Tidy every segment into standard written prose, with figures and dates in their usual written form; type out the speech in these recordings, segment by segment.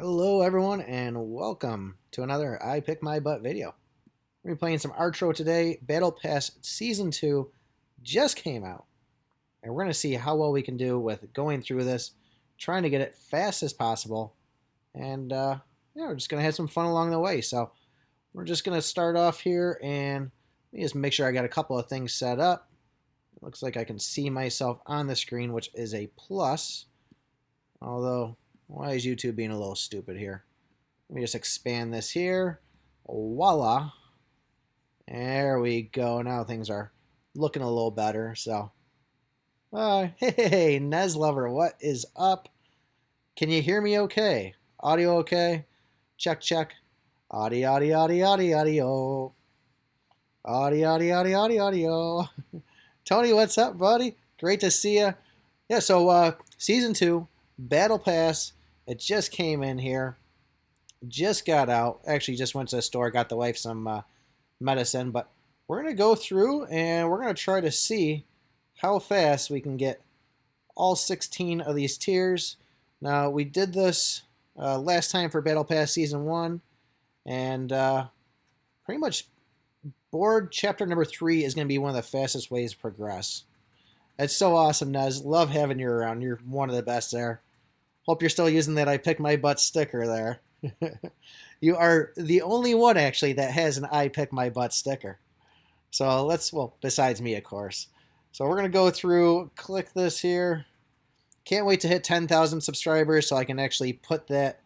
Hello everyone and welcome to another I Pick My Butt video. We're playing some Archero today. Battle Pass Season 2 just came out. And we're going to see how well we can do with going through this, trying to get it fast as possible. And yeah, we're just going to have some fun along the way. So we're just going to start off here and let me just make sure I got a couple of things set up. It looks like I can see myself on the screen, which is a plus. Although, why is YouTube being a little stupid here? Let me just expand this here. Voila. There we go. Now things are looking a little better. So, hey, Nez Lover, what is up? Can you hear me okay? Audio okay? Check, check. Audio, audio, audio, audio, audio. Audio, audio, audio, audio, audio. Tony, what's up, buddy? Great to see you. Yeah, so Season 2, Battle Pass. It just came in here. Just got out. Actually, just went to the store, got the wife some medicine. But we're going to go through and we're going to try to see how fast we can get all 16 of these tiers. Now, we did this last time for Battle Pass Season 1. And pretty much board chapter number 3 is going to be one of the fastest ways to progress. It's so awesome, Nez. Love having you around. You're one of the best there. Hope you're still using that I Pick My Butt sticker there. You are the only one, actually, that has an I Pick My Butt sticker. So well, besides me, of course. So we're going to go through, click this here. Can't wait to hit 10,000 subscribers so I can actually put that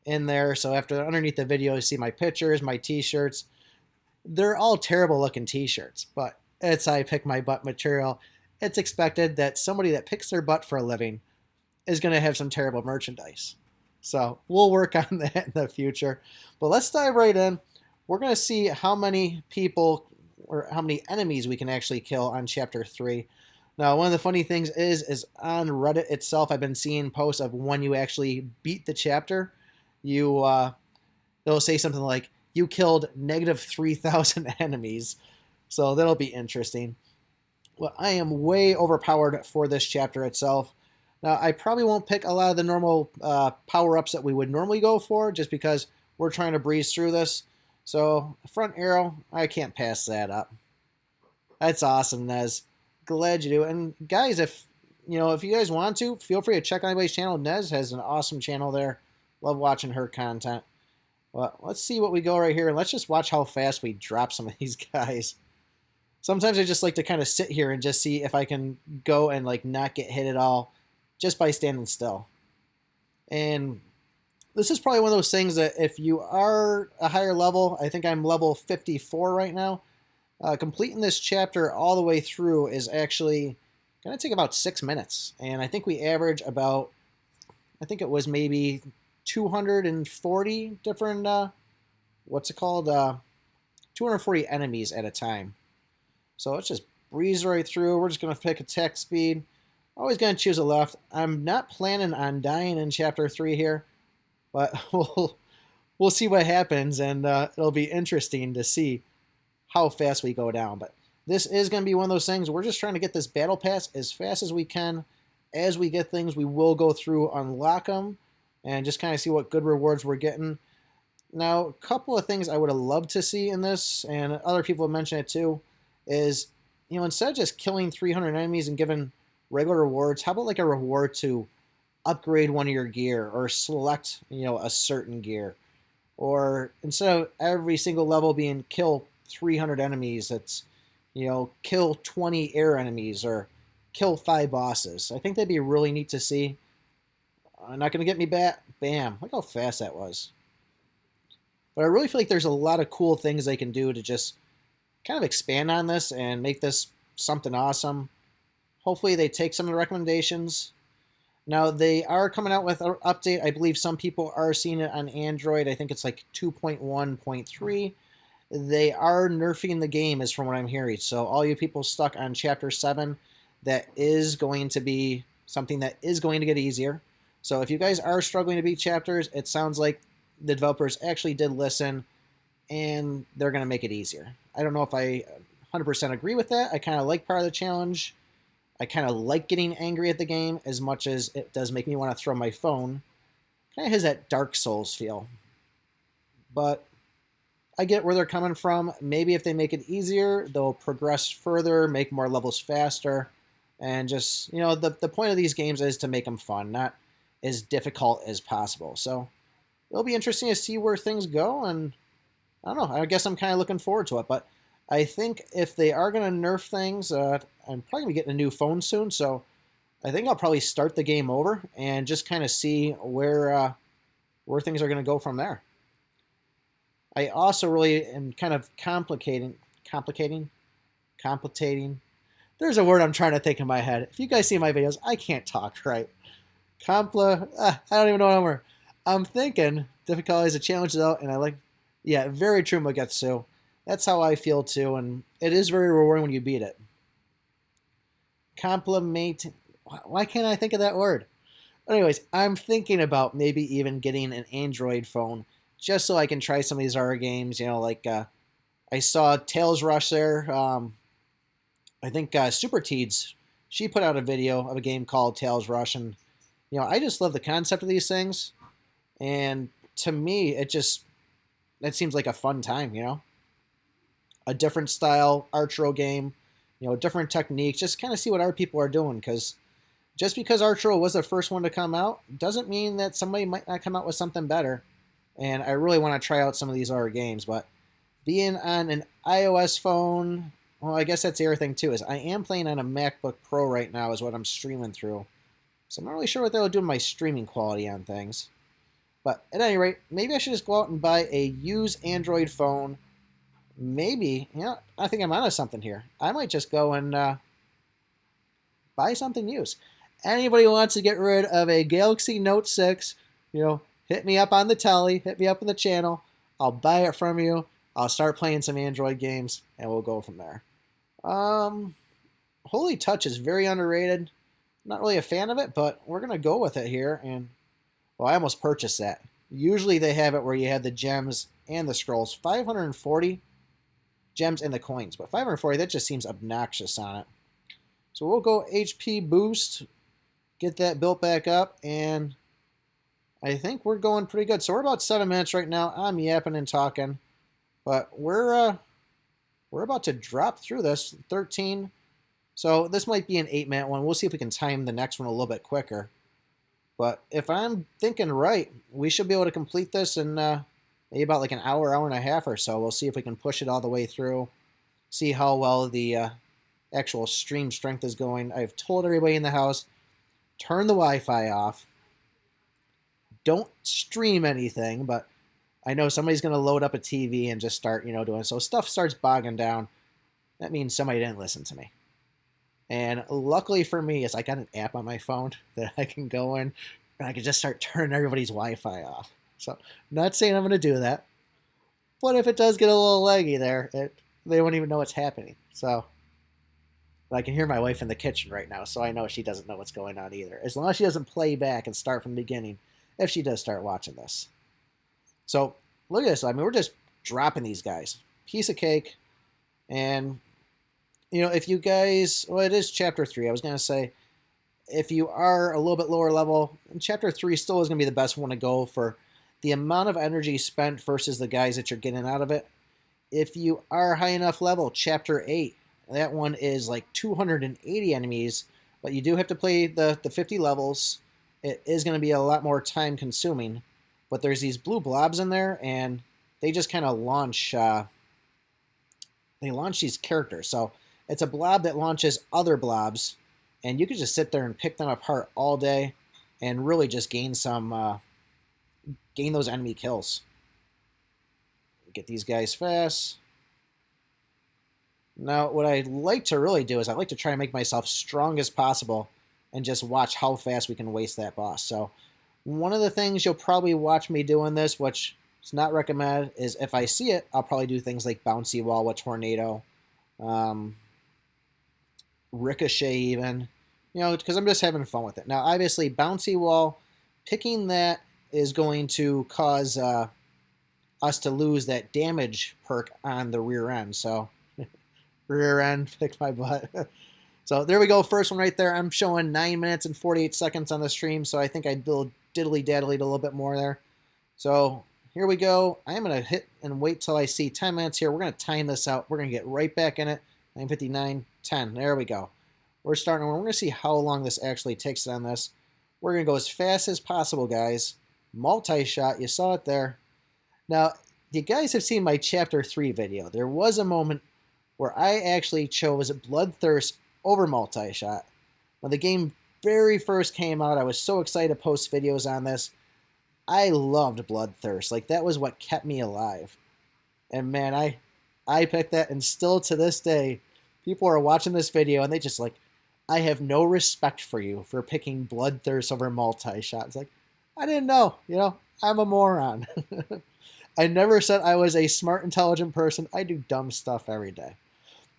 in there. So after underneath the video, you see my pictures, my t-shirts. They're all terrible looking t-shirts, but it's I Pick My Butt material. It's expected that somebody that picks their butt for a living is going to have some terrible merchandise. So we'll work on that in the future. But let's dive right in. We're going to see how many people or how many enemies we can actually kill on Chapter 3. Now, one of the funny things is on Reddit itself, I've been seeing posts of when you actually beat the chapter, it'll say something like, you killed negative 3,000 enemies. So that'll be interesting. Well, I am way overpowered for this chapter itself. Now, I probably won't pick a lot of the normal power-ups that we would normally go for, just because we're trying to breeze through this. So, front arrow, I can't pass that up. That's awesome, Nez. Glad you do. And guys, if you guys want to, feel free to check out anybody's channel. Nez has an awesome channel there. Love watching her content. Well, let's see what we go right here, and let's just watch how fast we drop some of these guys. Sometimes I just like to kind of sit here and just see if I can go and like not get hit at all just by standing still. And this is probably one of those things that if you are a higher level, I think I'm level 54 right now, completing this chapter all the way through is actually going to take about 6 minutes. And I think we average about, I think it was maybe 240 different, 240 enemies at a time. So let's just breeze right through. We're just going to pick attack speed. Always going to choose a left. I'm not planning on dying in Chapter 3 here, but we'll see what happens, and it'll be interesting to see how fast we go down. But this is going to be one of those things. We're just trying to get this Battle Pass as fast as we can. As we get things, we will go through, unlock them, and just kind of see what good rewards we're getting. Now, a couple of things I would have loved to see in this, and other people have mentioned it too, is, instead of just killing 300 enemies and giving regular rewards, how about like a reward to upgrade one of your gear or select, a certain gear? Or instead of every single level being kill 300 enemies, it's, kill 20 air enemies or kill 5 bosses. I think that'd be really neat to see. Not going to get me back. Bam. Look how fast that was. But I really feel like there's a lot of cool things they can do to just kind of expand on this and make this something awesome. Hopefully they take some of the recommendations. Now, they are coming out with an update. I believe some people are seeing it on Android. I think it's like 2.1.3. They are nerfing the game, is from what I'm hearing. So all you people stuck on Chapter 7, that is going to be something that is going to get easier. So if you guys are struggling to beat chapters, it sounds like the developers actually did listen, and they're going to make it easier. I don't know if I 100% agree with that. I kind of like part of the challenge. I kind of like getting angry at the game as much as it does make me want to throw my phone, Kind of has that Dark Souls feel. But I get where they're coming from. Maybe if they make it easier, they'll progress further, make more levels faster, and just, the point of these games is to make them fun, not as difficult as possible. So it'll be interesting to see where things go, and I don't know. I guess I'm kind of looking forward to it, but I think if they are going to nerf things, I'm probably going to be getting a new phone soon, so I think I'll probably start the game over and just kind of see where things are going to go from there. I also really am kind of complicating. There's a word I'm trying to think in my head. If you guys see my videos, I can't talk right. I don't even know what I'm thinking. Difficulty is a challenge though, and yeah, very true, Magetsu. That's how I feel too, and it is very rewarding when you beat it. Why can't I think of that word? Anyways, I'm thinking about maybe even getting an Android phone just so I can try some of these other games. I saw Tails Rush there. I think Super Teeds, she put out a video of a game called Tails Rush, and I just love the concept of these things. And to me, it seems like a fun time. A different style Archero game, different techniques. Just kind of see what other people are doing, because just because Archero was the first one to come out doesn't mean that somebody might not come out with something better. And I really want to try out some of these other games, but being on an iOS phone, well, I guess that's the other thing too, is I am playing on a MacBook Pro right now is what I'm streaming through. So I'm not really sure what that'll do with my streaming quality on things. But at any rate, maybe I should just go out and buy a used Android phone. Maybe, I think I'm onto something here. I might just go and buy something used. Anybody who wants to get rid of a Galaxy Note 6, hit me up on the telly, hit me up on the channel. I'll buy it from you. I'll start playing some Android games, and we'll go from there. Holy Touch is very underrated. Not really a fan of it, but we're going to go with it here. And, well, I almost purchased that. Usually they have it where you have the gems and the scrolls. 540 gems and the coins, but 540, that just seems obnoxious on it. So we'll go HP boost, get that built back up, and I think we're going pretty good. So we're about 7 minutes right now. I'm yapping and talking, but we're about to drop through this 13. So this might be an 8-minute one. We'll see if we can time the next one a little bit quicker. But if I'm thinking right, we should be able to complete this in maybe about like an hour and a half or so. We'll see if we can push it all the way through, see how well the actual stream strength is going. I've told everybody in the house, turn the Wi-Fi off. Don't stream anything, but I know somebody's going to load up a TV and just start, doing it. So stuff starts bogging down. That means somebody didn't listen to me. And luckily for me, I got an app on my phone that I can go in and I can just start turning everybody's Wi-Fi off. So I'm not saying I'm going to do that. But if it does get a little laggy there, they won't even know what's happening. So I can hear my wife in the kitchen right now, so I know she doesn't know what's going on either. As long as she doesn't play back and start from the beginning, if she does start watching this. So look at this. We're just dropping these guys. Piece of cake. And if you guys, well, it is Chapter 3. I was going to say, if you are a little bit lower level, Chapter 3 still is going to be the best one to go for the amount of energy spent versus the guys that you're getting out of it. If you are high enough level, Chapter 8, that one is like 280 enemies, but you do have to play the 50 levels. It is going to be a lot more time consuming, but there's these blue blobs in there, and they just kind of launch, these characters. So it's a blob that launches other blobs, and you can just sit there and pick them apart all day and really just gain those enemy kills. Get these guys fast. Now, what I like to really do is I like to try to make myself strong as possible and just watch how fast we can waste that boss. So one of the things you'll probably watch me doing this, which is not recommended, is if I see it, I'll probably do things like bouncy wall with tornado, ricochet even, because I'm just having fun with it. Now, obviously, bouncy wall, picking that is going to cause us to lose that damage perk on the rear end. So rear end, pick my butt. So there we go, first one right there. I'm showing 9 minutes and 48 seconds on the stream, so I think I diddly-daddly a little bit more there. So here we go. I'm going to hit and wait till I see 10 minutes here. We're going to time this out. We're going to get right back in it. 9:59, 10. There we go. We're starting. We're going to see how long this actually takes on this. We're going to go as fast as possible, guys. Multi-shot. You saw it there. Now, you guys have seen my Chapter 3 video. There was a moment where I actually chose Bloodthirst over multi-shot. When the game very first came out, I was so excited to post videos on this. I loved Bloodthirst. Like, that was what kept me alive. And man, I picked that, and still to this day, people are watching this video and they just like, I have no respect for you for picking Bloodthirst over multi-shot. It's like, I didn't know, you know, I'm a moron. I never said I was a smart, intelligent person. I do dumb stuff every day.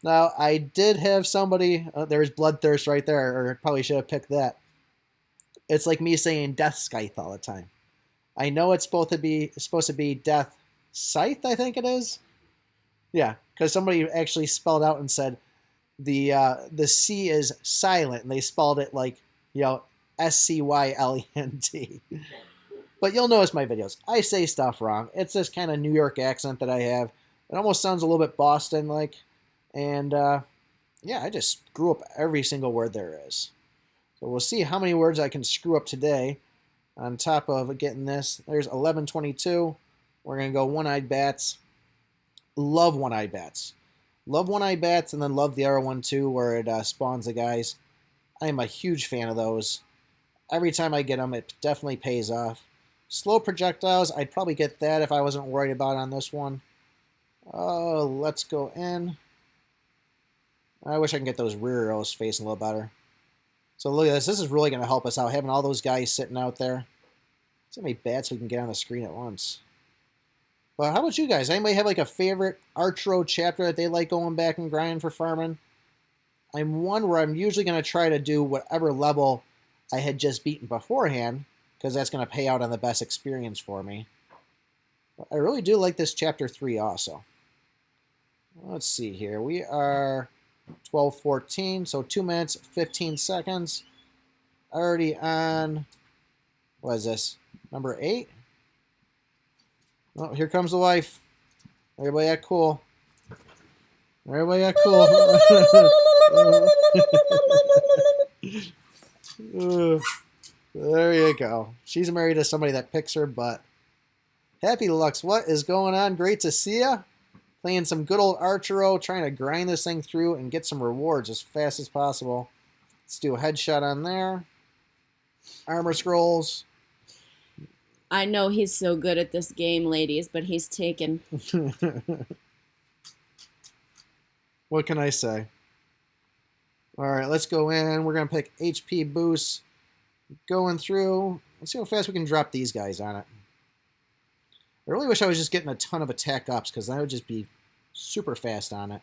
Now, I did have somebody, there's Bloodthirst right there, or probably should have picked that. It's like me saying Death Scythe all the time. I know it's supposed to be Death Scythe, I think it is. Yeah, because somebody actually spelled out and said the C is silent, and they spelled it like, you know, SCYLENT. But you'll notice my videos. I say stuff wrong. It's this kind of New York accent that I have. It almost sounds a little bit Boston-like. And, yeah, I just screw up every single word there is. So we'll see how many words I can screw up today on top of getting this. There's 11:22. We're going to go One-Eyed Bats. Love One-Eyed Bats. Love One-Eyed Bats, and then love the other one, too, where it spawns the guys. I am a huge fan of those. Every time I get them, it definitely pays off. Slow projectiles, I'd probably get that if I wasn't worried about on this one. Oh, let's go in. I wish I can get those rear arrows facing a little better. So look at this. This is really going to help us out, having all those guys sitting out there. So many bats we can get on the screen at once. But how about you guys? Anybody have like a favorite Archero chapter that they like going back and grinding for farming? I'm one where I'm usually going to try to do whatever level I had just beaten beforehand, because that's going to pay out on the best experience for me. But I really do like this Chapter 3 also. Let's see here. We are 12:14, so 2 minutes, 15 seconds. Already on, what is this, number 8? Oh, here comes the wife. Everybody act cool. Everybody act cool. There you go. She's married to somebody that picks her butt. Happy Lux, what is going on? Great to see ya. Playing some good old Archero, trying to grind this thing through and get some rewards as fast as possible. Let's do a headshot on there. Armor scrolls. I know he's so good at this game, ladies, but he's taken. What can I say? All right, let's go in. We're going to pick HP boost. Going through. Let's see how fast we can drop these guys on it. I really wish I was just getting a ton of attack ups, because that would just be super fast on it.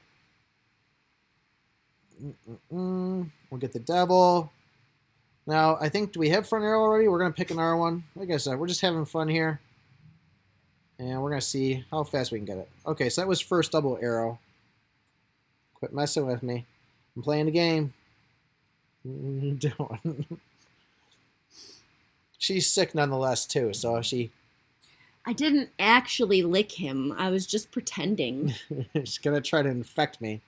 We'll get the devil. Now, I think, do we have front arrow already? We're going to pick another one. Like I said, we're just having fun here. And we're going to see how fast we can get it. Okay, so that was first double arrow. Quit messing with me. I'm playing the game. What are you doing? She's sick nonetheless, too, so she... I didn't actually lick him. I was just pretending. She's going to try to infect me.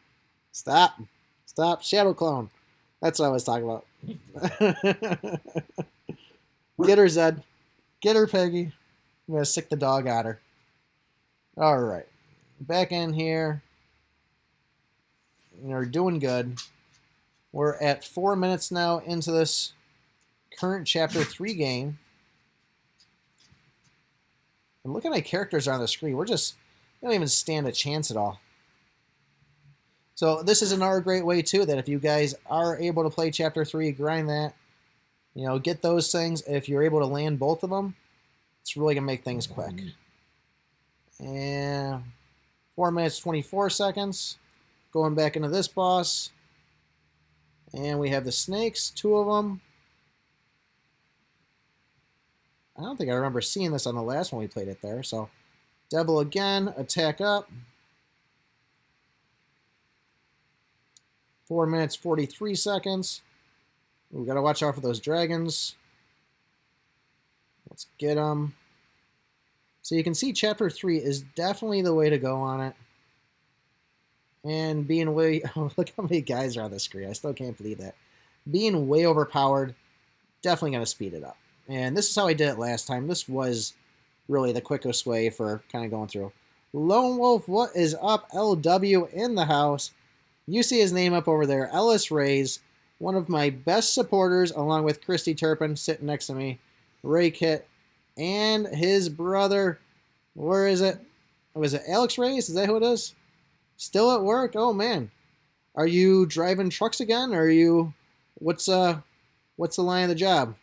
Stop. Stop. Shadow clone. That's what I was talking about. Get her, Zed. Get her, Peggy. I'm going to sick the dog at her. All right. Back in here. We're doing good. We're at 4 minutes now into this current Chapter 3 game. And look at my characters on the screen. We don't even stand a chance at all. So this is another great way, too, that if you guys are able to play Chapter 3, grind that, you know, get those things. If you're able to land both of them, it's really going to make things quick. And 4 minutes, 24 seconds. Going back into this boss. And we have the snakes, 2 of them. I don't think I remember seeing this on the last one we played it there. So, devil again, attack up. 4 minutes, 43 seconds. We've got to watch out for those dragons. Let's get them. So you can see Chapter 3 is definitely the way to go on it. And being way... Oh, look how many guys are on the screen. I still can't believe that. Being way overpowered, definitely going to speed it up. And this is how I did it last time. This was really the quickest way for kind of going through. Lone Wolf, what is up? LW in the house. You see his name up over there. Ellis Rays, one of my best supporters, along with Christy Turpin sitting next to me. Ray Kit, and his brother. Where is it? Was it Alex Rays? Is that who it is? Still at work? Oh, man. Are you driving trucks again? Or are you... What's the line of the job?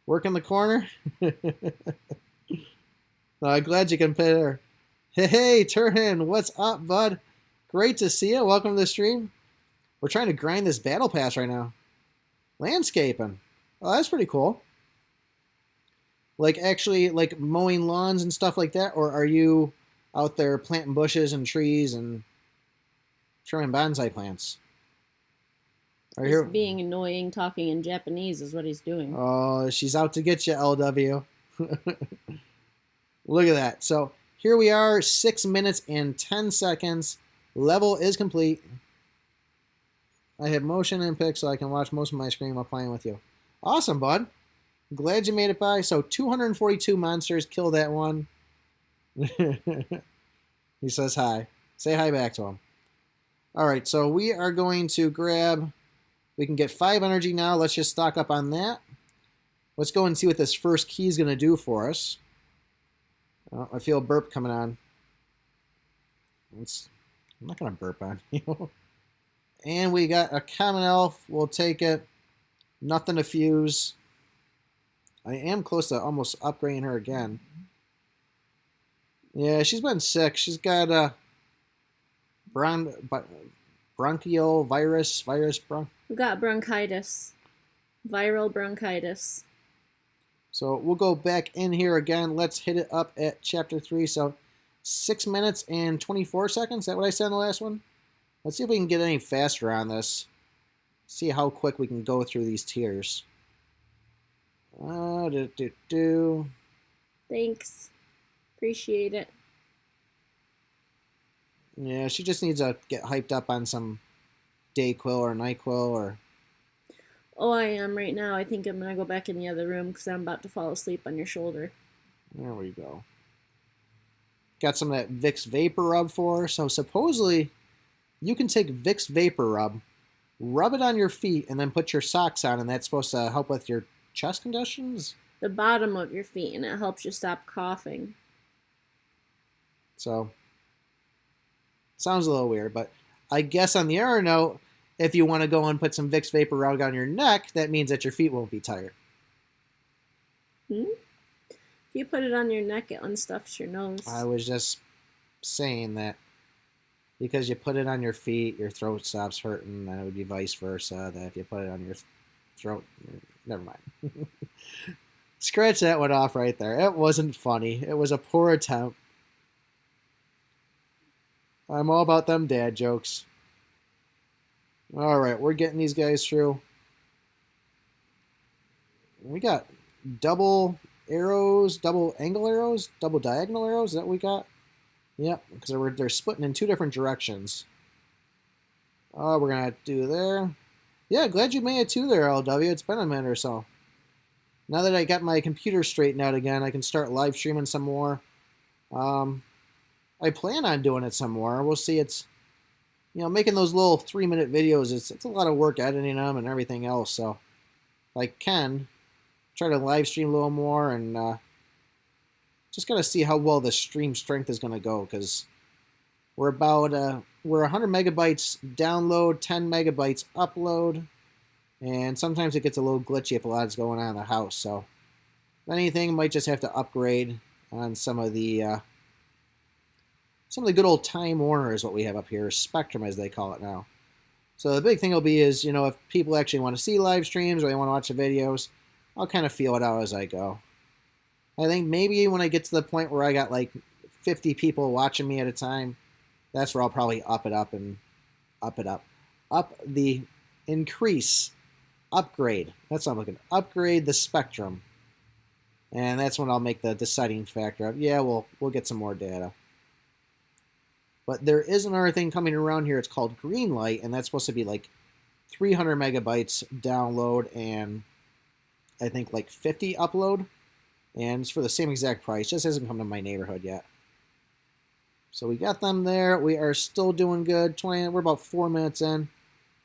Working the corner? I'm glad you can pay her. Hey, Turhan, what's up, bud? Great to see you. Welcome to the stream. We're trying to grind this battle pass right now. Landscaping. Oh, that's pretty cool. Like, actually, like, mowing lawns and stuff like that? Or are you out there planting bushes and trees and trimming bonsai plants? Are Just being annoying, talking in Japanese is what he's doing. Oh, she's out to get you, LW. Look at that. So, here we are, 6 minutes and 10 seconds. Level is complete. I have motion and pick so I can watch most of my screen while playing with you. Awesome, bud. Glad you made it by. So 242 monsters. Kill that one. He says hi. Say hi back to him. All right, so we are going to grab... We can get 5 energy now. Let's just stock up on that. Let's go and see what this first key is going to do for us. Oh, I feel a burp coming on. I'm not going to burp on you. And we got a common elf. We'll take it. Nothing to fuse. I am close to almost upgrading her again. Yeah, she's been sick. She's got bronchial virus. We got bronchitis. Viral bronchitis. So we'll go back in here again. Let's hit it up at Chapter 3. So 6 minutes and 24 seconds. Is that what I said in the last one? Let's see if we can get any faster on this. See how quick we can go through these tiers. Thanks. Appreciate it. Yeah, she just needs to get hyped up on some Dayquil or NyQuil or... Oh, I am right now. I think I'm going to go back in the other room because I'm about to fall asleep on your shoulder. There we go. Got some of that Vicks Vapor Rub for her. So supposedly, you can take Vicks Vapor rub it on your feet, and then put your socks on, and that's supposed to help with your chest conditions? The bottom of your feet, and it helps you stop coughing. So, sounds a little weird, but I guess on the other note, if you want to go and put some Vicks Vapor Rub on your neck, that means that your feet won't be tired. If you put it on your neck, it unstuffs your nose. I was just saying that because you put it on your feet, your throat stops hurting, and it would be vice versa, that if you put it on your throat, never mind. Scratch that one off right there. It wasn't funny. It was a poor attempt. I'm all about them dad jokes. All right, we're getting these guys through. We got double arrows, double angle arrows, double diagonal arrows. Is that what we got? Yep, because they're splitting in 2 different directions. Oh, we're going to do there. Yeah, glad you made it too there, LW. It's been a minute or so. Now that I got my computer straightened out again, I can start live streaming some more. I plan on doing it some more. We'll see. It's, making those little 3-minute videos, it's a lot of work editing them and everything else. So if I can try to live stream a little more, and just got to see how well the stream strength is going to go, because we're 100 megabytes download, 10 megabytes upload, and sometimes it gets a little glitchy if a lot's going on in the house. So if anything, might just have to upgrade on some of the good old Time Warner is what we have up here, Spectrum as they call it now. So the big thing will be is, if people actually want to see live streams or they want to watch the videos, I'll kind of feel it out as I go. I think maybe when I get to the point where I got like 50 people watching me at a time, that's where I'll probably up it up and up it up. Up the increase, upgrade. That's what I'm looking at. Upgrade the spectrum. And that's when I'll make the deciding factor of, yeah, we'll get some more data. But there is another thing coming around here. It's called Greenlight, and that's supposed to be like 300 megabytes download and I think like 50 upload. And it's for the same exact price. Just hasn't come to my neighborhood yet. So we got them there. We are still doing good. We're about 4 minutes in.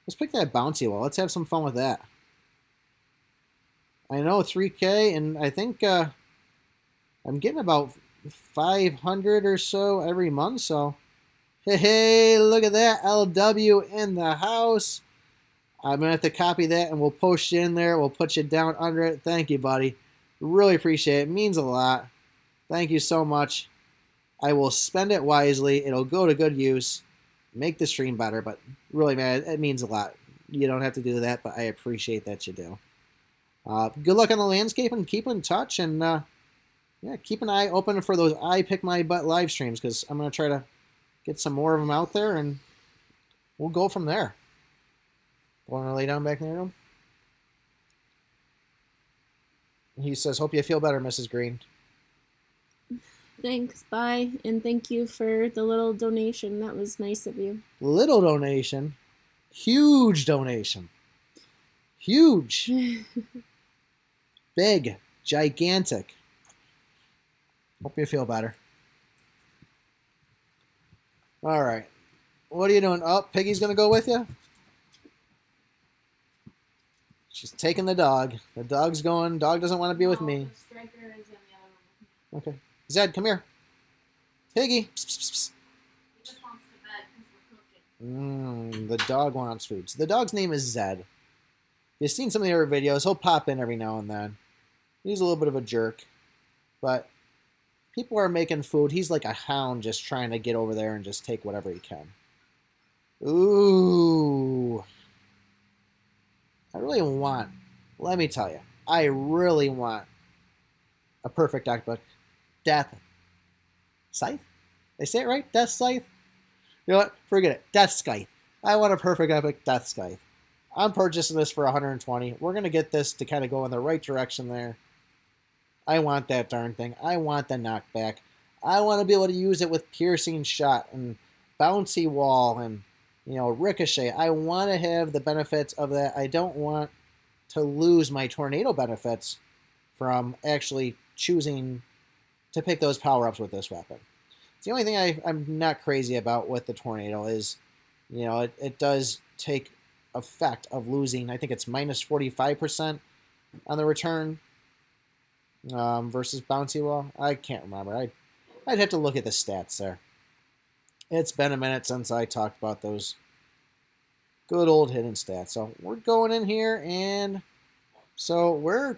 Let's pick that bouncy wall. Let's have some fun with that. I know 3K, and I think I'm getting about 500 or so every month. So, hey, look at that. LW in the house. I'm going to have to copy that, and we'll post you in there. We'll put you down under it. Thank you, buddy. Really appreciate it. It means a lot. Thank you so much. I will spend it wisely. It'll go to good use. Make the stream better, but really, man, it means a lot. You don't have to do that, but I appreciate that you do. Good luck on the landscape, and keep in touch, and yeah, keep an eye open for those I Pick My Butt live streams, because I'm going to try to get some more of them out there, and we'll go from there. Want to lay down back in the room? He says, hope you feel better, Mrs. Green. Thanks, bye, and thank you for the little donation. That was nice of you. Little donation. Huge donation. Huge. Big. Gigantic. Hope you feel better. All right. What are you doing? Oh, Piggy's going to go with you? She's taking the dog. The dog's going. Dog doesn't want to be with me. The striker is in the other room. Okay. Zed, come here. Piggy. Psst, psst, psst. He just wants to bed because we're cooking. The dog wants food. So the dog's name is Zed. If you've seen some of the other videos, he'll pop in every now and then. He's a little bit of a jerk. But people are making food. He's like a hound just trying to get over there and just take whatever he can. Ooh. I really want, let me tell you, I really want a perfect epic Death Scythe? They say it right? Death Scythe? You know what? Forget it. Death Scythe. I want a perfect epic Death Scythe. I'm purchasing this for 120. We're going to get this to kind of go in the right direction there. I want that darn thing. I want the knockback. I want to be able to use it with piercing shot and bouncy wall and, you know, ricochet. I want to have the benefits of that. I don't want to lose my tornado benefits from actually choosing to pick those power-ups with this weapon. It's the only thing I'm not crazy about with the tornado is, you know, it does take effect of losing, I think it's minus 45% on the return versus bouncy wall. I can't remember. I'd have to look at the stats there. It's been a minute since I talked about those good old hidden stats. So we're going in here, and so we're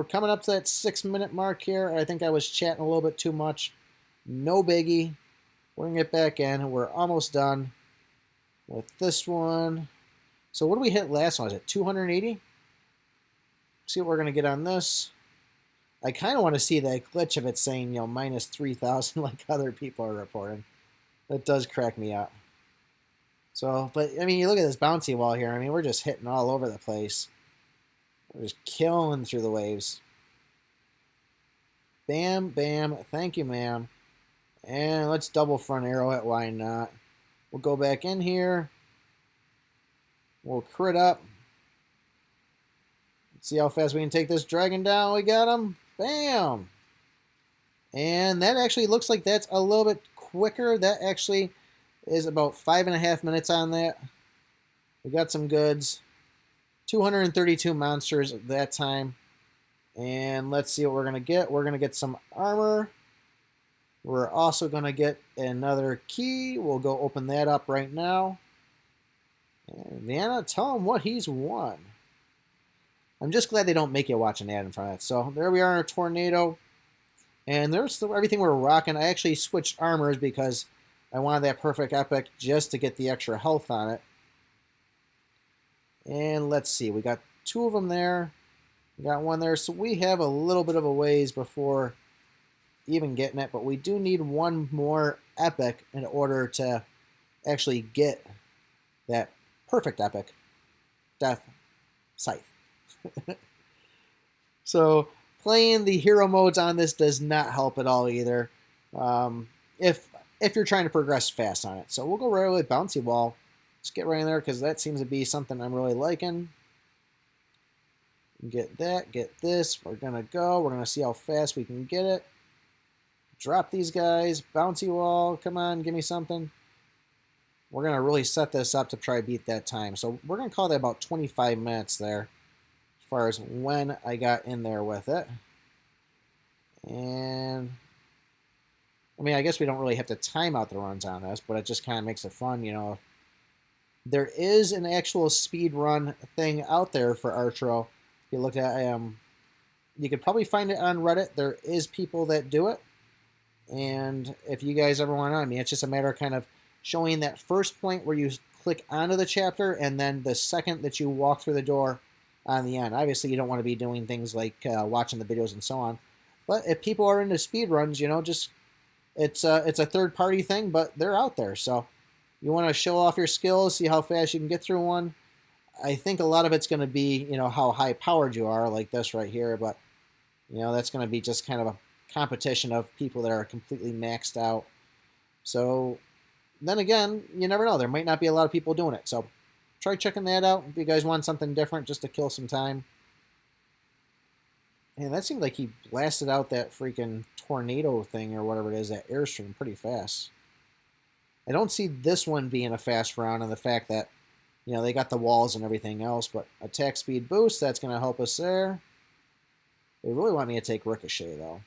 coming up to that 6-minute mark here. I think I was chatting a little bit too much. No biggie. We're going to get back in. We're almost done with this one. So what did we hit last one? Was it 280? See what we're going to get on this. I kind of want to see that glitch of it saying, you know, minus 3,000 like other people are reporting. That does crack me up. So, but, I mean, you look at this bouncy wall here. I mean, we're just hitting all over the place. We're just killing through the waves. Bam, bam. Thank you, ma'am. And let's double front arrow it. Why not? We'll go back in here. We'll crit up. Let's see how fast we can take this dragon down. We got him. Bam. And that actually looks like that's a little bit quicker. That actually is about 5.5 minutes on that. We got some goods. 232 monsters at that time. And let's see what we're going to get. We're going to get some armor. We're also going to get another key. We'll go open that up right now. And Vanna, tell him what he's won. I'm just glad they don't make you watch an ad in front of that. So there we are in our tornado. And there's everything we're rocking. I actually switched armors because I wanted that perfect epic just to get the extra health on it. And let's see. We got 2 of them there. We got 1 there. So we have a little bit of a ways before even getting it. But we do need 1 more epic in order to actually get that perfect epic Death Scythe. So playing the hero modes on this does not help at all either. If you're trying to progress fast on it. So we'll go right with Bouncy Wall. Just get right in there because that seems to be something I'm really liking. Get that, get this. We're going to go. We're going to see how fast we can get it. Drop these guys. Bouncy Wall. Come on, give me something. We're going to really set this up to try to beat that time. So we're going to call that about 25 minutes there as far as when I got in there with it. And I mean, I guess we don't really have to time out the runs on this, but it just kind of makes it fun, you know. There is an actual speed run thing out there for Archero. If you look at, you could probably find it on Reddit. There is people that do it. And if you guys ever want to, I mean, it's just a matter of kind of showing that first point where you click onto the chapter and then the second that you walk through the door on the end. Obviously, you don't want to be doing things like watching the videos and so on. But if people are into speed runs, you know, just it's a third-party thing, but they're out there. So you want to show off your skills, see how fast you can get through one. I think a lot of it's going to be, you know, how high-powered you are, like this right here. But, you know, that's going to be just kind of a competition of people that are completely maxed out. So then again, you never know. There might not be a lot of people doing it. So try checking that out if you guys want something different just to kill some time. And that seemed like he blasted out that freaking tornado thing or whatever it is, that airstream, pretty fast. I don't see this one being a fast round and the fact that, you know, they got the walls and everything else, but attack speed boost, that's going to help us there. They really want me to take Ricochet, though.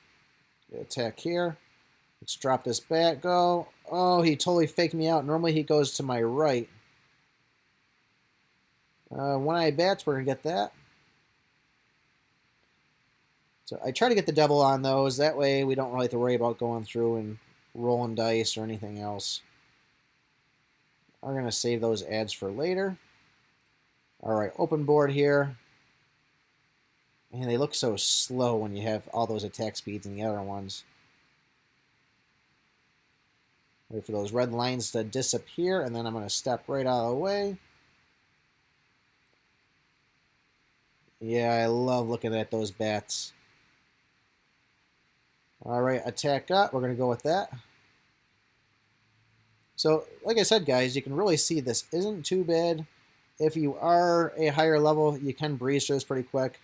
Attack here. Let's drop this back, go. Oh, he totally faked me out. Normally he goes to my right. One-eye bats, we're going to get that. So I try to get the double on those. That way we don't really have to worry about going through and rolling dice or anything else. I'm going to save those ads for later. All right, open board here. And they look so slow when you have all those attack speeds and the other ones. Wait for those red lines to disappear, and then I'm going to step right out of the way. Yeah, I love looking at those bats. All right, attack up. We're going to go with that. So, like I said, guys, you can really see this isn't too bad. If you are a higher level, you can breeze through this pretty quick.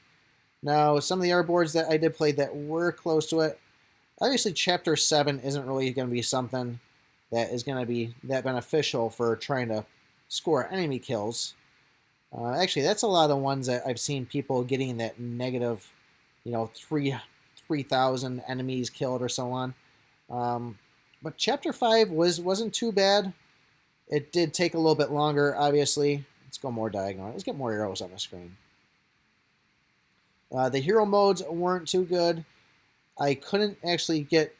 Now, some of the other boards that I did play that were close to it, obviously Chapter 7 isn't really going to be something that is going to be that beneficial for trying to score enemy kills. Actually, that's a lot of the ones that I've seen people getting that negative, you know, 3,000 enemies killed or so on. But Chapter 5 wasn't too bad. It did take a little bit longer, obviously. Let's go more diagonal. Let's get more arrows on the screen. The hero modes weren't too good. I couldn't actually get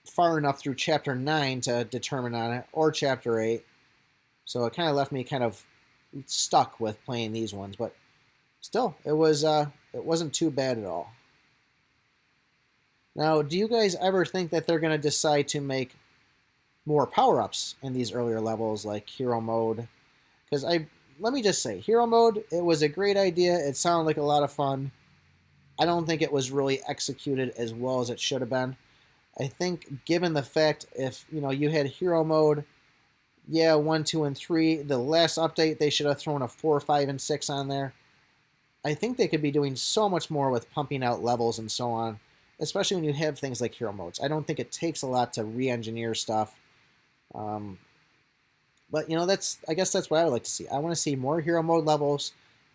far enough through Chapter 9 to determine on it, or Chapter 8. So it kind of left me kind of stuck with playing these ones. But still, it wasn't too bad at all. Now, do you guys ever think that they're going to decide to make more power-ups in these earlier levels, like hero mode? Because let me just say, hero mode, it was a great idea. It sounded like a lot of fun. I don't think it was really executed as well as it should have been. I think given the fact if, you know, you had hero mode, yeah, 1, 2, and 3, the last update, they should have thrown a 4, 5, and 6 on there. I think they could be doing so much more with pumping out levels and so on, especially when you have things like hero modes. I don't think it takes a lot to re-engineer stuff. But, you know, I guess that's what I would like to see. I want to see more hero mode levels.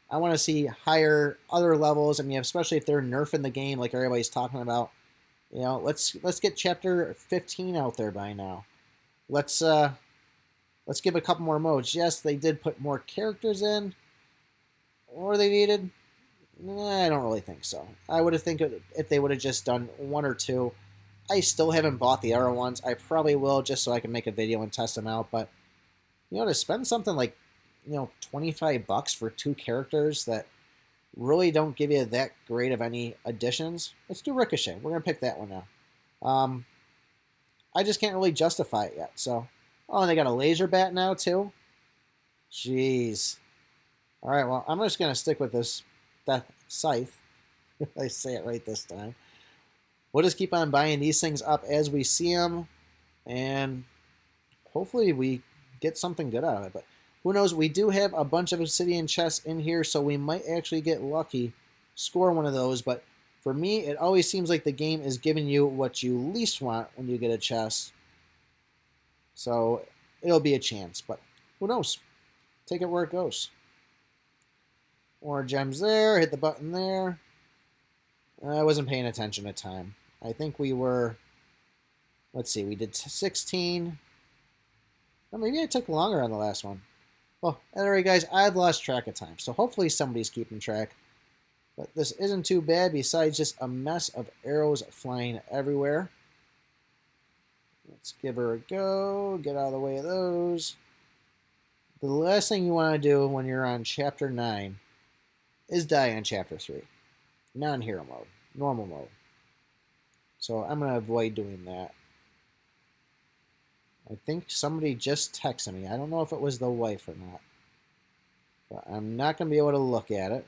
I want to see higher other levels. I mean, especially if they're nerfing the game like everybody's talking about. You know, let's get Chapter 15 out there by now. Let's give a couple more modes. Yes, they did put more characters in. Or they needed. I don't really think so. I would have think if they would have just done 1 or 2. I still haven't bought the other ones. I probably will just so I can make a video and test them out. But, you know, to spend something like, you know, $25 for 2 characters that really don't give you that great of any additions, let's do Ricochet. We're going to pick that one now. I just can't really justify it yet. So, oh, and they got a laser bat now too? Jeez. All right, well, I'm just going to stick with this Death Scythe. I say it right this time. we'll just keep on buying these things up as we see them, and hopefully we get something good out of it. But who knows? We do have a bunch of obsidian chests in here, so we might actually get lucky, score one of those. But for me, it always seems like the game is giving you what you least want when you get a chest. So it'll be a chance, but who knows? Take it where it goes. More gems there, hit the button there. I wasn't paying attention at time. I think we were, let's see, we did 16. Or maybe I took longer on the last one. Well, anyway, guys, I've lost track of time, so hopefully somebody's keeping track. But this isn't too bad, besides just a mess of arrows flying everywhere. Let's give her a go, get out of the way of those. The last thing you want to do when you're on Chapter 9 is die on Chapter 3. Non-hero mode, normal mode. So I'm going to avoid doing that. I think somebody just texted me. I don't know if it was the wife or not. But I'm not going to be able to look at it.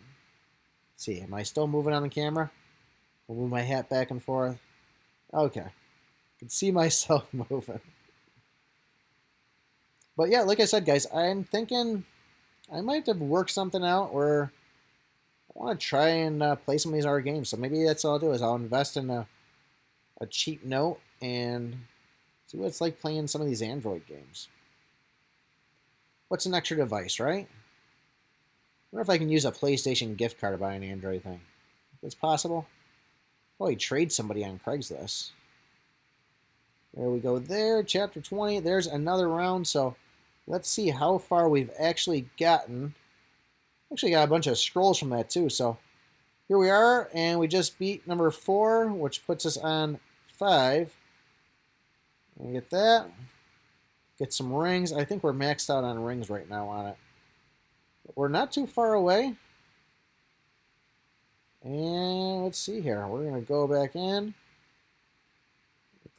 Let's see, am I still moving on the camera? I'll move my hat back and forth. Okay. I can see myself moving. But yeah, like I said, guys, I'm thinking I might have worked something out where I want to try and play some of these other games. So maybe that's all I'll do is I'll invest in a cheap note and see what it's like playing some of these Android games. What's an extra device, right? I wonder if I can use a PlayStation gift card to buy an Android thing. If it's possible. Probably trade somebody on Craigslist. There we go there. Chapter 20. There's another round. So let's see how far we've actually gotten. Actually got a bunch of scrolls from that too. So here we are. And we just beat number 4, which puts us on 5. We get that. Get some rings. I think we're maxed out on rings right now on it. But we're not too far away. And let's see here. We're going to go back in.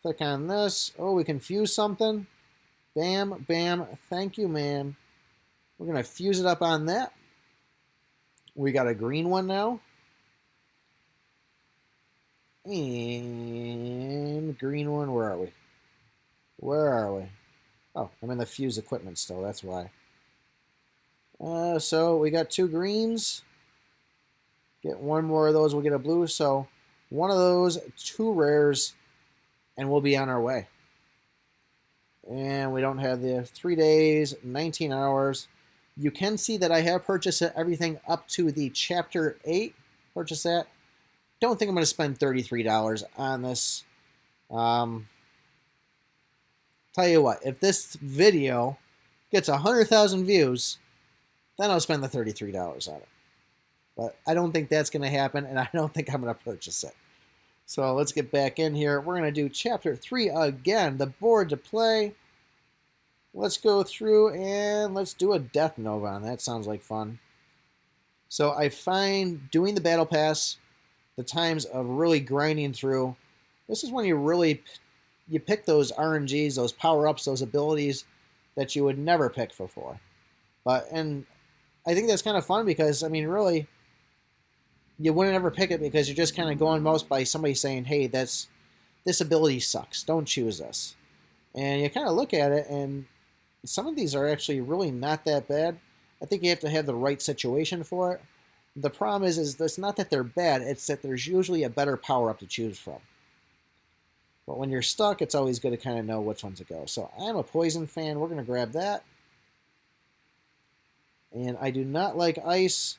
Click on this. Oh, we can fuse something. Bam, bam. Thank you, man. We're going to fuse it up on that. We got a green one now. And green one, where are we? Where are we? Oh, I'm in the fuse equipment still, that's why. So we got 2 greens. Get one more of those, we'll get a blue. So one of those, 2 rares, and we'll be on our way. And we don't have the 3 days, 19 hours. You can see that I have purchased everything up to the Chapter 8. Purchase that. Don't think I'm going to spend $33 on this. Tell you what, if this video gets 100,000 views, then I'll spend the $33 on it. But I don't think that's going to happen, and I don't think I'm going to purchase it. So let's get back in here. We're going to do Chapter 3 again, the board to play. Let's go through and let's do a Death Nova on that. Sounds like fun. So I find doing the Battle Pass, the times of really grinding through, this is when you pick those RNGs, those power-ups, those abilities that you would never pick before. And I think that's kind of fun because, I mean, really, you wouldn't ever pick it because you're just kind of going most by somebody saying, hey, this ability sucks. Don't choose this. And you kind of look at it, and some of these are actually really not that bad. I think you have to have the right situation for it. The problem is it's not that they're bad, it's that there's usually a better power-up to choose from. But when you're stuck, it's always good to kind of know which one to go. So I'm a poison fan. We're going to grab that. And I do not like ice,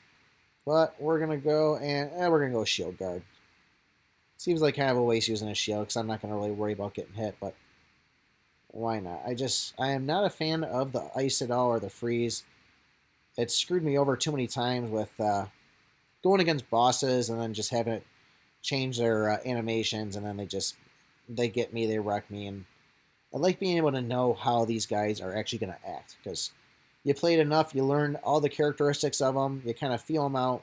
but we're going to go and we're going to go shield guard. Seems like kind of a waste using a shield because I'm not going to really worry about getting hit, but why not? I am not a fan of the ice at all or the freeze. It's screwed me over too many times with going against bosses and then just having it change their animations, and then they get me, they wreck me. And I like being able to know how these guys are actually going to act, because you played enough, you learn all the characteristics of them, you kind of feel them out.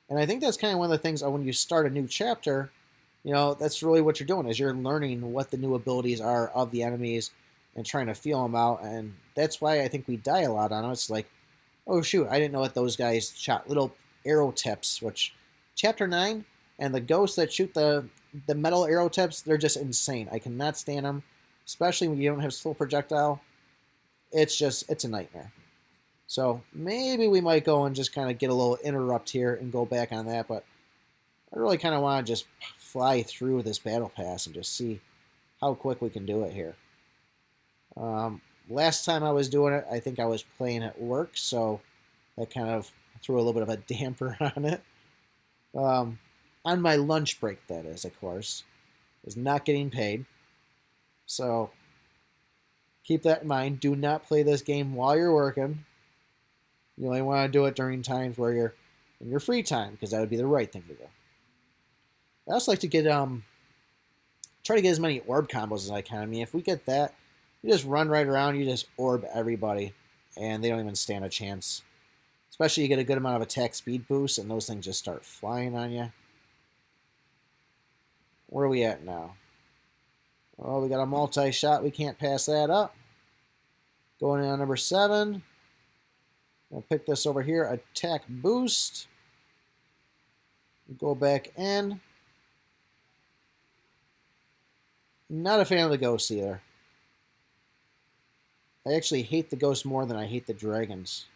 And I think that's kind of one of the things when you start a new chapter, you know, that's really what you're doing, is you're learning what the new abilities are of the enemies and trying to feel them out. And that's why I think we die a lot on them. It's like, oh shoot, I didn't know that those guys shot little arrow tips, which Chapter 9, And the ghosts that shoot the metal arrow tips, they're just insane. I cannot stand them, especially when you don't have slow projectile. It's a nightmare. So maybe we might go and just kind of get a little interrupt here and go back on that, but I really kind of want to just fly through this battle pass and just see how quick we can do it here. Last time I was doing it, I think I was playing at work, so that kind of threw a little bit of a damper on it. On my lunch break, that is, of course. Is not getting paid. So keep that in mind. Do not play this game while you're working. You only want to do it during times where you're in your free time, because that would be the right thing to do. I also like to get try to get as many orb combos as I can. I mean, if we get that, you just run right around, you just orb everybody, and they don't even stand a chance. Especially you get a good amount of attack speed boost, and those things just start flying on you. Where are we at now? Oh, we got a multi-shot. We can't pass that up. Going in on number 7. I'll pick this over here. Attack boost. Go back in. Not a fan of the ghosts either. I actually hate the ghosts more than I hate the dragons.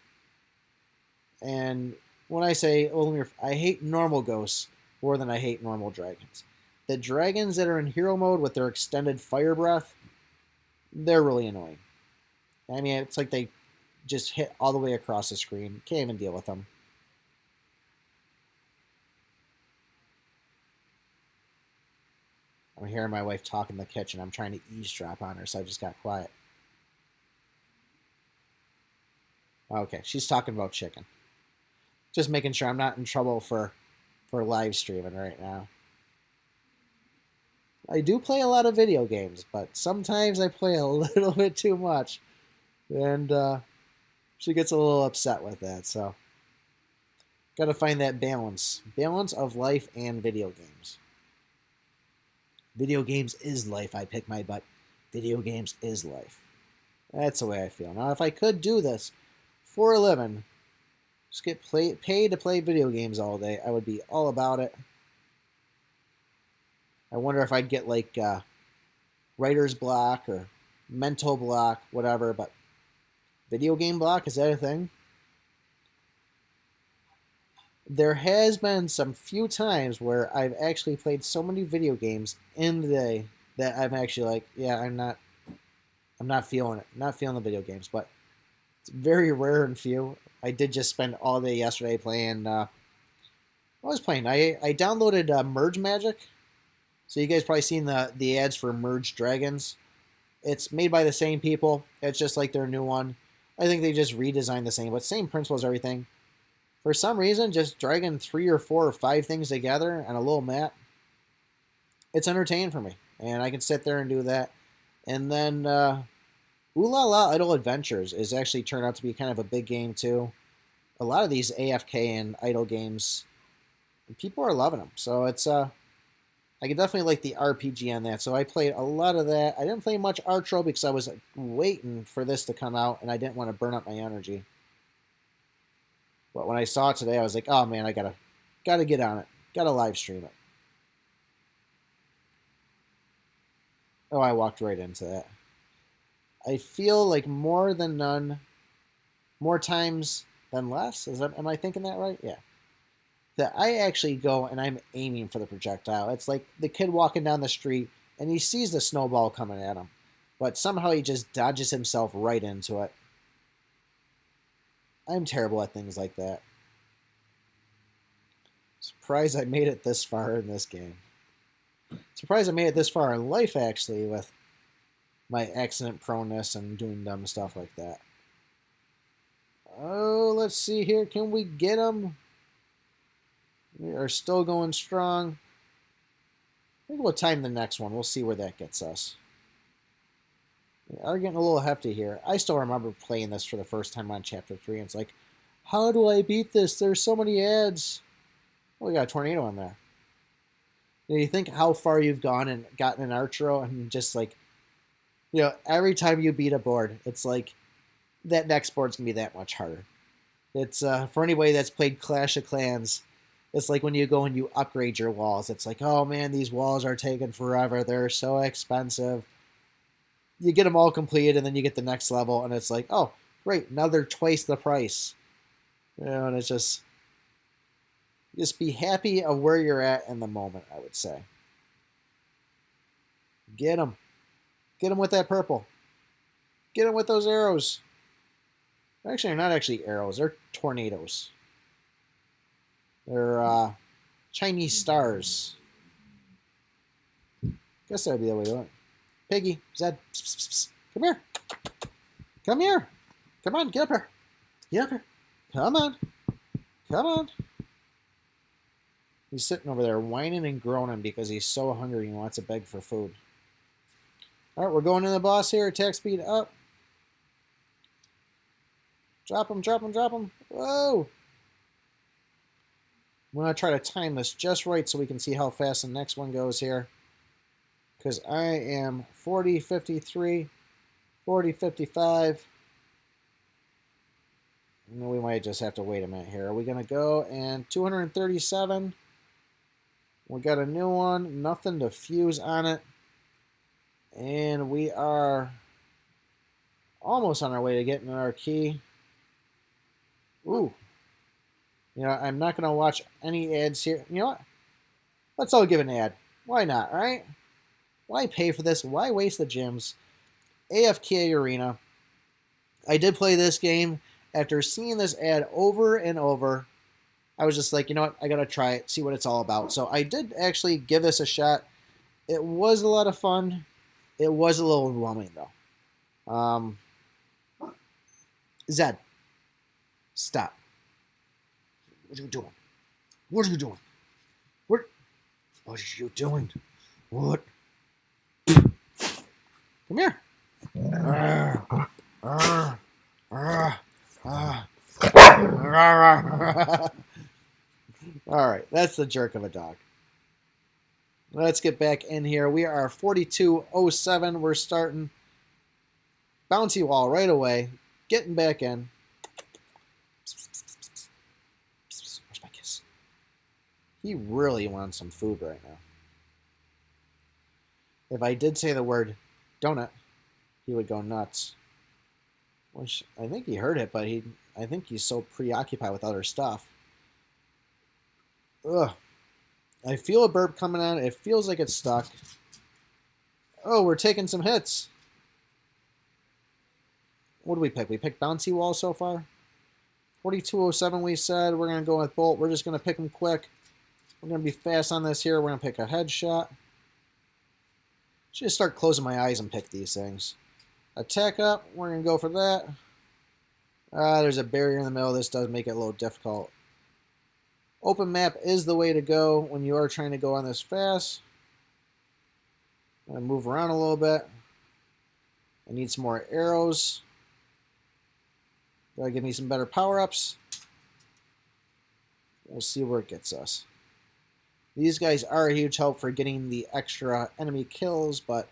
And when I say, I hate normal ghosts more than I hate normal dragons. The dragons that are in hero mode with their extended fire breath, they're really annoying. I mean, it's like they just hit all the way across the screen. Can't even deal with them. I'm hearing my wife talk in the kitchen. I'm trying to eavesdrop on her, so I just got quiet. Okay, she's talking about chicken. Just making sure I'm not in trouble for live streaming right now. I do play a lot of video games, but sometimes I play a little bit too much. And she gets a little upset with that, so got to find that balance. Balance of life and video games. Video games is life. I pick my butt. Video games is life. That's the way I feel. Now, if I could do this for a living, just get paid to play video games all day, I would be all about it. I wonder if I'd get like writer's block or mental block, whatever, but video game block, is that a thing? There has been some few times where I've actually played so many video games in the day that I'm actually like, yeah, I'm not feeling it. I'm not feeling the video games, but it's very rare and few. I did just spend all day yesterday playing. I downloaded Merge Magic. So you guys probably seen the ads for Merge Dragons. It's made by the same people. It's just like their new one. I think they just redesigned the same, but same principles, everything. For some reason, just dragging 3 or 4 or 5 things together on a little map, it's entertaining for me. And I can sit there and do that. And then Ooh La La Idle Adventures is actually turned out to be kind of a big game too. A lot of these AFK and idle games, people are loving them. So it's I could definitely like the RPG on that. So I played a lot of that. I didn't play much Archero because I was waiting for this to come out and I didn't want to burn up my energy. But when I saw it today, I was like, oh man, I gotta get on it. Gotta live stream it. Oh, I walked right into that. I feel like more than none, more times than less. Am I thinking that right? Yeah. That I actually go and I'm aiming for the projectile. It's like the kid walking down the street and he sees the snowball coming at him, but somehow he just dodges himself right into it. I'm terrible at things like that. Surprised I made it this far in this game. Surprised I made it this far in life, actually, with my accident proneness and doing dumb stuff like that. Oh, let's see here. Can we get him? We are still going strong. I think we'll time the next one. We'll see where that gets us. We are getting a little hefty here. I still remember playing this for the first time on Chapter 3. And it's like, how do I beat this? There's so many ads. Oh, we got a tornado in there. You think how far you've gone and gotten an Archero and just like, you know, every time you beat a board, it's like that next board's going to be that much harder. It's for anybody that's played Clash of Clans, It's like when you go and you upgrade your walls. It's like, oh man, these walls are taking forever. They're so expensive. You get them all completed, and then you get the next level, and it's like, oh, great, now they're twice the price. You know, and it's just be happy of where you're at in the moment, I would say. Get them. Get them with that purple. Get them with those arrows. Actually, they're not actually arrows. They're tornadoes. They're Chinese stars. Guess that'd be the way to do it. Piggy, Zed, pss, pss, pss. Come here. Come here. Come on, get up here. Get up here. Come on. Come on. He's sitting over there whining and groaning because he's so hungry and wants to beg for food. All right, we're going to the boss here. Attack speed up. Drop him, drop him, drop him. Whoa. I'm going to try to time this just right so we can see how fast the next one goes here. Because I am 40, 53, 40, 55. We might just have to wait a minute here. Are we going to go? And 237. We got a new one. Nothing to fuse on it. And we are almost on our way to getting our key. Ooh. You know, I'm not going to watch any ads here. You know what? Let's all give an ad. Why not, right? Why pay for this? Why waste the gems? AFK Arena. I did play this game. After seeing this ad over and over, I was just like, you know what? I got to try it, see what it's all about. So I did actually give this a shot. It was a lot of fun. It was a little overwhelming, though. Zed, stop. What are you doing? What are you doing? What are you doing? What? Come here. All right, that's the jerk of a dog. Let's get back in here. We are 42:07. We're starting. Bouncy wall right away. Getting back in. Where's my kiss? He really wants some food right now. If I did say the word donut, he would go nuts. Which I think he heard it, but I think he's so preoccupied with other stuff. Ugh. I feel a burp coming on. It feels like it's stuck. Oh, we're taking some hits. What do we pick? We picked Bouncy Wall so far. 42:07 we said. We're going to go with Bolt. We're just going to pick him quick. We're going to be fast on this here. We're going to pick a headshot. Should just start closing my eyes and pick these things. Attack up. We're going to go for that. There's a barrier in the middle. This does make it a little difficult. Open map is the way to go when you are trying to go on this fast. I'm going to move around a little bit. I need some more arrows. Gotta give me some better power-ups. We'll see where it gets us. These guys are a huge help for getting the extra enemy kills, but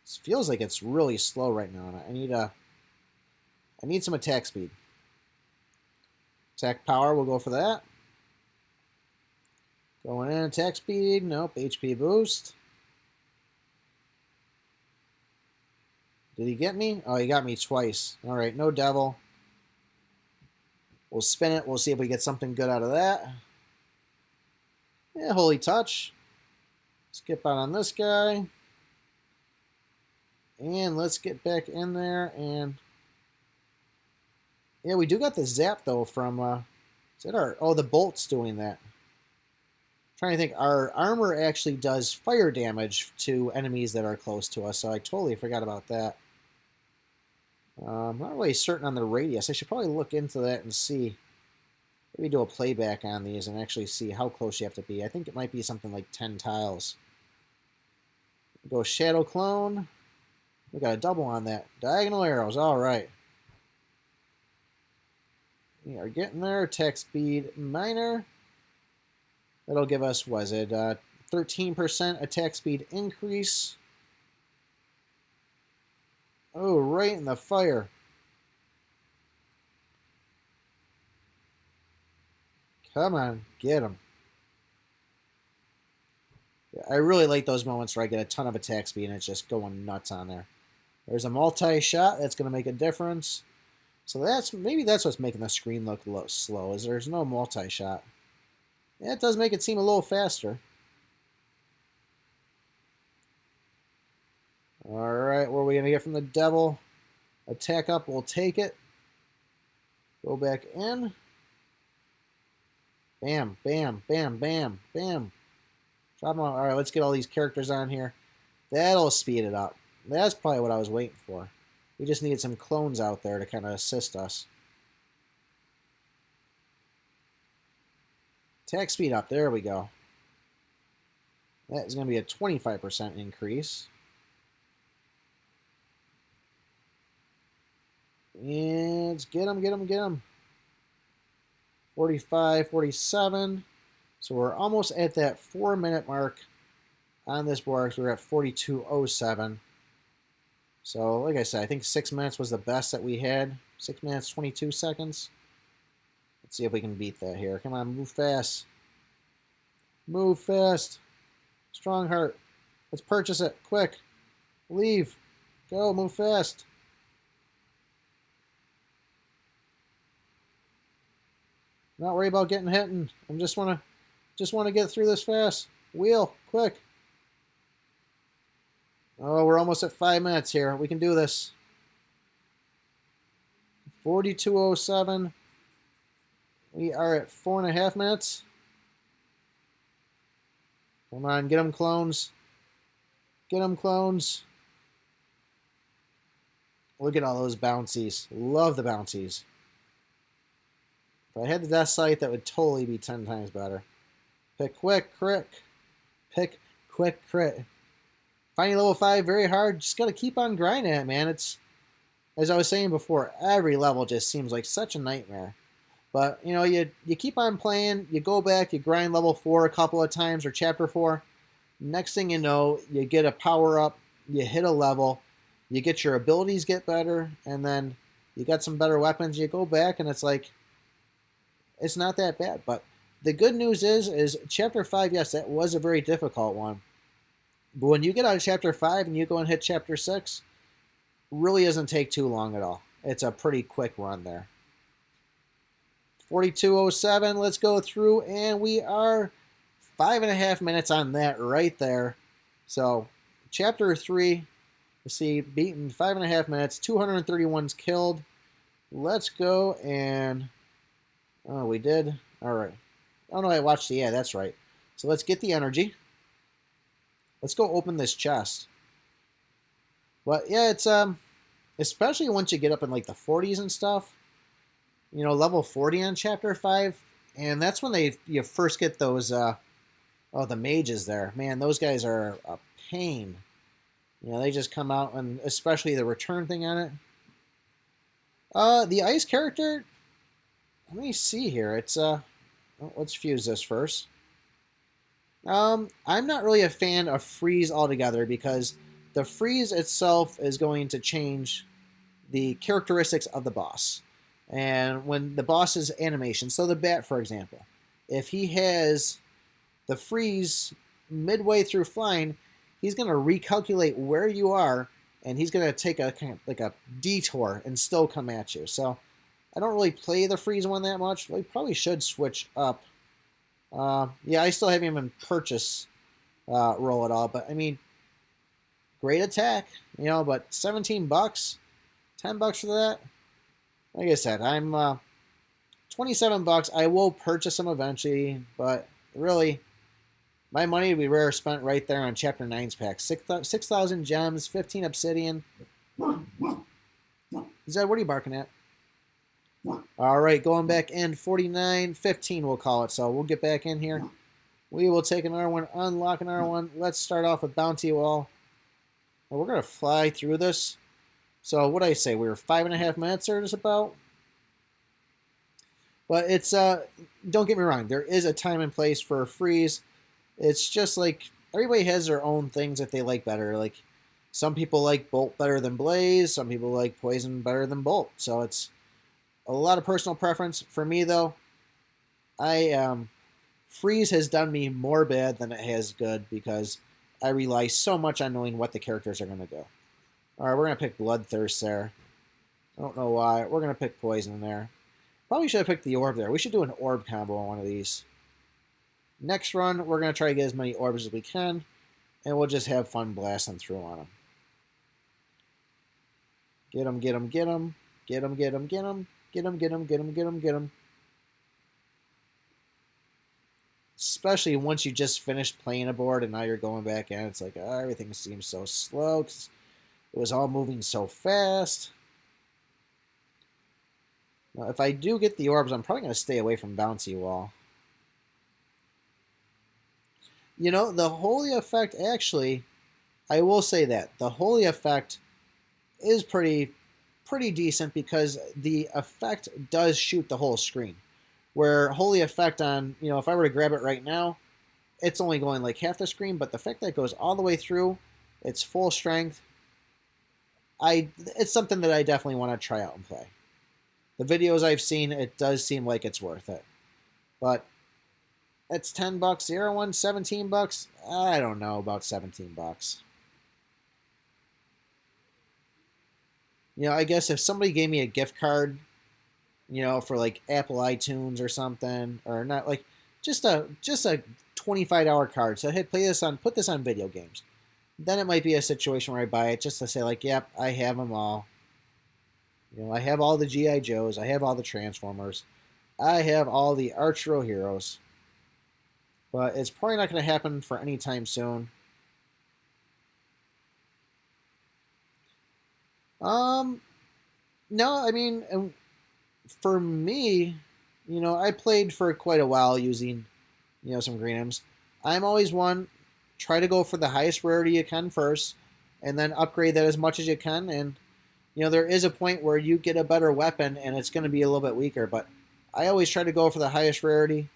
it feels like it's really slow right now. I need some attack speed. Attack power, we'll go for that. Going in, attack speed, nope, HP boost. Did he get me? Oh, he got me twice. All right, no devil. We'll spin it. We'll see if we get something good out of that. Yeah, holy touch. Skip out on this guy. And let's get back in there. And yeah, we do got the zap, though, from... is it our... Oh, the bolt's doing that. I'm trying to think. Our armor actually does fire damage to enemies that are close to us, so I totally forgot about that. I'm not really certain on the radius. I should probably look into that and see. Maybe do a playback on these and actually see how close you have to be. I think it might be something like 10 tiles. Go Shadow Clone. We got a double on that. Diagonal arrows. All right. We are getting there. Attack speed minor. That'll give us, was it 13% attack speed increase. Oh, right in the fire. Come on, get him. I really like those moments where I get a ton of attack speed and it's just going nuts on there. There's a multi-shot. That's going to make a difference. So maybe that's what's making the screen look a little slow, is there's no multi-shot. Yeah, it does make it seem a little faster. All right, what are we going to get from the devil? Attack up, we'll take it. Go back in. Bam, bam, bam, bam, bam. Drop them on. All right, let's get all these characters on here. That'll speed it up. That's probably what I was waiting for. We just needed some clones out there to kind of assist us. Attack speed up. There we go. That is going to be a 25% increase. And let's get them, get them, get them. 45, 47. So we're almost at that 4-minute mark on this board. So we're at 42:07. So like I said, I think 6 minutes was the best that we had. 6 minutes, 22 seconds. Let's see if we can beat that here. Come on, move fast. Move fast. Strong heart. Let's purchase it. Quick. Leave. Go. Move fast. Not worry about getting hit. I just want to get through this fast. Wheel. Quick. Oh, we're almost at 5 minutes here. We can do this. 42:07. We are at 4.5 minutes. Come on, get them, clones. Get them, clones. Look at all those bouncies. Love the bouncies. If I had the death sight, that would totally be 10 times better. Pick quick, crit. Pick quick, crit. Finding level 5 very hard. Just got to keep on grinding it, man. It's, as I was saying before, every level just seems like such a nightmare. But, you know, you keep on playing, you go back, you grind level 4 a couple of times, or chapter 4. Next thing you know, you get a power-up, you hit a level, you get your abilities get better, and then you got some better weapons, you go back, and it's like, it's not that bad. But the good news is chapter 5, yes, that was a very difficult one. But when you get out of chapter 5 and you go and hit chapter 6, really doesn't take too long at all. It's a pretty quick run there. 42:07, let's go through, and we are 5.5 minutes on that right there. So, chapter 3, let's see, beaten 5.5 minutes, 231's killed. Let's go and, oh, we did, all right. Oh no, I watched the, yeah, that's right. So let's get the energy. Let's go open this chest. But yeah, it's, especially once you get up in like the 40s and stuff, you know, level 40 on chapter 5, and that's when you first get those, oh, the mages there. Man, those guys are a pain. You know, they just come out, and especially the return thing on it. The ice character, let me see here. It's, let's fuse this first. I'm not really a fan of freeze altogether, because the freeze itself is going to change the characteristics of the boss. And when the boss's animation, so the bat, for example, if he has the freeze midway through flying, he's going to recalculate where you are, and he's going to take a kind of like a detour and still come at you. So I don't really play the freeze one that much. We probably should switch up. Yeah, I still haven't even purchased roll at all, but I mean, great attack, you know, but $17, $10 for that. Like I said, I'm $27. I will purchase them eventually, but really, my money would be rare spent right there on Chapter 9's pack. 6,000 gems, 15 obsidian. Zed, what are you barking at? All right, going back in, 49, 15 we'll call it. So we'll get back in here. We will take another one, unlock another one. Let's start off with Bounty Wall. And we're going to fly through this. So what did I say? We were 5.5 minutes or just about. But it's, don't get me wrong, there is a time and place for a freeze. It's just like, everybody has their own things that they like better. Like, some people like Bolt better than Blaze. Some people like Poison better than Bolt. So it's a lot of personal preference. For me, though, Freeze has done me more bad than it has good because I rely so much on knowing what the characters are going to do. All right, we're going to pick Bloodthirst there. I don't know why. We're going to pick Poison there. Probably should have picked the Orb there. We should do an Orb combo on one of these. Next run, we're going to try to get as many Orbs as we can, and we'll just have fun blasting through on them. Get him, get him, get him. Get him, get him, get him. Get him, get him, get him, get him, get him. Especially once you just finished playing a board and now you're going back in, it's like, oh, everything seems so slow because it was all moving so fast. Now, if I do get the orbs, I'm probably going to stay away from Bouncy Wall. You know, the Holy Effect, actually, I will say that. The Holy Effect is pretty decent because the effect does shoot the whole screen. Where Holy Effect on, you know, if I were to grab it right now, it's only going like half the screen, but the fact that it goes all the way through, it's full strength, it's something that I definitely want to try out and play. The videos I've seen, it does seem like it's worth it. But it's $10, 0 1, $17. I don't know about $17. You know, I guess if somebody gave me a gift card, you know, for like Apple iTunes or something, or not, like just a $25 card. So hey, put this on video games. Then it might be a situation where I buy it just to say like, yep, I have them all. You know, I have all the G.I. Joes. I have all the Transformers. I have all the Archero heroes. But it's probably not going to happen for any time soon. No, I mean, for me, you know, I played for quite a while using, you know, some green M's. I'm always one, try to go for the highest rarity you can first, and then upgrade that as much as you can. And, you know, there is a point where you get a better weapon and it's going to be a little bit weaker, but I always try to go for the highest rarity.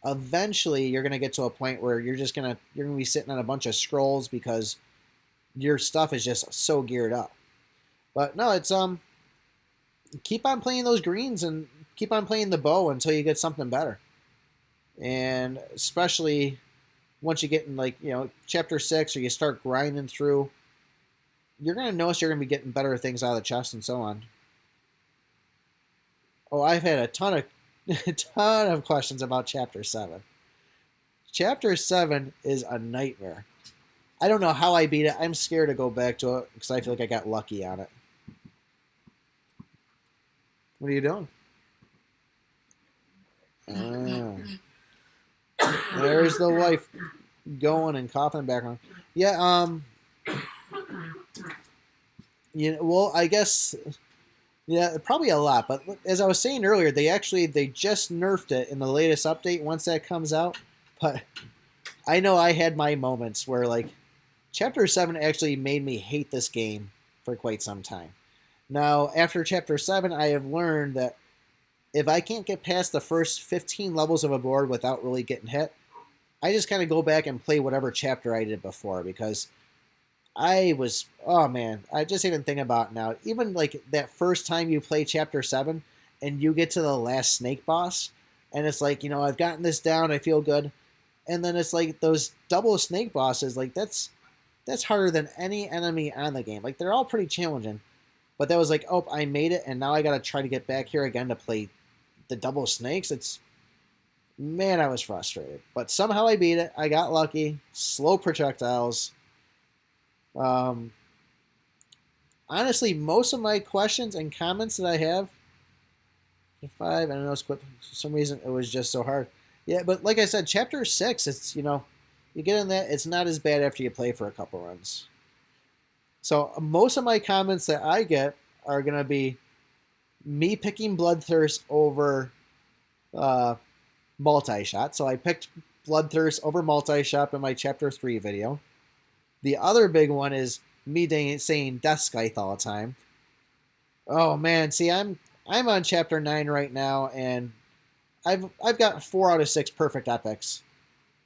Eventually, you're going to get to a point where you're going to be sitting on a bunch of scrolls because your stuff is just so geared up. But no, it's keep on playing those greens and keep on playing the bow until you get something better. And especially once you get in, like, you know, chapter 6 or you start grinding through, you're going to notice you're going to be getting better things out of the chest and so on. Oh, I've had a ton of questions about chapter 7. Chapter 7 is a nightmare. I don't know how I beat it. I'm scared to go back to it because I feel like I got lucky on it. What are you doing? There's the wife going and coughing in the background. Yeah, you know, well, I guess, yeah, probably a lot. But as I was saying earlier, they just nerfed it in the latest update once that comes out. But I know I had my moments where, like, Chapter 7 actually made me hate this game for quite some time. Now, after Chapter 7, I have learned that if I can't get past the first 15 levels of a board without really getting hit, I just kind of go back and play whatever chapter I did before because oh man, I just even think about it now. Even like that first time you play Chapter 7 and you get to the last snake boss, and it's like, you know, I've gotten this down, I feel good. And then it's like those double snake bosses, like that's harder than any enemy on the game. Like they're all pretty challenging. But that was like, oh, I made it, and now I got to try to get back here again to play the double snakes. Man, I was frustrated. But somehow I beat it. I got lucky. Slow projectiles. Honestly, most of my questions and comments that I have, 5, I don't know, for some reason it was just so hard. Yeah, but like I said, Chapter 6, it's, you know, you get in that, it's not as bad after you play for a couple runs. So most of my comments that I get are going to be me picking Bloodthirst over Multi-Shot. So I picked Bloodthirst over Multi-Shot in my Chapter 3 video. The other big one is me saying Death Scythe all the time. Oh man, see, I'm on Chapter 9 right now, and I've got 4 out of 6 perfect epics.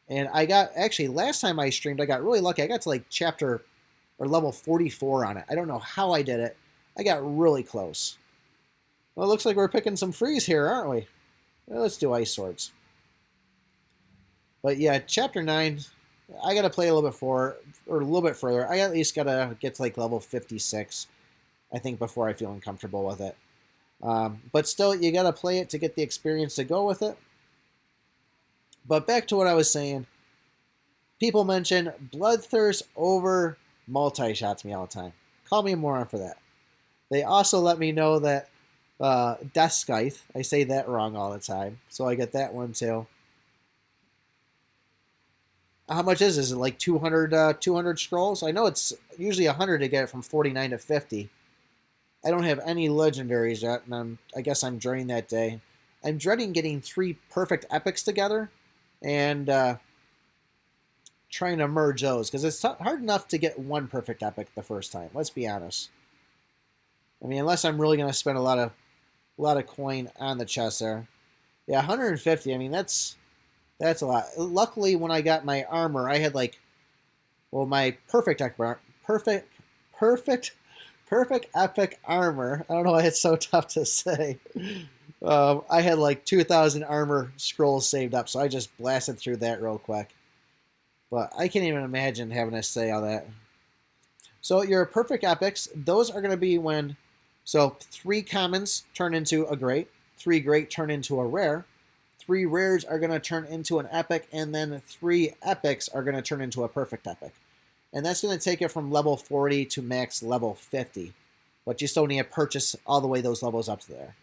And I got, actually, last time I streamed, I got really lucky. I got to like chapter or level 44 on it. I don't know how I did it. I got really close. Well, it looks like we're picking some freeze here, aren't we? Well, let's do Ice Swords. But yeah, Chapter 9, I got to play a little bit or a little bit further. I at least got to get to like level 56, I think, before I feel uncomfortable with it. But still, you got to play it to get the experience to go with it. But back to what I was saying. People mention Bloodthirst over multi-shots me all the time. Call me a moron for that. They also let me know that Death Scythe, I say that wrong all the time, so I get that one too. How much is this? Is it like 200 scrolls? I know it's usually 100 to get it from 49 to 50. I don't have any legendaries yet, and I guess I'm dreading that day. I'm dreading getting 3 perfect epics together and trying to merge those, because it's hard enough to get 1 perfect epic the first time. Let's be honest. I mean, unless I'm really going to spend a lot of coin on the chest there. Yeah, 150. I mean, that's a lot. Luckily, when I got my armor, I had like, well, my perfect epic armor. I don't know why it's so tough to say. I had like 2,000 armor scrolls saved up, so I just blasted through that real quick. But I can't even imagine having to say all that. So your perfect epics, those are going to be when, so 3 commons turn into a great, 3 great turn into a rare, 3 rares are going to turn into an epic, and then 3 epics are going to turn into a perfect epic. And that's going to take it from level 40 to max level 50. But you still need to purchase all the way those levels up to there.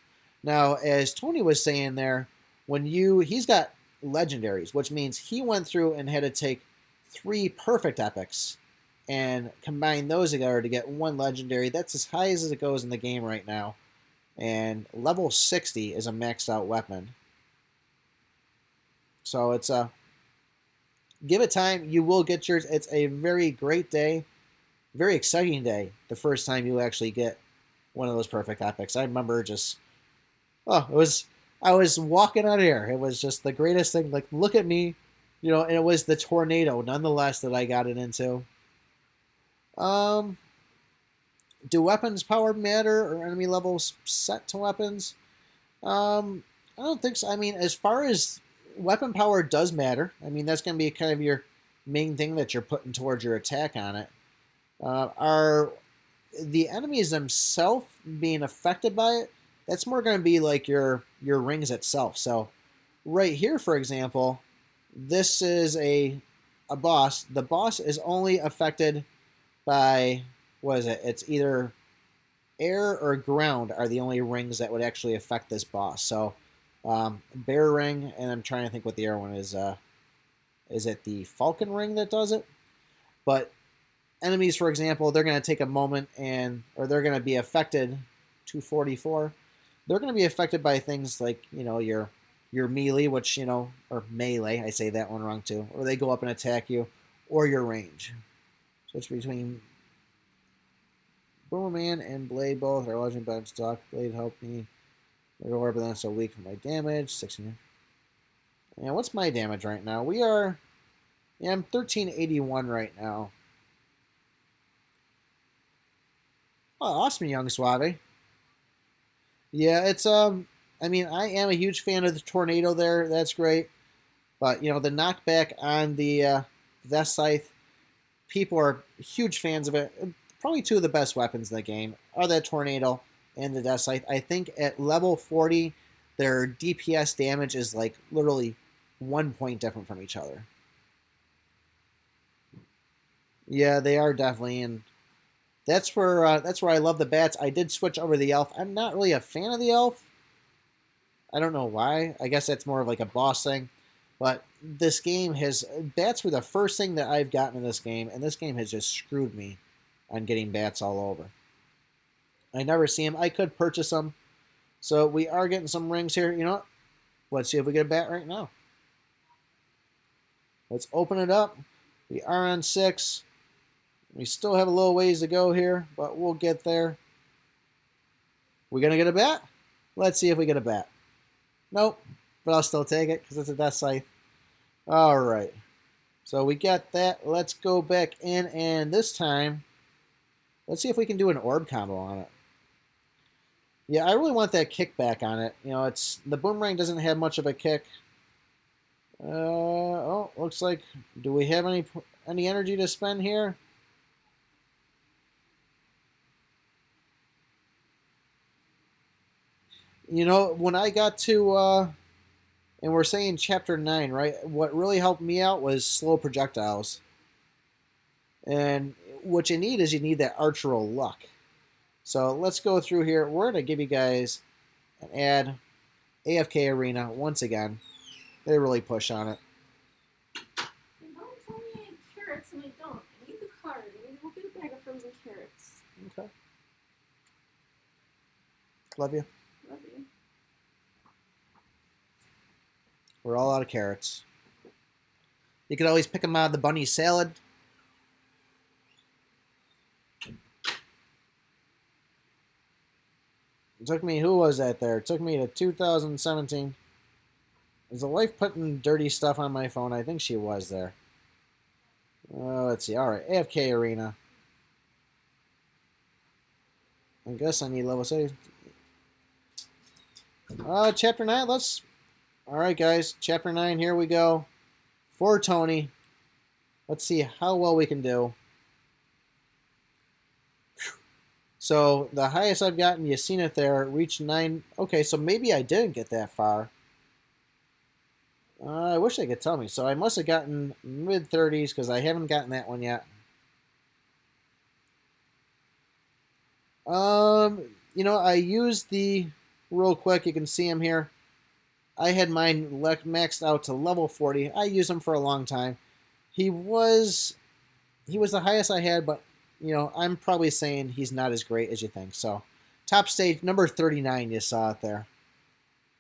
Now, as Tony was saying there, he's got legendaries, which means he went through and had to take 3 perfect epics and combine those together to get 1 legendary. That's as high as it goes in the game right now. And level 60 is a maxed out weapon. So it's give it time. You will get yours. It's a very great day, very exciting day. The first time you actually get one of those perfect epics. I remember I was walking on air. It was just the greatest thing. Like, look at me, and it was the tornado, nonetheless, that I got it into. Do weapons power matter or enemy levels set to weapons? I don't think so. I mean, as far as weapon power does matter. I mean, that's going to be kind of your main thing that you're putting towards your attack on it. Are the enemies themselves being affected by it? That's more going to be like your rings itself. So right here, for example, this is a boss. The boss is only affected by, what is it? It's either air or ground are the only rings that would actually affect this boss. So bear ring, and I'm trying to think what the air one is. Is it the falcon ring that does it? But enemies, for example, they're going to take a moment or they're going to be affected. 244. They're going to be affected by things like your melee, which or melee. I say that one wrong too. Or they go up and attack you, or your range. Switch between Boomerman and Blade both are legend bad stock. Blade helped me. But then so weak for my damage. 16. And what's my damage right now? I'm 1381 right now. Oh, awesome, young Suave. Yeah, it's I mean, I am a huge fan of the tornado there. That's great. But the knockback on the Death Scythe, people are huge fans of it. Probably 2 of the best weapons in the game are that tornado and the Death Scythe. I think at level 40, their DPS damage is like literally 1 point different from each other. Yeah, they are definitely, and that's where I love the bats. I did switch over the elf. I'm not really a fan of the elf. I don't know why. I guess that's more of like a boss thing. But this game bats were the first thing that I've gotten in this game, and this game has just screwed me on getting bats all over. I never see them. I could purchase them. So we are getting some rings here. You know what? Let's see if we get a bat right now. Let's open it up. We are on 6. We still have a little ways to go here, but we'll get there. We going to get a bat? Let's see if we get a bat. Nope, but I'll still take it because it's a Death Scythe. All right. So we got that. Let's go back in, and this time, let's see if we can do an orb combo on it. Yeah, I really want that kickback on it. It's the boomerang doesn't have much of a kick. Oh, looks like, do we have any energy to spend here? You know, when I got to, and we're saying chapter 9, right? What really helped me out was slow projectiles. And what you need is you need that Archero luck. So let's go through here. We're going to give you guys an ad. AFK Arena, once again. They really push on it. You don't tell me I need carrots and I don't. I need the card. I need to go get a bag of frozen carrots. Okay. Love you. Love you. We're all out of carrots. You could always pick them out of the bunny salad. It took me, who was that there? It took me to 2017. Is the wife putting dirty stuff on my phone? I think she was there. Let's see. All right, AFK Arena. I guess I need level 6. Chapter 9, let's... Alright, guys. Chapter 9, here we go. For Tony. Let's see how well we can do. So, the highest I've gotten, you've seen it there, reached 9. Okay, so maybe I didn't get that far. I wish they could tell me. So, I must have gotten mid-30s, because I haven't gotten that one yet. You know, I used the... Real quick, you can see him here. I had mine maxed out to level 40. I used him for a long time. He was the highest I had, but you know, I'm probably saying he's not as great as you think. So, top stage number 39, you saw it there.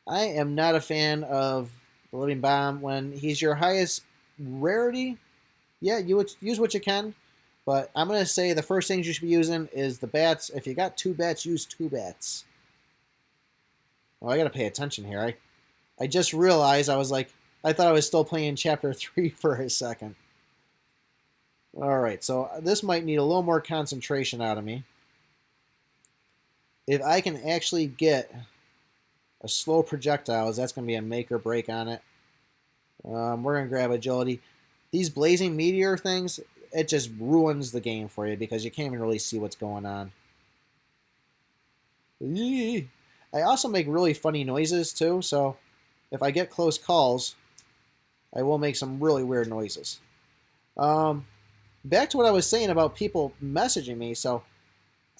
I am not a fan of the Living Bomb when he's your highest rarity. Yeah, you would use what you can, but I'm gonna say the first things you should be using is the bats. If you got 2 bats, use 2 bats. Well, I gotta pay attention here. I just realized I thought I was still playing chapter 3 for a second. Alright, so this might need a little more concentration out of me. If I can actually get a slow projectiles, that's going to be a make or break on it. We're going to grab agility. These blazing meteor things, it just ruins the game for you because you can't even really see what's going on. I also make really funny noises too, so if I get close calls, I will make some really weird noises. Back to what I was saying about people messaging me, so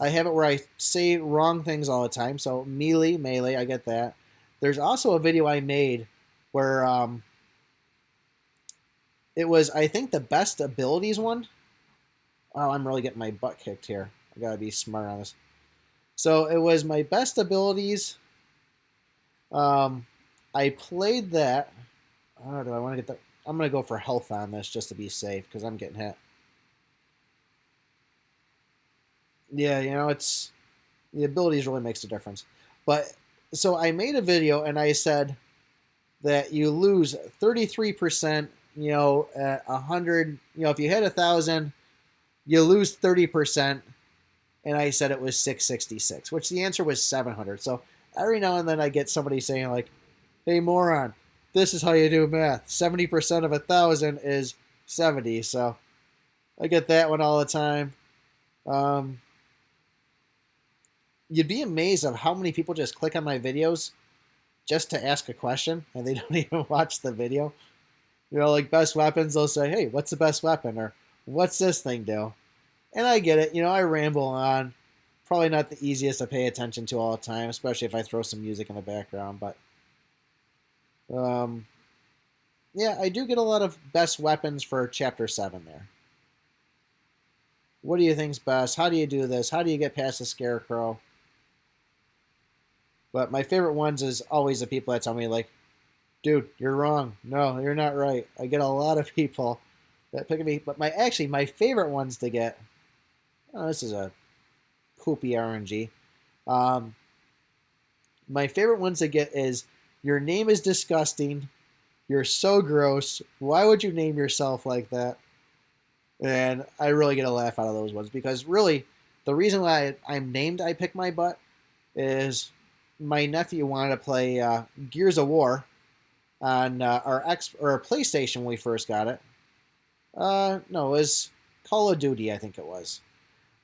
I have it where I say wrong things all the time, so melee, I get that. There's also a video I made where it was, I think, the best abilities one. Oh, I'm really getting my butt kicked here. I gotta be smart on this. So it was my best abilities. I played that. Oh, do I want to get that? I'm going to go for health on this just to be safe because I'm getting hit. Yeah, you know, it's the abilities really makes a difference. But so I made a video and I said that you lose 33%, you know, at 100, you know, if you hit 1,000, you lose 30%. And I said it was 666, which the answer was 700. So every now and then I get somebody saying like, hey, moron, this is how you do math. 70% of 1,000 is 70. So I get that one all the time. You'd be amazed of how many people just click on my videos just to ask a question and they don't even watch the video. You know, like best weapons, they'll say, hey, what's the best weapon? Or what's this thing do? And I get it. You know, I ramble on. Probably not the easiest to pay attention to all the time, especially if I throw some music in the background. But, yeah, I do get a lot of best weapons for Chapter 7 there. What do you think's best? How do you do this? How do you get past the Scarecrow? But my favorite ones is always the people that tell me, like, dude, you're wrong. No, you're not right. I get a lot of people that pick me. But my favorite ones to get, oh, this is a poopy RNG. My favorite ones to get is, your name is disgusting. You're so gross. Why would you name yourself like that? And I really get a laugh out of those ones because really, the reason why I'm named iPICKmyBUTT is my nephew wanted to play Gears of War. on our PlayStation when we first got it. No, it was Call of Duty, I think it was.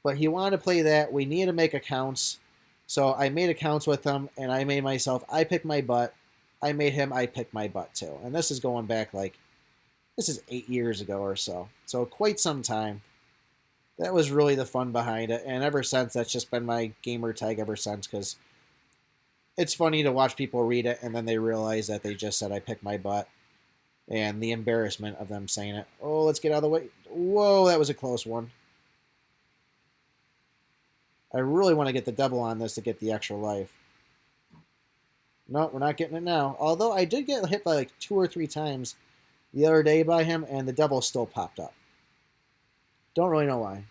But he wanted to play that. We needed to make accounts. So I made accounts with him, and I made myself I Pick My Butt. I made him I Pick My Butt too. And this is going back like, this is 8 years ago or so. So quite some time. That was really the fun behind it. And ever since, that's just been my gamer tag ever since, because it's funny to watch people read it and then they realize that they just said I Pick My Butt. And the embarrassment of them saying it. Oh, let's get out of the way. Whoa, that was a close one. I really want to get the double on this to get the extra life. No, we're not getting it now. Although I did get hit by like 2 or 3 times the other day by him, and the double still popped up. Don't really know why.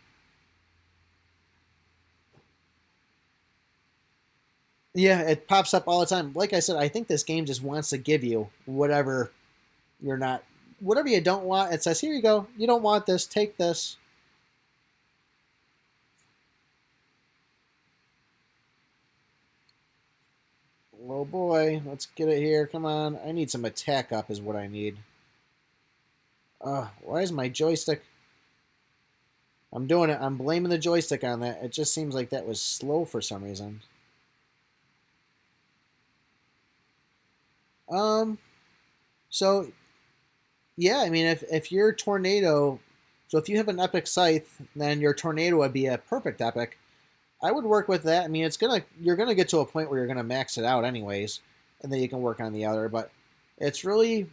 Yeah, it pops up all the time. Like I said, I think this game just wants to give you whatever you're not, whatever you don't want. It says, here you go. You don't want this. Take this. Oh boy, let's get it here. Come on. I need some attack up is what I need. Why is my joystick... I'm doing it. I'm blaming the joystick on that. It just seems like that was slow for some reason. So, yeah, I mean, if your tornado... So if you have an epic scythe, then your tornado would be a perfect epic. I would work with that. I mean, you're gonna get to a point where you're gonna max it out anyways, and then you can work on the other. But it's really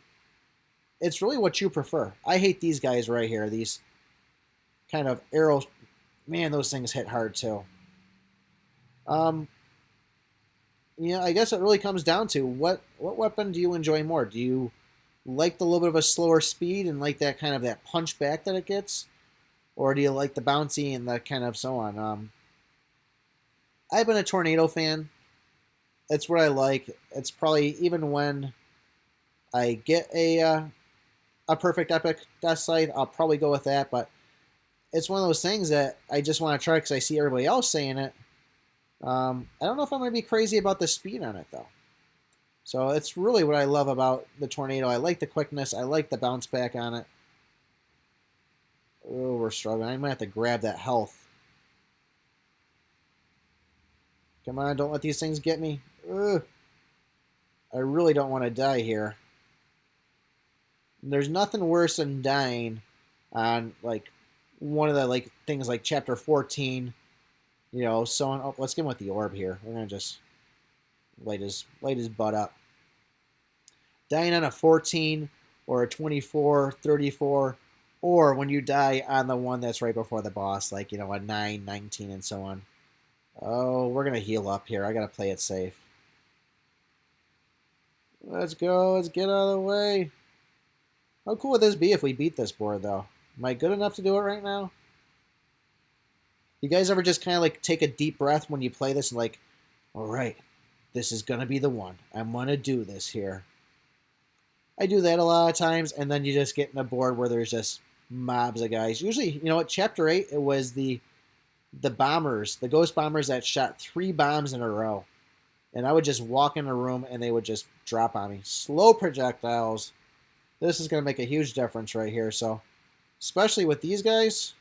what you prefer. I hate these guys right here. These kind of arrows. Man, those things hit hard too. Yeah, I guess it really comes down to what weapon do you enjoy more? Do you like the little bit of a slower speed and like that kind of that punch back that it gets, or do you like the bouncy and the kind of so on? I've been a tornado fan. It's what I like. It's probably even when I get a perfect epic death scythe, I'll probably go with that. But it's one of those things that I just want to try because I see everybody else saying it. I don't know if I'm going to be crazy about the speed on it though. So it's really what I love about the tornado. I like the quickness. I like the bounce back on it. Oh, we're struggling. I might have to grab that health. Come on, don't let these things get me. Ugh. I really don't want to die here. There's nothing worse than dying on like one of the like things like chapter 14. You know, so on. Oh, let's get him with the orb here. We're gonna just light his butt up. Dying on a 14 or a 24, 34, or when you die on the one that's right before the boss, like, you know, a 9, 19, and so on. Oh, we're going to heal up here. I got to play it safe. Let's go. Let's get out of the way. How cool would this be if we beat this board, though? Am I good enough to do it right now? You guys ever just kind of like take a deep breath when you play this and like, all right, this is going to be the one. I'm going to do this here. I do that a lot of times, and then you just get in a board where there's just mobs of guys. Usually, you know, at Chapter 8, it was the bombers, the ghost bombers that shot 3 bombs in a row. And I would just walk in a room, and they would just drop on me. Slow projectiles. This is going to make a huge difference right here. So, especially with these guys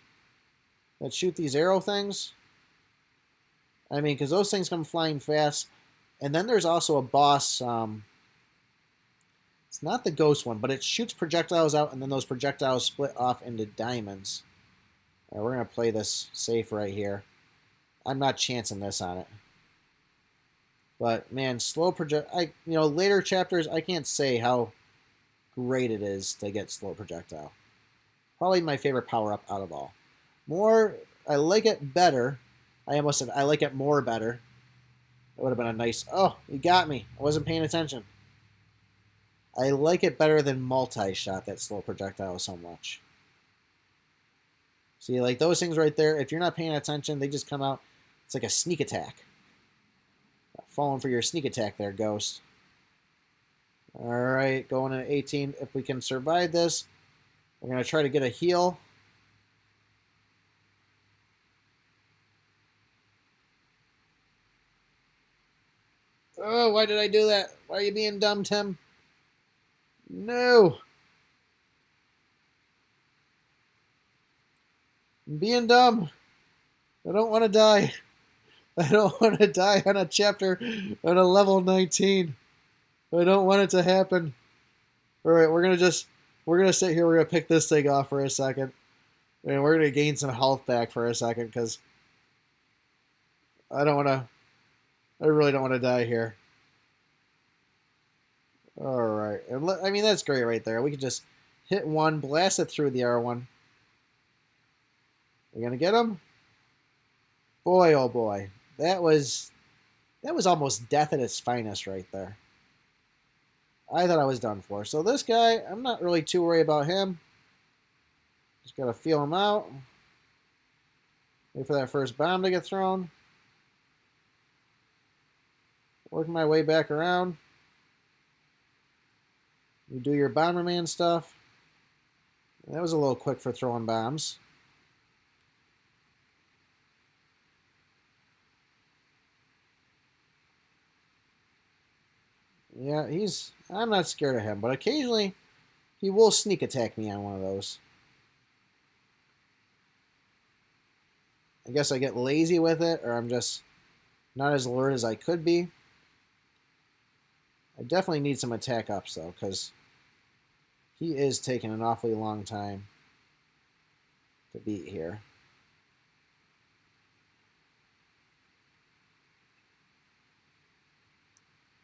that shoot these arrow things. I mean, because those things come flying fast. And then there's also a boss... It's not the ghost one, but it shoots projectiles out, and then those projectiles split off into diamonds. Right, we're going to play this safe right here. I'm not chancing this on it. But, man, slow later chapters, I can't say how great it is to get slow projectile. Probably my favorite power-up out of all. I like it better. I almost said I like it more better. That would have been a nice... Oh, you got me. I wasn't paying attention. I like it better than multi-shot, that slow projectile, so much. See, like those things right there, if you're not paying attention, they just come out. It's like a sneak attack. Falling for your sneak attack there, Ghost. Alright, going to 18. If we can survive this, we're going to try to get a heal. Oh, why did I do that? Why are you being dumb, Tim? No. I'm being dumb. I don't want to die. I don't want to die on a chapter on a level 19. I don't want it to happen. All right, we're gonna sit here. We're gonna pick this thing off for a second, and we're gonna gain some health back for a second because I don't want to. I really don't want to die here. All right, and I mean that's great right there. We can just hit one, blast it through the R1. We're gonna get him. Boy, oh boy, that was almost death at its finest right there. I thought I was done for. So this guy, I'm not really too worried about him. Just gotta feel him out. Wait for that first bomb to get thrown. Working my way back around. You do your Bomberman stuff. That was a little quick for throwing bombs. Yeah, I'm not scared of him, but occasionally he will sneak attack me on one of those. I guess I get lazy with it, or I'm just not as alert as I could be. I definitely need some attack ups, though, because he is taking an awfully long time to beat here.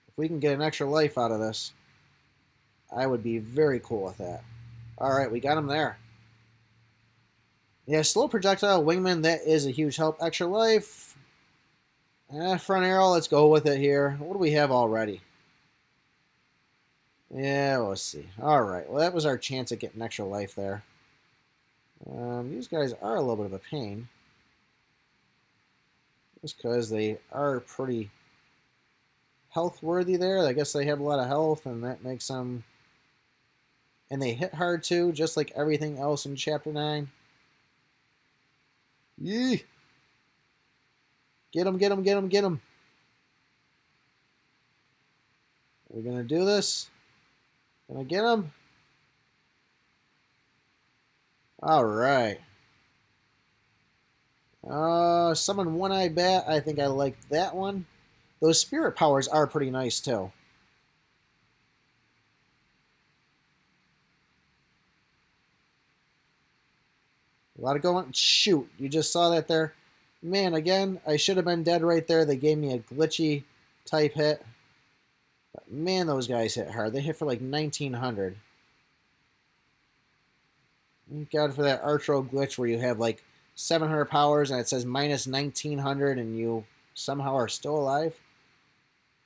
If we can get an extra life out of this, I would be very cool with that. All right, we got him there. Yeah, slow projectile, wingman, that is a huge help. Extra life. Front arrow, let's go with it here. What do we have already? Yeah, we'll see. All right, well, that was our chance at getting extra life there. These guys are a little bit of a pain. Just because they are pretty health worthy there. I guess they have a lot of health, and that makes them... And they hit hard, too, just like everything else in Chapter 9. Yee! Get him, get him, get him, get him. We're going to do this. Gonna get him. All right. Summon One-Eye Bat. I think I like that one. Those spirit powers are pretty nice, too. A lot of going... Shoot, you just saw that there. Man, again, I should have been dead right there. They gave me a glitchy type hit. But man, those guys hit hard. They hit for like 1900. Thank God for that Archero glitch where you have like 700 powers and it says minus 1900 and you somehow are still alive.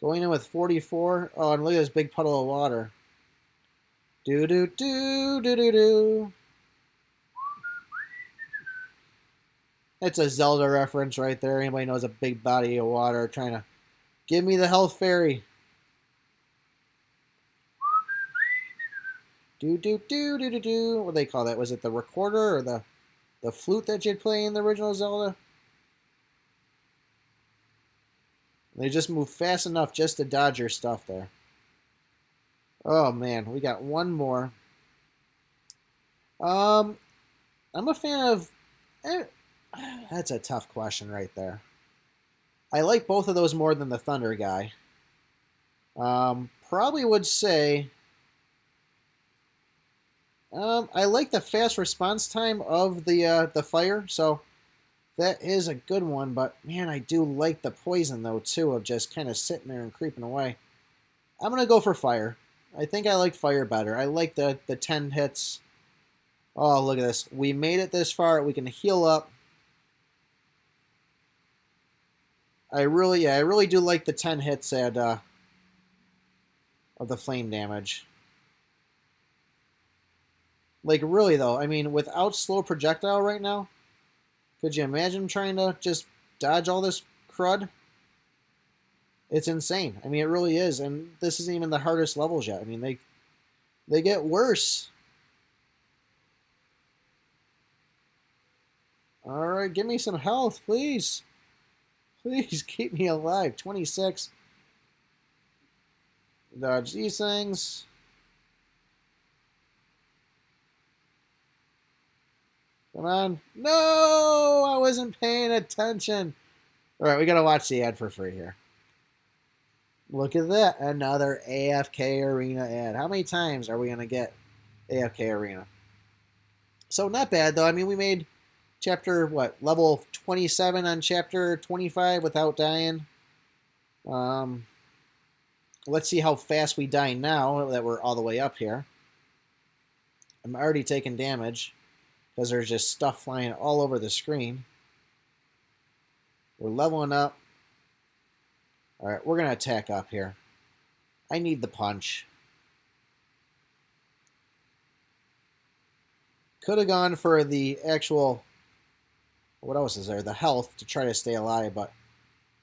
Going in with 44. Oh, and look at this big puddle of water. Do-do-do, do-do-do. That's a Zelda reference right there. Anybody knows a big body of water trying to give me the health fairy. Do-do-do-do-do-do. What do they call that? Was it the recorder or the flute that you'd play in the original Zelda? They just move fast enough just to dodge your stuff there. Oh, man. We got one more. I'm a fan of... That's a tough question right there. I like both of those more than the Thunder guy. Probably would say... I like the fast response time of the fire, so that is a good one. But man, I do like the poison though too, of just kind of sitting there and creeping away. I'm gonna go for fire. I think I like fire better. I like the 10 hits. Oh, look at this. We made it this far. We can heal up. I really do like the 10 hits at of the flame damage. Like, really, though, I mean, without slow projectile right now, could you imagine trying to just dodge all this crud? It's insane. I mean, it really is. And this isn't even the hardest levels yet. I mean, they get worse. All right, give me some health, please. Please keep me alive. 26. Dodge these things. Come on. No, I wasn't paying attention. All right, we got to watch the ad for free here. Look at that. Another AFK Arena ad. How many times are we going to get AFK Arena? So not bad, though. I mean, we made chapter, what, level 27 on chapter 25 without dying. Let's see how fast we die now that we're all the way up here. I'm already taking damage because there's just stuff flying all over the screen. We're leveling up. All right, we're going to attack up here. I need the punch. Could have gone for the actual, what else is there? The health to try to stay alive, but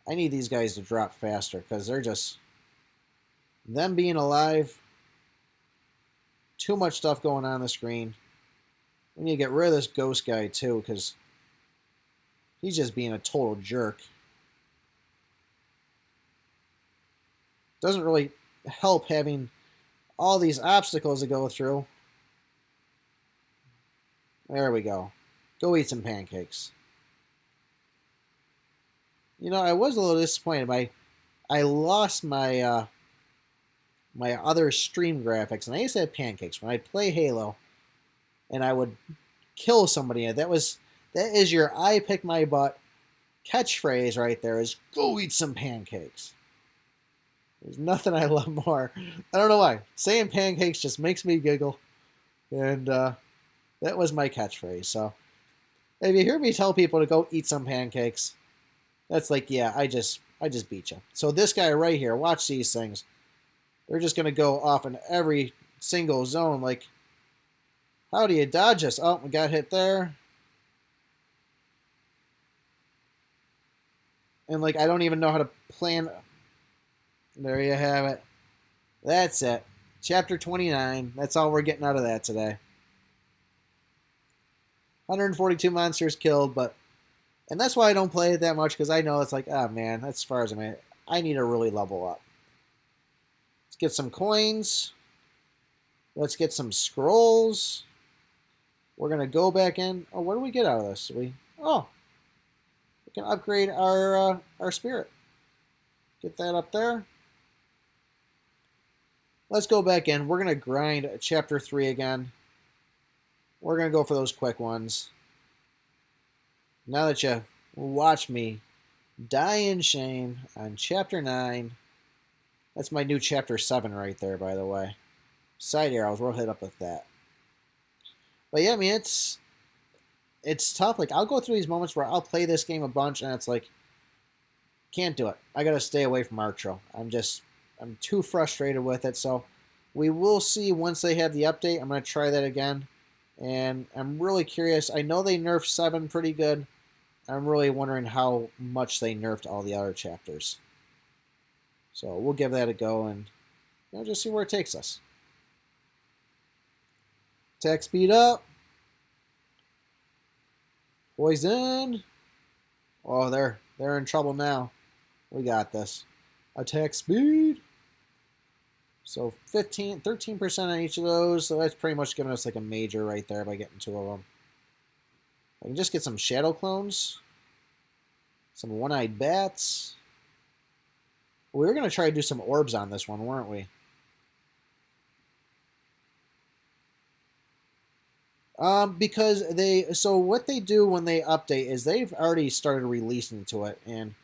I need these guys to drop faster because they're just, them being alive, too much stuff going on the screen. We need to get rid of this ghost guy too because he's just being a total jerk. Doesn't really help having all these obstacles to go through. There we go. Go eat some pancakes. You know, I was a little disappointed. I lost my my other stream graphics, and I used to have pancakes when I'd play Halo, and I would kill somebody. That is your I pick my butt catchphrase right there. Is go eat some pancakes. There's nothing I love more. I don't know why. Saying pancakes just makes me giggle, and that was my catchphrase. So if you hear me tell people to go eat some pancakes, that's like, yeah, I just beat you. So this guy right here, watch these things. They're just gonna go off in every single zone. Like, how do you dodge us? Oh, we got hit there. And like, I don't even know how to plan. There you have it. That's it. Chapter 29. That's all we're getting out of that today. 142 monsters killed, and that's why I don't play it that much, because I know it's like, oh man, that's as far as I need to really level up. Let's get some coins. Let's get some scrolls. We're gonna go back in. Oh, what do we get out of this? We can upgrade our spirit. Get that up there. Let's go back in. We're gonna grind chapter 3 again. We're gonna go for those quick ones. Now that you watch me die in shame on chapter 9. That's my new chapter 7 right there, by the way. Side arrows, we'll hit up with that. But yeah, I mean, it's tough. Like, I'll go through these moments where I'll play this game a bunch, and it's like, can't do it. I gotta stay away from Archero. I'm too frustrated with it. So we will see once they have the update. I'm gonna try that again, and I'm really curious. I know they nerfed 7 pretty good. I'm really wondering how much they nerfed all the other chapters. So we'll give that a go and just see where it takes us. Attack speed up. Poison. Oh, they're in trouble now. We got this. Attack speed. So 13% on each of those. So that's pretty much giving us like a major right there by getting 2 of them. I can just get some shadow clones. Some one-eyed bats. We were going to try to do some orbs on this one, weren't we? Because so what they do when they update is they've already started releasing to it, and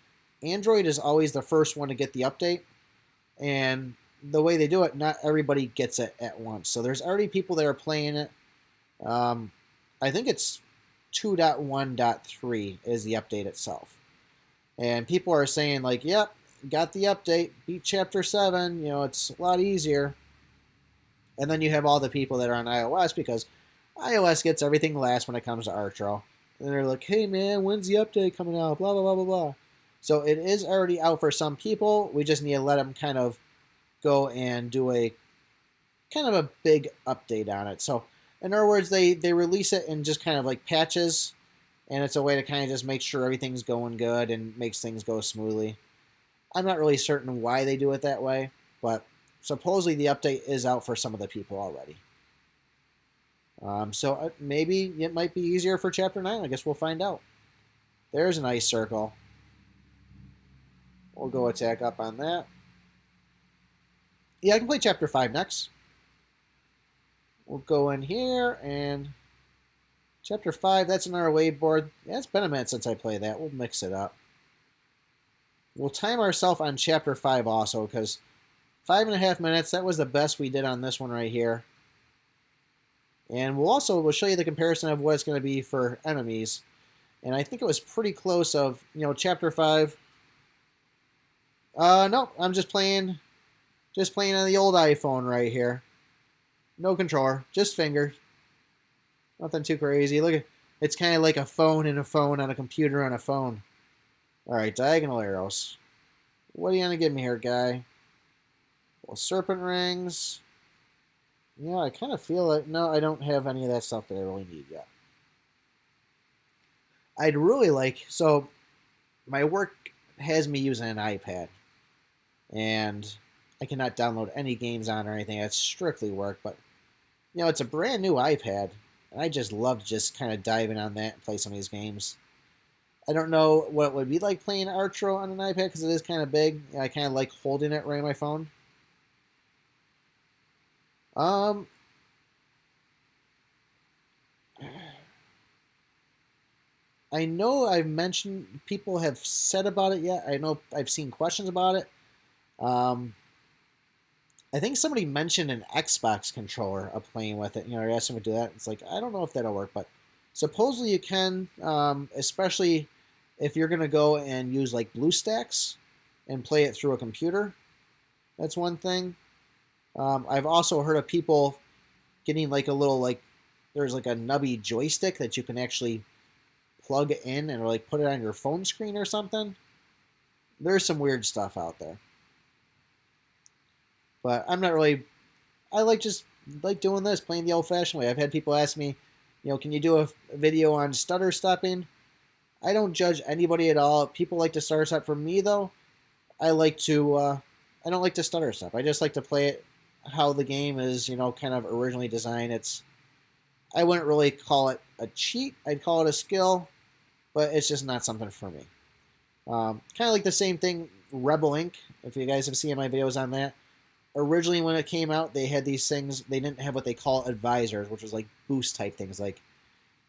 Android is always the first one to get the update, and the way they do it, not everybody gets it at once. So there's already people that are playing it. I think it's 2.1.3 is the update itself, and people are saying like, yep, got the update, beat chapter 7, it's a lot easier. And then you have all the people that are on iOS, because iOS gets everything last when it comes to Archero. And they're like, hey man, when's the update coming out? Blah, blah, blah, blah, blah. So it is already out for some people. We just need to let them kind of go and do a kind of a big update on it. So in other words, they release it in just kind of like patches. And it's a way to kind of just make sure everything's going good and makes things go smoothly. I'm not really certain why they do it that way, but supposedly the update is out for some of the people already. So maybe it might be easier for Chapter 9. I guess we'll find out. There's an ice circle. We'll go attack up on that. Yeah, I can play Chapter 5 next. We'll go in here and Chapter 5, that's another wave board. Yeah, it's been a minute since I played that. We'll mix it up. We'll time ourselves on Chapter 5 also, because 5.5 minutes, that was the best we did on this one right here. And we'll show you the comparison of what it's going to be for enemies. And I think it was pretty close of, Chapter 5. No, I'm just playing on the old iPhone right here. No controller, just fingers. Nothing too crazy. Look at it's kind of like a phone and a phone on a computer on a phone. All right, diagonal arrows. What are you gonna give me here, guy? Well, serpent rings. Yeah, I kind of feel it. No, I don't have any of that stuff that I really need yet. I'd really like, so my work has me using an iPad, and I cannot download any games on or anything. It's strictly work, but it's a brand new iPad, and I just love just kind of diving on that and play some of these games. I don't know what it would be like playing Archero on an iPad because it is kind of big. I kind of like holding it right on my phone. I know I've mentioned, people have said about it yet. I know I've seen questions about it. I think somebody mentioned an Xbox controller of playing with it. I asked them to do that. It's like, I don't know if that'll work, but supposedly you can, especially if you're going to go and use like BlueStacks and play it through a computer. That's one thing. I've also heard of people getting like a little, there's like a nubby joystick that you can actually plug in and like put it on your phone screen or something. There's some weird stuff out there. But I'm not really, I like doing this, playing the old-fashioned way. I've had people ask me, can you do a video on stutter stepping? I don't judge anybody at all. People like to stutter step. For me, though, I don't like to stutter step. I just like to play it how the game is, kind of originally designed. I wouldn't really call it a cheat. I'd call it a skill, but it's just not something for me. Kind of like the same thing, Rebel Inc., if you guys have seen my videos on that. Originally, when it came out, they had these things. They didn't have what they call advisors, which was like boost type things, like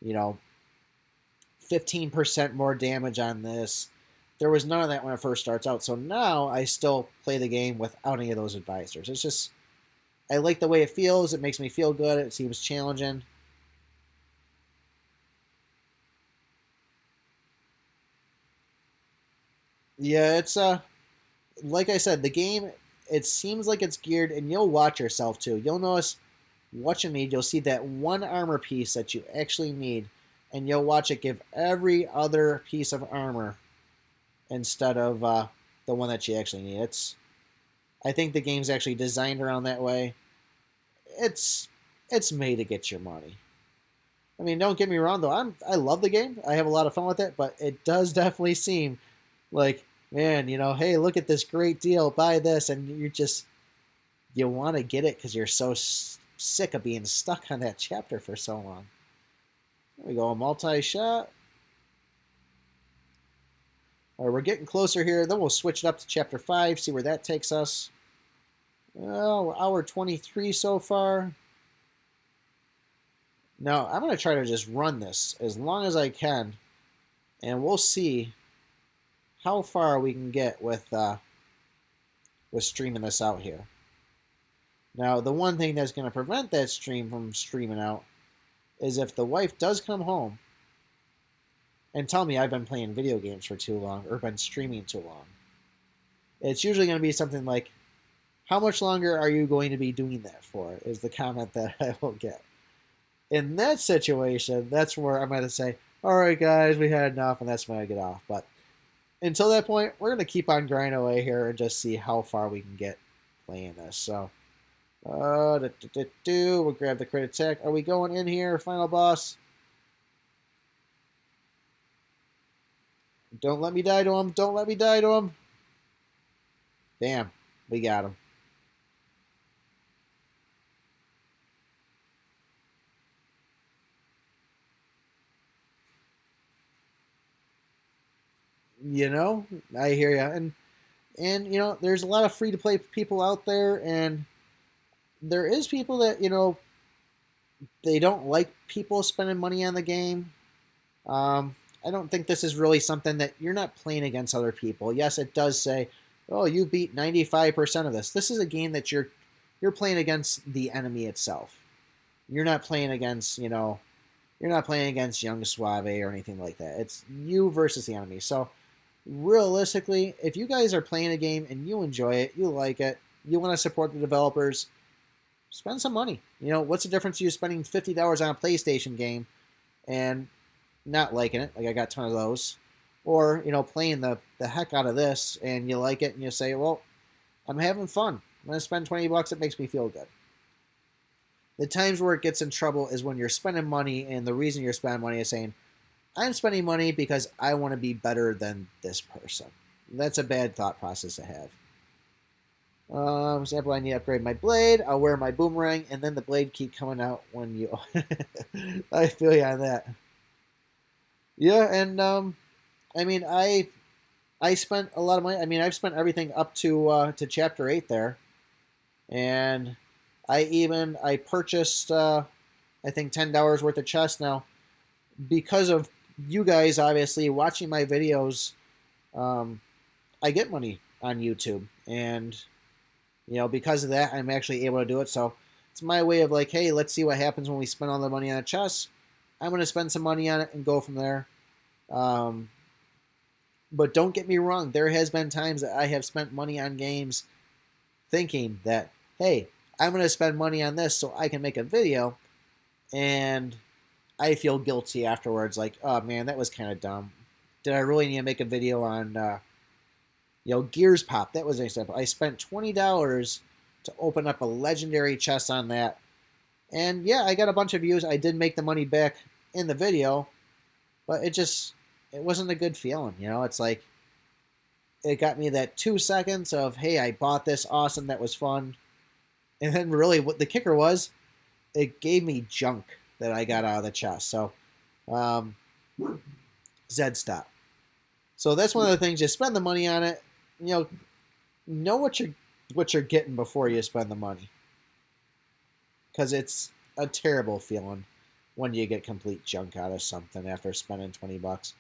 15% more damage on this. There was none of that when it first starts out. So now I still play the game without any of those advisors. It's just, I like the way it feels. It makes me feel good. It seems challenging. Yeah, it's like I said, the game, it seems like it's geared, and you'll watch yourself too. You'll notice what you need. You'll see that one armor piece that you actually need, and you'll watch it give every other piece of armor instead of the one that you actually need. I think the game's actually designed around that way. It's made to get your money. I mean, don't get me wrong though. I love the game. I have a lot of fun with it, but it does definitely seem like, man, hey, look at this great deal. Buy this, and you want to get it because you're so sick of being stuck on that chapter for so long. There we go, a multi-shot. All right, we're getting closer here. Then we'll switch it up to Chapter 5, see where that takes us. Well, we're hour 23 so far. Now, I'm going to try to just run this as long as I can, and we'll see how far we can get with streaming this out here. Now, the one thing that's going to prevent that stream from streaming out is if the wife does come home and tell me I've been playing video games for too long or been streaming too long. It's usually going to be something like, how much longer are you going to be doing that for, is the comment that I will get. In that situation, that's where I'm going to say, all right, guys, we had enough, and that's when I get off. But until that point, we're going to keep on grinding away here and just see how far we can get playing this. So, we'll grab the crit attack. Are we going in here, final boss? Don't let me die to him. Don't let me die to him. Damn, we got him. You know, I hear you. And you know, there's a lot of free to play people out there, and there is people that, you know, they don't like people spending money on the game. I don't think this is really something that you're not playing against other people. Yes, it does say, "Oh, you beat 95% of this." This is a game that you're playing against the enemy itself. You're not playing against, you know, you're not playing against Young Suave or anything like that. It's you versus the enemy. So, realistically, if you guys are playing a game and you enjoy it, you like it, you want to support the developers, spend some money. You know, what's the difference you spending $50 on a PlayStation game and not liking it? Like I got a ton of those. Or, you know, playing the heck out of this and you like it and you say, well, I'm having fun. I'm going to spend 20 bucks. It makes me feel good. The times where it gets in trouble is when you're spending money and the reason you're spending money is saying, I'm spending money because I want to be better than this person. That's a bad thought process to have. Example, I need to upgrade my blade. I'll wear my boomerang, and then the blade keep coming out when you... I feel you on that. Yeah, and I mean, I spent a lot of money. I mean, I've spent everything up to Chapter 8 there, and I purchased I think $10 worth of chests now because of you guys obviously watching my videos. I get money on YouTube, and you know, because of that, I'm actually able to do it. So it's my way of like, hey, let's see what happens when we spend all the money on a chest. I'm going to spend some money on it and go from there. But don't get me wrong. There has been times that I have spent money on games thinking that, hey, I'm going to spend money on this so I can make a video. And I feel guilty afterwards. Like, oh, man, that was kind of dumb. Did I really need to make a video on, you know, Gears Pop? That was an example. I spent $20 to open up a legendary chest on that. And yeah, I got a bunch of views. I did make the money back in the video, but it wasn't a good feeling. You know, it's like, it got me that 2 seconds of, hey, I bought this, awesome, that was fun. And then really what the kicker was, it gave me junk that I got out of the chest. So, Zed stop. So that's one of the things, you spend the money on it, you know what you're getting before you spend the money. Because it's a terrible feeling when you get complete junk out of something after spending 20 bucks.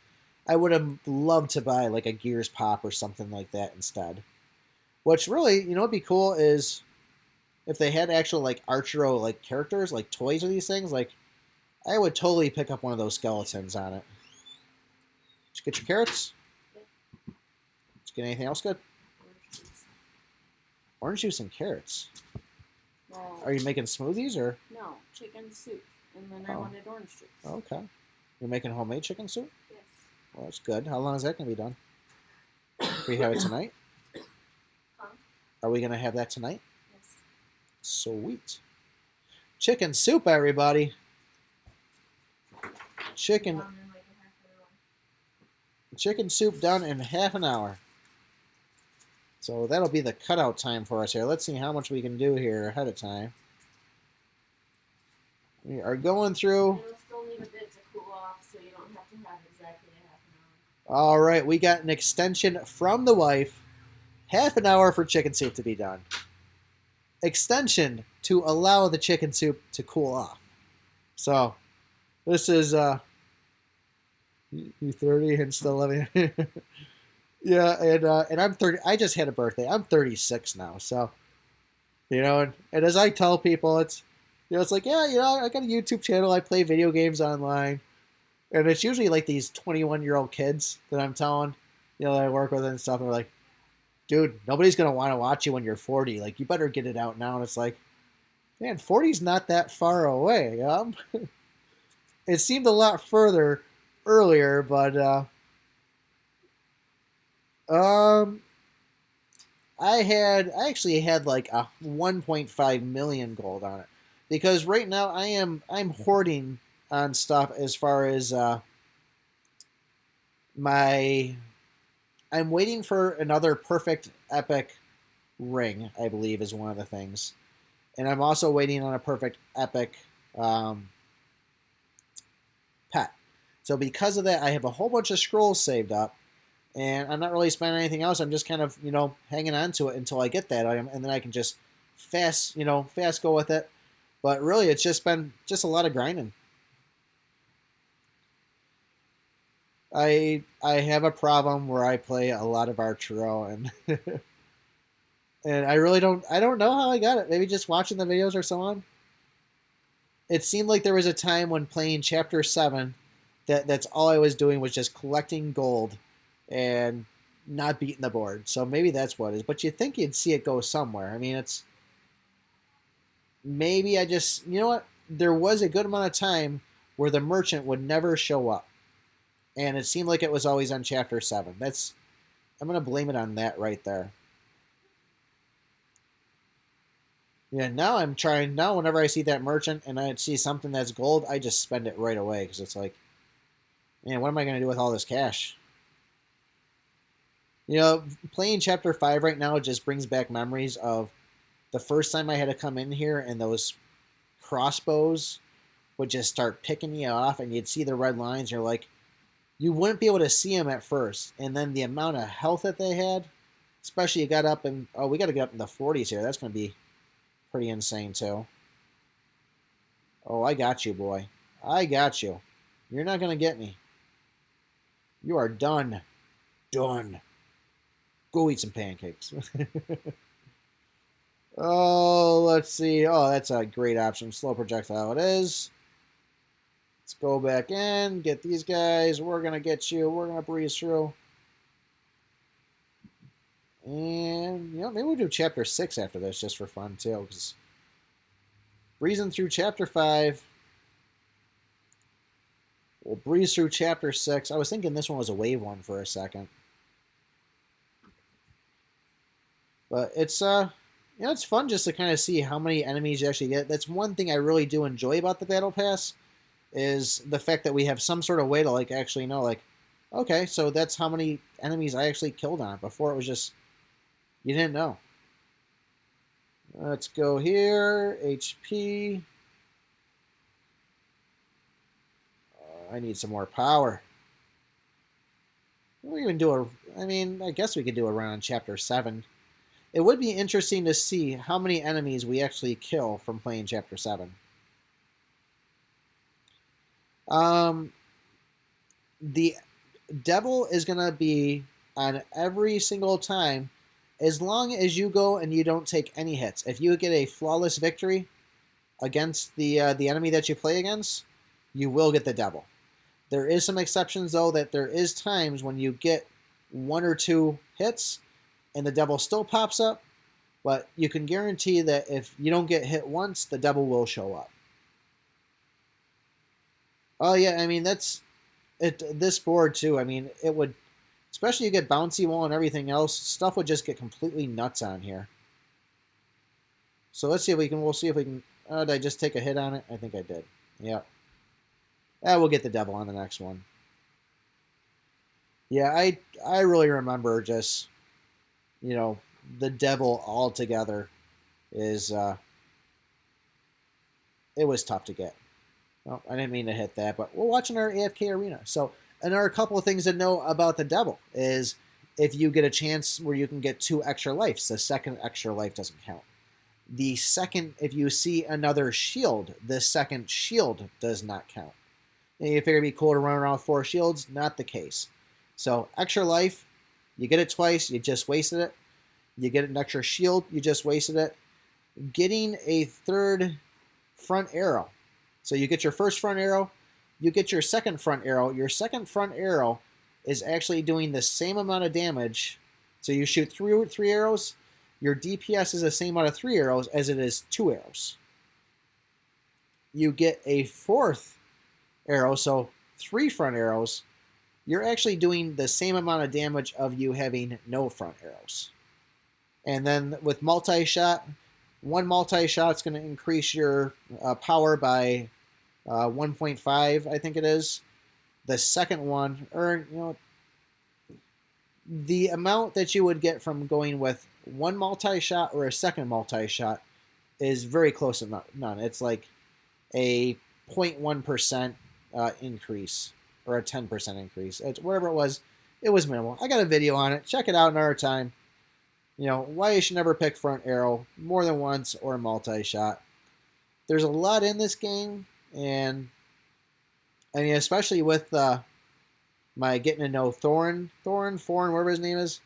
I would have loved to buy like a Gears Pop or something like that instead. Which really, you know, would be cool is if they had actual like Archero like characters, like toys of these things. Like I would totally pick up one of those skeletons on it. Did you get your carrots? Did you get anything else good? Orange juice and carrots. Well, are you making smoothies or? No, chicken soup. And then I wanted orange juice. Okay. You're making homemade chicken soup? Yes. Well, that's good. How long is that going to be done? We have it tonight? Huh? Are we going to have that tonight? Yes. Sweet. Chicken soup, everybody. Chicken soup done in half an hour. So that'll be the cutout time for us here. Let's see how much we can do here ahead of time. We are going through. It'll still need a bit to cool off, so you don't have to have exactly a half an hour. All right, we got an extension from the wife. Half an hour for chicken soup to be done. Extension to allow the chicken soup to cool off. So this is you 30 and still living. Yeah, and I'm 30. I just had a birthday. I'm 36 now, so you know, and as I tell people, it's, you know, it's like, yeah, you know, I got a YouTube channel. I play video games online, and it's usually like these 21-year-old kids that I'm telling, you know, that I work with and stuff. And they're like, dude, nobody's gonna want to watch you when you're 40. Like, you better get it out now. And it's like, man, 40's not that far away. It seemed a lot further earlier, but I actually had like a 1.5 million gold on it, because right now I'm hoarding on stuff as far as I'm waiting for another perfect epic ring, I believe is one of the things, and I'm also waiting on a perfect epic pet. So because of that, I have a whole bunch of scrolls saved up. and I'm not really spending anything else. I'm just kind of, you know, hanging on to it until I get that item, and then I can just fast go with it. But really, it's just been just a lot of grinding. I have a problem where I play a lot of Archero, and and I don't know how I got it. Maybe just watching the videos or so on. It seemed like there was a time when playing Chapter 7 that's all I was doing was just collecting gold and not beating the board. So maybe that's what it is. But you think you'd see it go somewhere. I mean, it's maybe I just, you know what? There was a good amount of time where the merchant would never show up. And it seemed like it was always on Chapter 7. I'm going to blame it on that right there. Yeah, now I'm trying. Now, whenever I see that merchant and I see something that's gold, I just spend it right away because it's like, man, what am I going to do with all this cash? You know, playing Chapter 5 right now just brings back memories of the first time I had to come in here and those crossbows would just start picking you off and you'd see the red lines. You're like, you wouldn't be able to see them at first. And then the amount of health that they had, especially you got up in, oh, we got to get up in the 40s here. That's going to be pretty insane too. Oh, I got you, boy. I got you. You're not going to get me. You are done. Done. Go eat some pancakes. Oh, let's see. Oh, that's a great option. Slow projectile it is. Let's go back in, get these guys. We're going to get you. We're going to breeze through. And, you know, maybe we'll do Chapter 6 after this just for fun, too. Because breezing through Chapter 5. We'll breeze through Chapter 6. I was thinking this one was a wave one for a second. But it's, you know, it's fun just to kind of see how many enemies you actually get. That's one thing I really do enjoy about the Battle Pass is the fact that we have some sort of way to, like, actually know, like, okay, so that's how many enemies I actually killed on it. Before it was just, you didn't know. Let's go here, HP. I need some more power. We even do I mean, I guess we could do a run on Chapter 7. It would be interesting to see how many enemies we actually kill from playing Chapter 7. The devil is going to be on every single time as long as you go and you don't take any hits. If you get a flawless victory against the enemy that you play against, you will get the devil. There is some exceptions, though, that there is times when you get 1 or 2 hits and the devil still pops up, but you can guarantee that if you don't get hit once, the devil will show up. Oh, yeah, I mean, that's this board, too. I mean, it would, especially you get bouncy wall and everything else, stuff would just get completely nuts on here. So let's see if we can, we'll see if we can, did I just take a hit on it? I think I did. Yeah. We'll get the devil on the next one. Yeah, I really remember just, you know, the devil altogether is, it was tough to get. Well, I didn't mean to hit that, but we're watching our AFK arena. So, and there are a couple of things to know about the devil is if you get a chance where you can get 2 extra lives, the second extra life doesn't count. The second, if you see another shield, the second shield does not count. And you figure it'd be cool to run around with 4 shields, not the case. So, extra life, you get it twice, you just wasted it. You get an extra shield, you just wasted it. Getting a 3rd front arrow. So you get your first front arrow, you get your second front arrow. Your second front arrow is actually doing the same amount of damage. So you shoot 3 arrows, your DPS is the same amount of 3 arrows as it is 2 arrows. You get a 4th arrow, so 3 front arrows, you're actually doing the same amount of damage of you having no front arrows. And then with multi-shot, 1 multi-shot is going to increase your power by 1.5, I think it is. The second one, or, you know, the amount that you would get from going with 1 multi-shot or a second multi-shot is very close to none. It's like a 0.1% increase or a 10% increase. It's whatever it was. It was minimal. I got a video on it. Check it out another time. You know, why you should never pick front arrow more than once or multi-shot. There's a lot in this game, and I mean, especially with my getting to know Thorin, whatever his name is.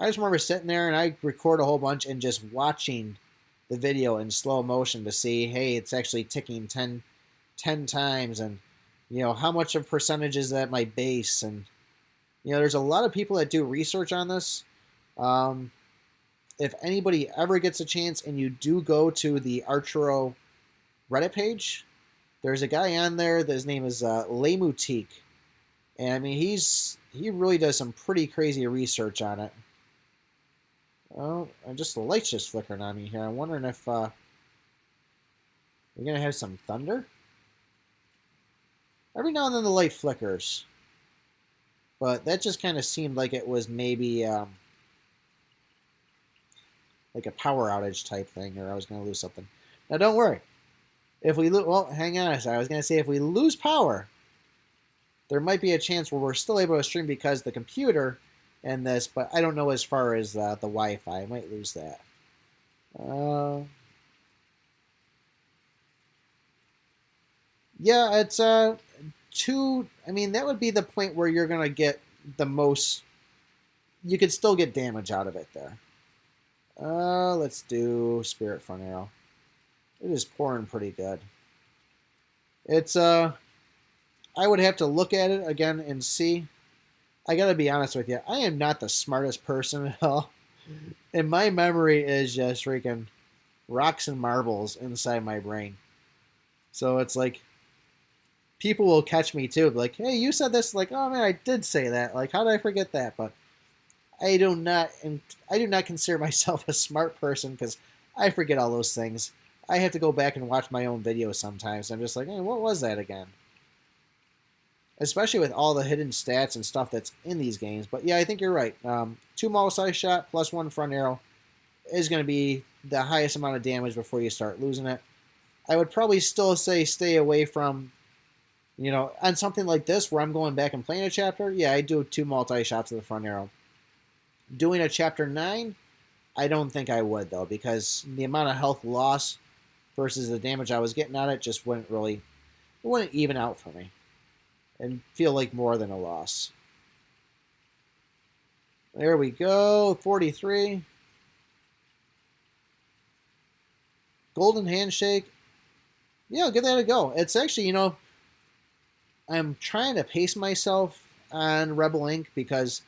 I just remember sitting there and I record a whole bunch and just watching the video in slow motion to see, hey, it's actually ticking 10 times, and you know, how much of percentage is that my base, and you know, there's a lot of people that do research on this. If anybody ever gets a chance and you do go to the Archero Reddit page, there's a guy on there. His name is Lemutique, and I mean, he really does some pretty crazy research on it. Oh, the light's just flickering on me here. I'm wondering if we're gonna have some thunder. Every now and then the light flickers, but that just kind of seemed like it was maybe like a power outage type thing, or I was gonna lose something. Now, don't worry. If we lose, well, hang on a second. I was gonna say if we lose power, there might be a chance where we're still able to stream because the computer and this, but I don't know as far as the Wi-Fi. I might lose that. Yeah, it's two. I mean, that would be the point where you're gonna get the most. You could still get damage out of it there. Let's do Spirit Front Arrow. It is pouring pretty good. It's I would have to look at it again and see. I gotta be honest with you, I am not the smartest person at all. And my memory is just freaking rocks and marbles inside my brain. So it's like, people will catch me too, like, hey, you said this, like, oh man, I did say that. Like, how did I forget that? But I do not consider myself a smart person because I forget all those things. I have to go back and watch my own videos sometimes. I'm just like, hey, what was that again? Especially with all the hidden stats and stuff that's in these games. But yeah, I think you're right. 2 multi-shot plus 1 front arrow is going to be the highest amount of damage before you start losing it. I would probably still say stay away from, you know, on something like this where I'm going back and playing a chapter, yeah, I do 2 multi-shots with the front arrow. Doing a chapter 9, I don't think I would, though, because the amount of health loss versus the damage I was getting on it just wouldn't even out for me. And feel like more than a loss. There we go, 43. Golden Handshake. Yeah, I'll give that a go. It's actually, you know, I'm trying to pace myself on Rebel Inc. because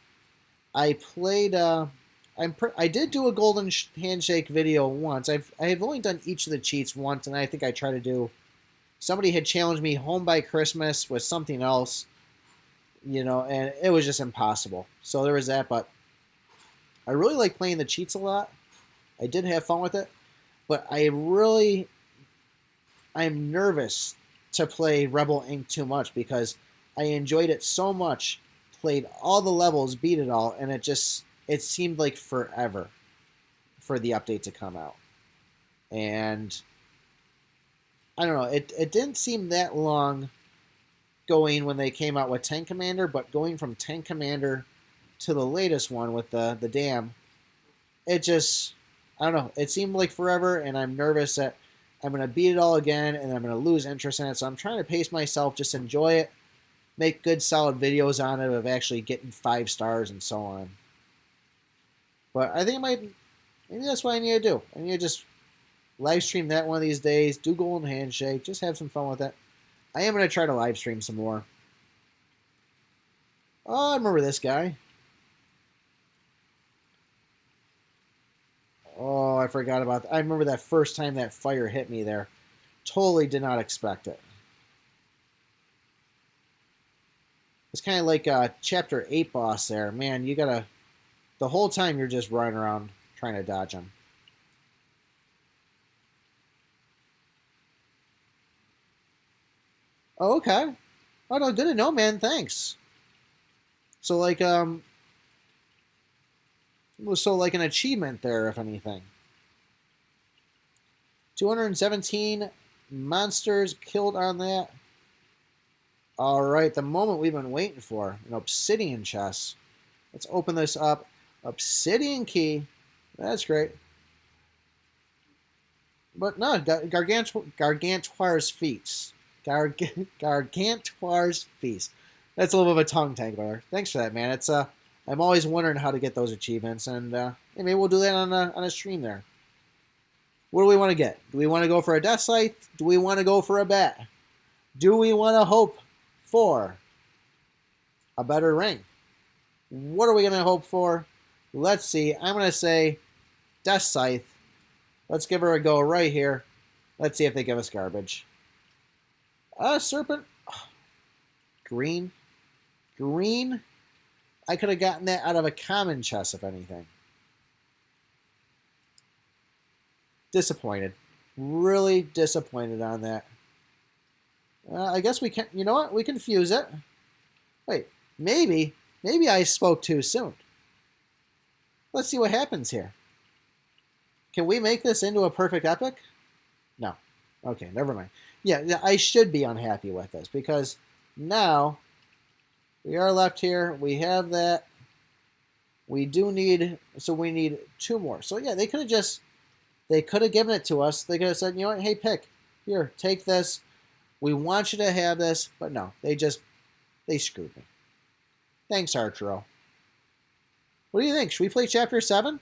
I played. I did do a Golden Handshake video once. I've only done each of the cheats once, and I think I tried to do. Somebody had challenged me home by Christmas with something else, you know, and it was just impossible. So there was that, but I really like playing the cheats a lot. I did have fun with it, but I'm nervous to play Rebel Inc. too much because I enjoyed it so much, played all the levels, beat it all, and it seemed like forever for the update to come out. And I don't know, it didn't seem that long going when they came out with Tank Commander, but going from Tank Commander to the latest one with the Dam, it just, I don't know, it seemed like forever, and I'm nervous that I'm going to beat it all again, and I'm going to lose interest in it, so I'm trying to pace myself, just enjoy it, make good solid videos on it of actually getting 5 stars and so on. But I think maybe that's what I need to do. I need to just live stream that one of these days, do Golden Handshake, just have some fun with it. I am going to try to live stream some more. Oh, I remember this guy. Oh, I forgot about that. I remember that first time that fire hit me there. Totally did not expect it. It's kind of like a Chapter 8 boss there. Man, you gotta... The whole time you're just running around trying to dodge him. Oh, okay. Oh, no, good to know, man. Thanks. So, like, an achievement there, if anything. 217 monsters killed on that. All right, the moment we've been waiting for. An obsidian chest. Let's open this up. Obsidian key. That's great. But no, Gargantuar's Feast. Gargantuar's Feast. That's a little bit of a tongue tangler. Thanks for that, man. It's I'm always wondering how to get those achievements, and maybe we'll do that on a stream there. What do we want to get? Do we want to go for a Death Scythe? Do we want to go for a bat? Do we want to hope for a better ring? What are we going to hope for? Let's see. I'm going to say Death Scythe. Let's give her a go right here. Let's see if they give us garbage. Serpent. Green. Green. I could have gotten that out of a common chest, if anything. Disappointed. Really disappointed on that. I guess we can, you know what? We can fuse it. Wait, maybe I spoke too soon. Let's see what happens here. Can we make this into a perfect epic? No. Okay, never mind. Yeah, I should be unhappy with this because now we are left here. We have that. We do need, so we need 2 more. So yeah, they could have given it to us. They could have said, you know what, hey, pick. Here, take this. We want you to have this. But no, they screwed me. Thanks, Archero. What do you think? Should we play Chapter 7?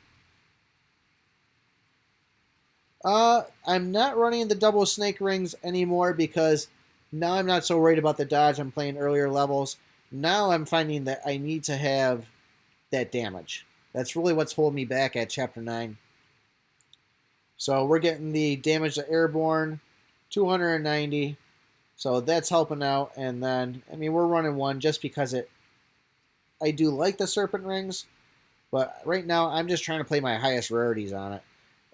I'm not running the double snake rings anymore because now I'm not so worried about the dodge. I'm playing earlier levels. Now I'm finding that I need to have that damage. That's really what's holding me back at Chapter 9. So we're getting the damage to airborne, 290. So that's helping out. And then, I mean, we're running 1 just because I do like the serpent rings. But right now, I'm just trying to play my highest rarities on it.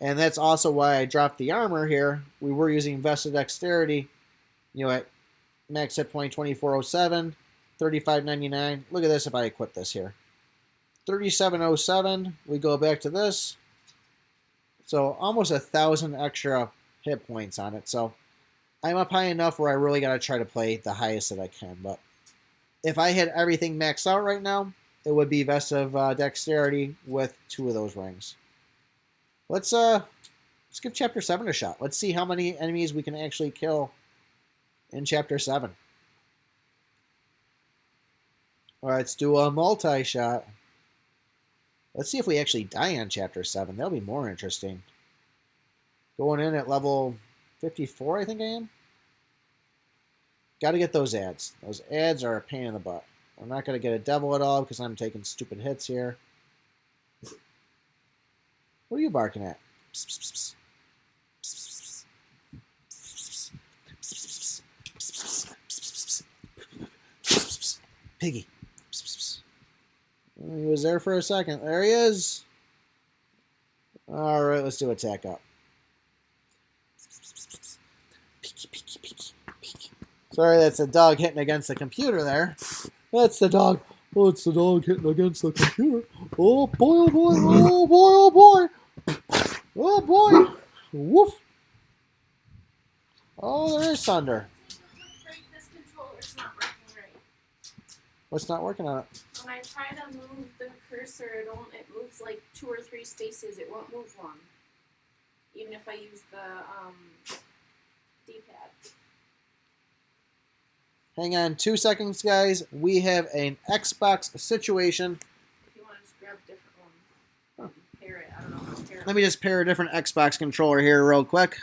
And that's also why I dropped the armor here. We were using vested dexterity, at max hit point 2407, 3599. Look at this if I equip this here. 3707, we go back to this. So almost 1,000 extra hit points on it. So I'm up high enough where I really got to try to play the highest that I can. But if I had everything maxed out right now, it would be Vest of Dexterity with 2 of those rings. Let's give Chapter 7 a shot. Let's see how many enemies we can actually kill in Chapter 7. All right, let's do a multi-shot. Let's see if we actually die on Chapter 7. That'll be more interesting. Going in at level 54, I think I am. Got to get those ads. Those ads are a pain in the butt. I'm not going to get a devil at all because I'm taking stupid hits here. What are you barking at? Piggy. He was there for a second. There he is. All right, let's do attack up. Sorry, that's a dog hitting against the computer there. That's the dog. Oh, it's the dog hitting against the computer. Oh boy, oh boy, oh boy, oh boy. Oh boy. Woof. Oh, there is thunder. This controller's not working right. What's not working on it? When I try to move the cursor, it moves like 2 or 3 spaces. It won't move one. Even if I use the D-pad. Hang on 2 seconds, guys. We have an Xbox situation. If you want to just grab a different one, pair it. I don't know. Pair Let me just pair a different Xbox controller here real quick.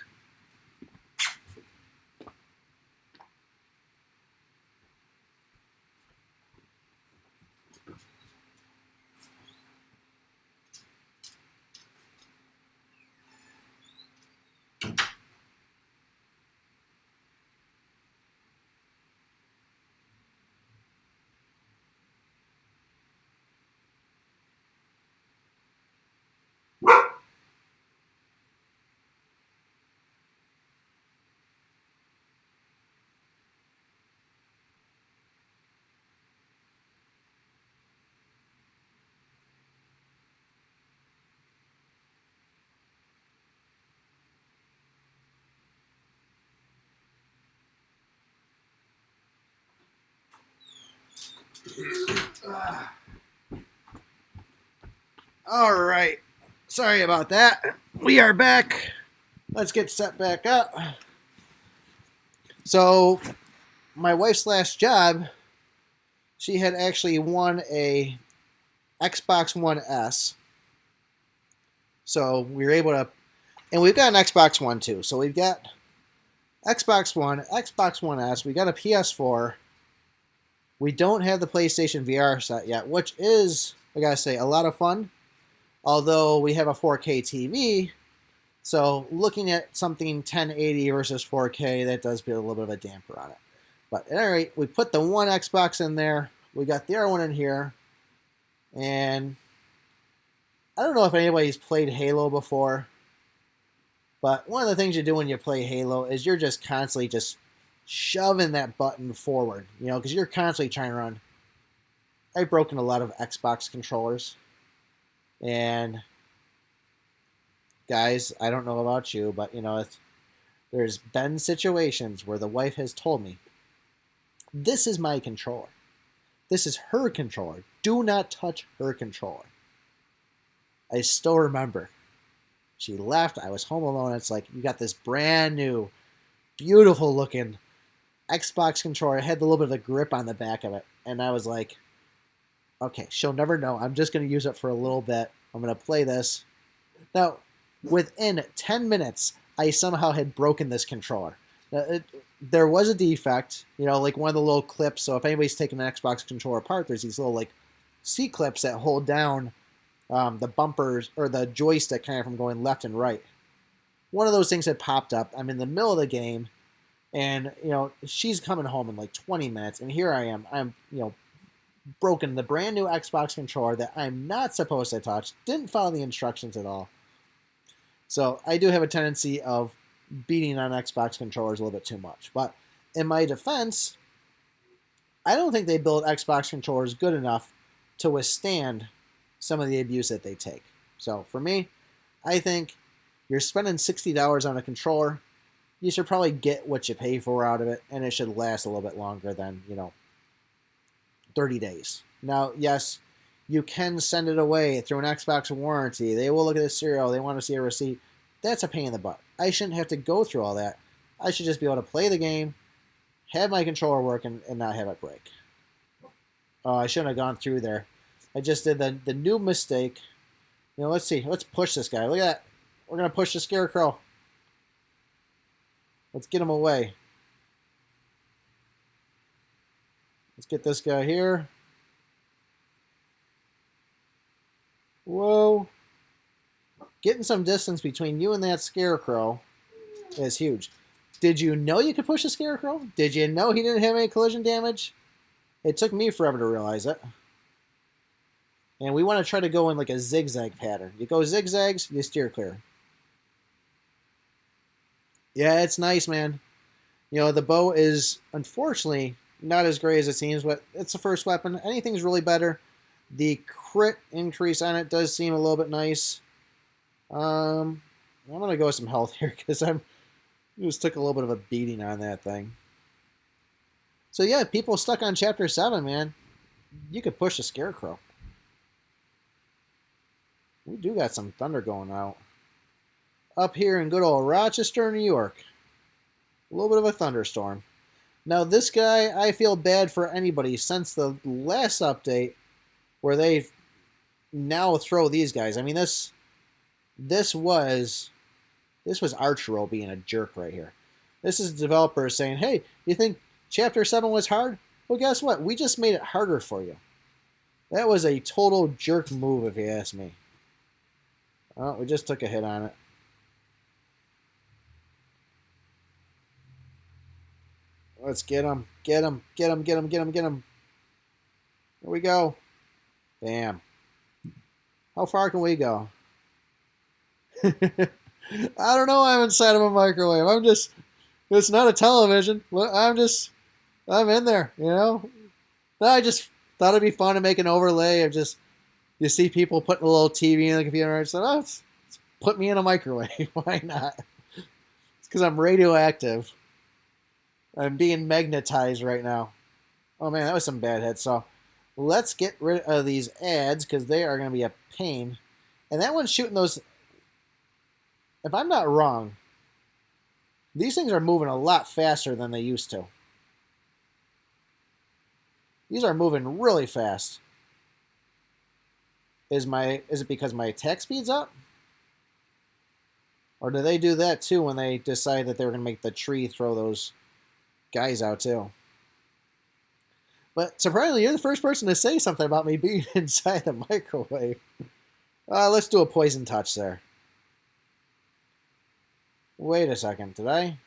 All right. Sorry about that. We are back. Let's get set back up. So, my wife's last job, she had actually won a Xbox One S. So, we were able to, and we've got an Xbox One too. So, we've got Xbox One, Xbox One S, we got a PS4. We don't have the PlayStation VR set yet, which is, I gotta say, a lot of fun. Although we have a 4K TV, so looking at something 1080 versus 4K, that does put a little bit of a damper on it. But at any rate, we put the one Xbox in there. We got the other one in here. And I don't know if anybody's played Halo before, but one of the things you do when you play Halo is you're just constantly just shoving that button forward, you know, because you're constantly trying to run. I've broken a lot of Xbox controllers. And guys, I don't know about you, but you know, there's been situations where the wife has told me, this is my controller. This is her controller. Do not touch her controller. I still remember. She left. I was home alone. It's like, you got this brand new, beautiful looking Xbox controller. It had a little bit of a grip on the back of it. And I was like, okay, she'll never know. I'm just going to use it for a little bit. I'm going to play this. Now, within 10 minutes, I somehow had broken this controller. There was a defect, you know, like one of the little clips. So if anybody's taking an Xbox controller apart, there's these little like C-clips that hold down the bumpers or the joystick kind of from going left and right. One of those things had popped up. I'm in the middle of the game, and you know she's coming home in like 20 minutes, and here I am. I'm broken the brand new Xbox controller that I'm not supposed to touch. Didn't follow the instructions at all. So I do have a tendency of beating on Xbox controllers a little bit too much. But in my defense, I don't think they build Xbox controllers good enough to withstand some of the abuse that they take. So for me, I think you're spending $60 on a controller. You should probably get what you pay for out of it, and it should last a little bit longer than, 30 days. Now, yes, you can send it away through an Xbox warranty. They will look at the serial. They want to see a receipt. That's a pain in the butt. I shouldn't have to go through all that. I should just be able to play the game, have my controller work, and not have it break. Oh, I shouldn't have gone through there. I just did the new mistake. Let's see. Let's push this guy. Look at that. We're going to push the Scarecrow. Let's get him away. Let's get this guy here. Whoa. Getting some distance between you and that Scarecrow is huge. Did you know you could push a Scarecrow? Did you know he didn't have any collision damage? It took me forever to realize it. And we want to try to go in like a zigzag pattern. You go zigzags, you steer clear. Yeah, it's nice, man. The bow is unfortunately not as great as it seems, but it's the first weapon. Anything's really better. The crit increase on it does seem a little bit nice. I'm going to go with some health here because I just took a little bit of a beating on that thing. So yeah, people stuck on Chapter 7, man. You could push the Scarecrow. We do got some thunder going out. Up here in good old Rochester, New York. A little bit of a thunderstorm. Now this guy, I feel bad for anybody since the last update where they now throw these guys. I mean, this was Archero being a jerk right here. This is developers saying, hey, you think Chapter 7 was hard? Well, guess what? We just made it harder for you. That was a total jerk move if you ask me. Oh, we just took a hit on it. Let's get him. Get him. Get him. Get him. Get him. Get him. Here we go. Bam. How far can we go? I don't know. I'm inside of a microwave. It's not a television. I'm in there, I just thought it'd be fun to make an overlay of just, you see people putting a little TV in the computer. I said, let's put me in a microwave. Why not? It's because I'm radioactive. I'm being magnetized right now. Oh man, that was some bad hits. So let's get rid of these ads because they are going to be a pain. And that one's shooting those... If I'm not wrong, these things are moving a lot faster than they used to. These are moving really fast. Is it because my attack speed's up? Or do they do that too when they decide that they were going to make the tree throw those guys out too? But surprisingly, you're the first person to say something about me being inside the microwave. Let's do a poison touch there. Wait a second, did I?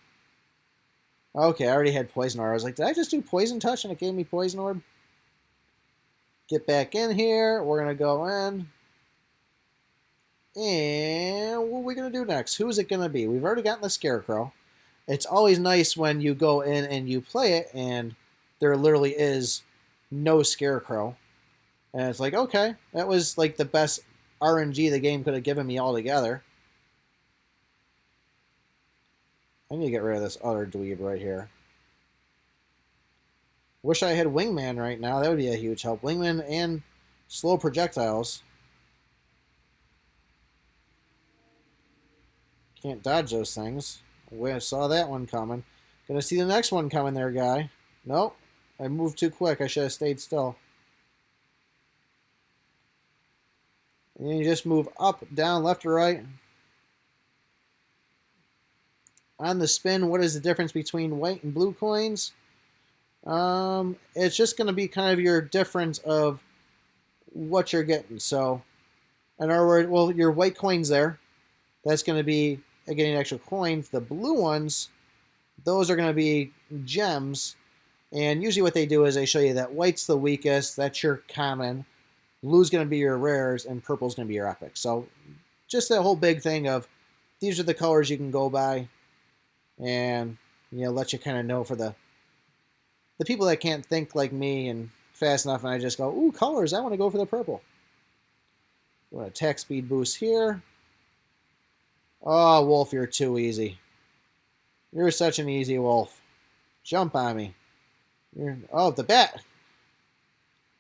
Okay, I already had poison orb. I was like, did I just do poison touch and it gave me poison orb? Get back in here. We're going to go in. And what are we going to do next? Who is it going to be? We've already gotten the Scarecrow. It's always nice when you go in and you play it and there literally is no Scarecrow. And it's like, okay, that was like the best RNG the game could have given me altogether. I need to get rid of this other dweeb right here. Wish I had Wingman right now. That would be a huge help. Wingman and slow projectiles. Can't dodge those things. I saw that one coming. Gonna see the next one coming there, guy. Nope. I moved too quick. I should have stayed still. And then you just move up, down, left, or right. On the spin, what is the difference between white and blue coins? It's just going to be kind of your difference of what you're getting. So, in other words, well, your white coins there, that's going to be getting extra coins. The blue ones, those are going to be gems. And usually what they do is they show you that white's the weakest, that's your common, blue's going to be your rares, and purple's going to be your epic. So, just that whole big thing of these are the colors you can go by. And, you know, let you kind of know for the people that can't think like me and fast enough, and I just go, ooh, colors, I want to go for the purple. You want attack speed boost here. Oh, Wolf, you're too easy. You're such an easy Wolf. Jump on me. Oh, the bat.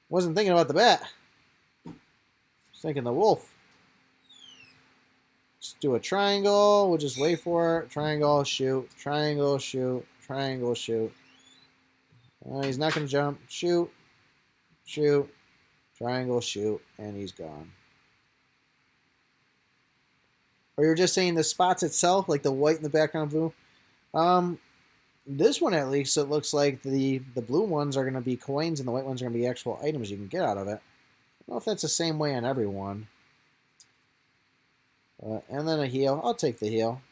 Wasn't thinking about the bat. Just thinking the Wolf. Just do a triangle. We'll just wait for it. Triangle, shoot. Triangle, shoot. Triangle, shoot. He's not going to jump. Shoot. Shoot. Triangle, shoot. And he's gone. Or you're just saying the spots itself, like the white in the background blue? This one, at least, it looks like the blue ones are going to be coins and the white ones are going to be actual items you can get out of it. I don't know if that's the same way on every one. And then a heal. I'll take the heal.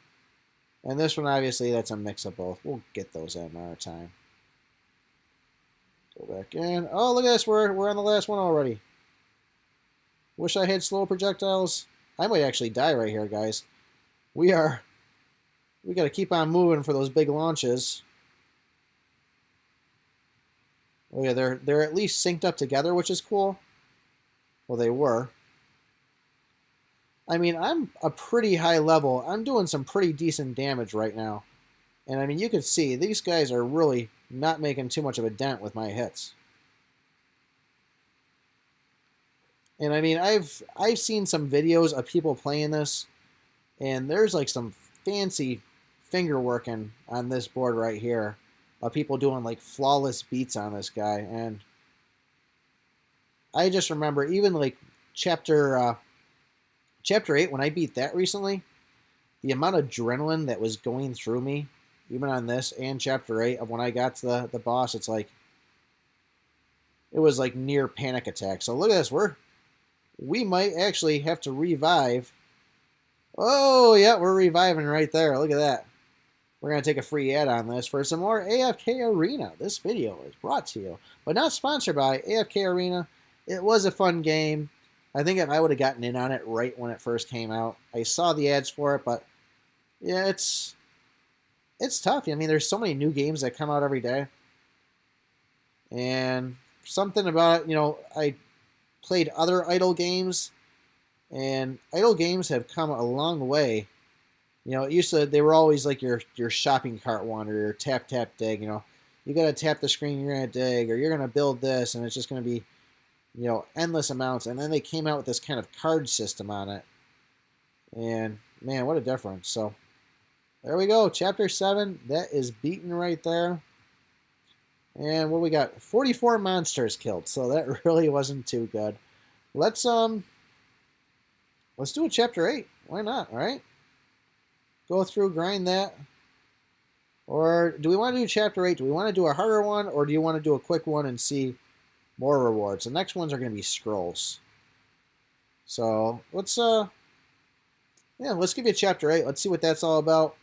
And this one, obviously, that's a mix of both. We'll get those at another time. Go back in. Oh, look at this. We're on the last one already. Wish I had slow projectiles. I might actually die right here, guys. We got to keep on moving for those big launches. Oh yeah, they're at least synced up together, which is cool. Well, they were. I mean, I'm a pretty high level. I'm doing some pretty decent damage right now. And I mean, you can see these guys are really not making too much of a dent with my hits. And I mean, I've seen some videos of people playing this, and there's like some fancy finger working on this board right here of people doing like flawless beats on this guy. And I just remember even like Chapter 8, when I beat that recently, the amount of adrenaline that was going through me, even on this and Chapter 8, of when I got to the boss, it's like, it was like near panic attack. So look at this, we might actually have to revive. Oh, yeah, we're reviving right there. Look at that. We're going to take a free ad on this for some more AFK Arena. This video is brought to you, but not sponsored by AFK Arena. It was a fun game. I think if I would have gotten in on it right when it first came out, I saw the ads for it, but yeah, it's tough. I mean, there's so many new games that come out every day. And something about it, you know, I played other idle games, and idle games have come a long way. You know, they were always like your shopping cart one or your tap dig. You know, you got to tap the screen, you're gonna dig, or you're gonna build this, and it's just gonna be, you know, endless amounts. And then they came out with this kind of card system on it, And man, what a difference. So there we go. Chapter 7. That is beaten right there. And what we got? 44 monsters killed. So that really wasn't too good. Let's do a chapter 8. Why not, right? Go through, grind that. Or do we want to do chapter 8? Do we want to do a harder one, or do you want to do a quick one and see more rewards? The next ones are going to be scrolls. So let's let's give you chapter 8. Let's see what that's all about.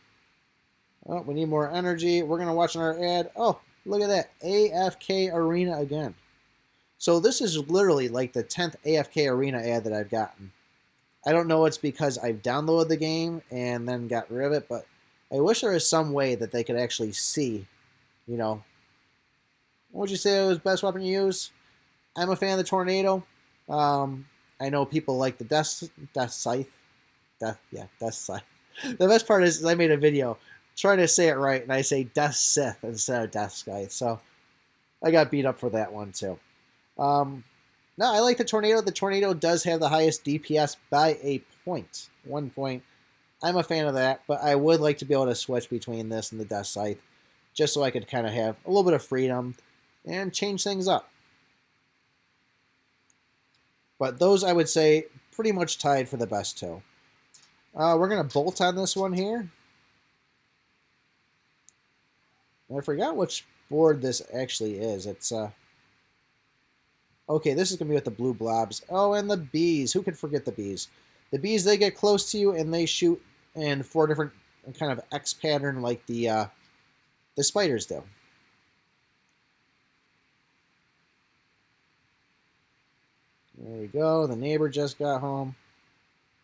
Oh, we need more energy. We're going to watch another ad. Oh, look at that. AFK Arena again. So this is literally like the 10th AFK Arena ad that I've gotten. I don't know it's because I've downloaded the game and then got rid of it, but I wish there was some way that they could actually see, you know. What would you say was the best weapon to use? I'm a fan of the Tornado. I know people like the Death Scythe. Death Scythe. The best part is I made a video trying to say it right, and I say Death Sith instead of Death Scythe, so I got beat up for that one too. No, I like the Tornado. The Tornado does have the highest DPS by a point. 1 point. I'm a fan of that, but I would like to be able to switch between this and the Death Scythe, just so I could kind of have a little bit of freedom and change things up. But those, I would say, pretty much tied for the best two. We're going to bolt on this one here. I forgot which board this actually is. It's, okay, this is going to be with the blue blobs. Oh, and the bees. Who could forget the bees? The bees, they get close to you, and they shoot in 4 different kind of X pattern like the spiders do. There we go. The neighbor just got home.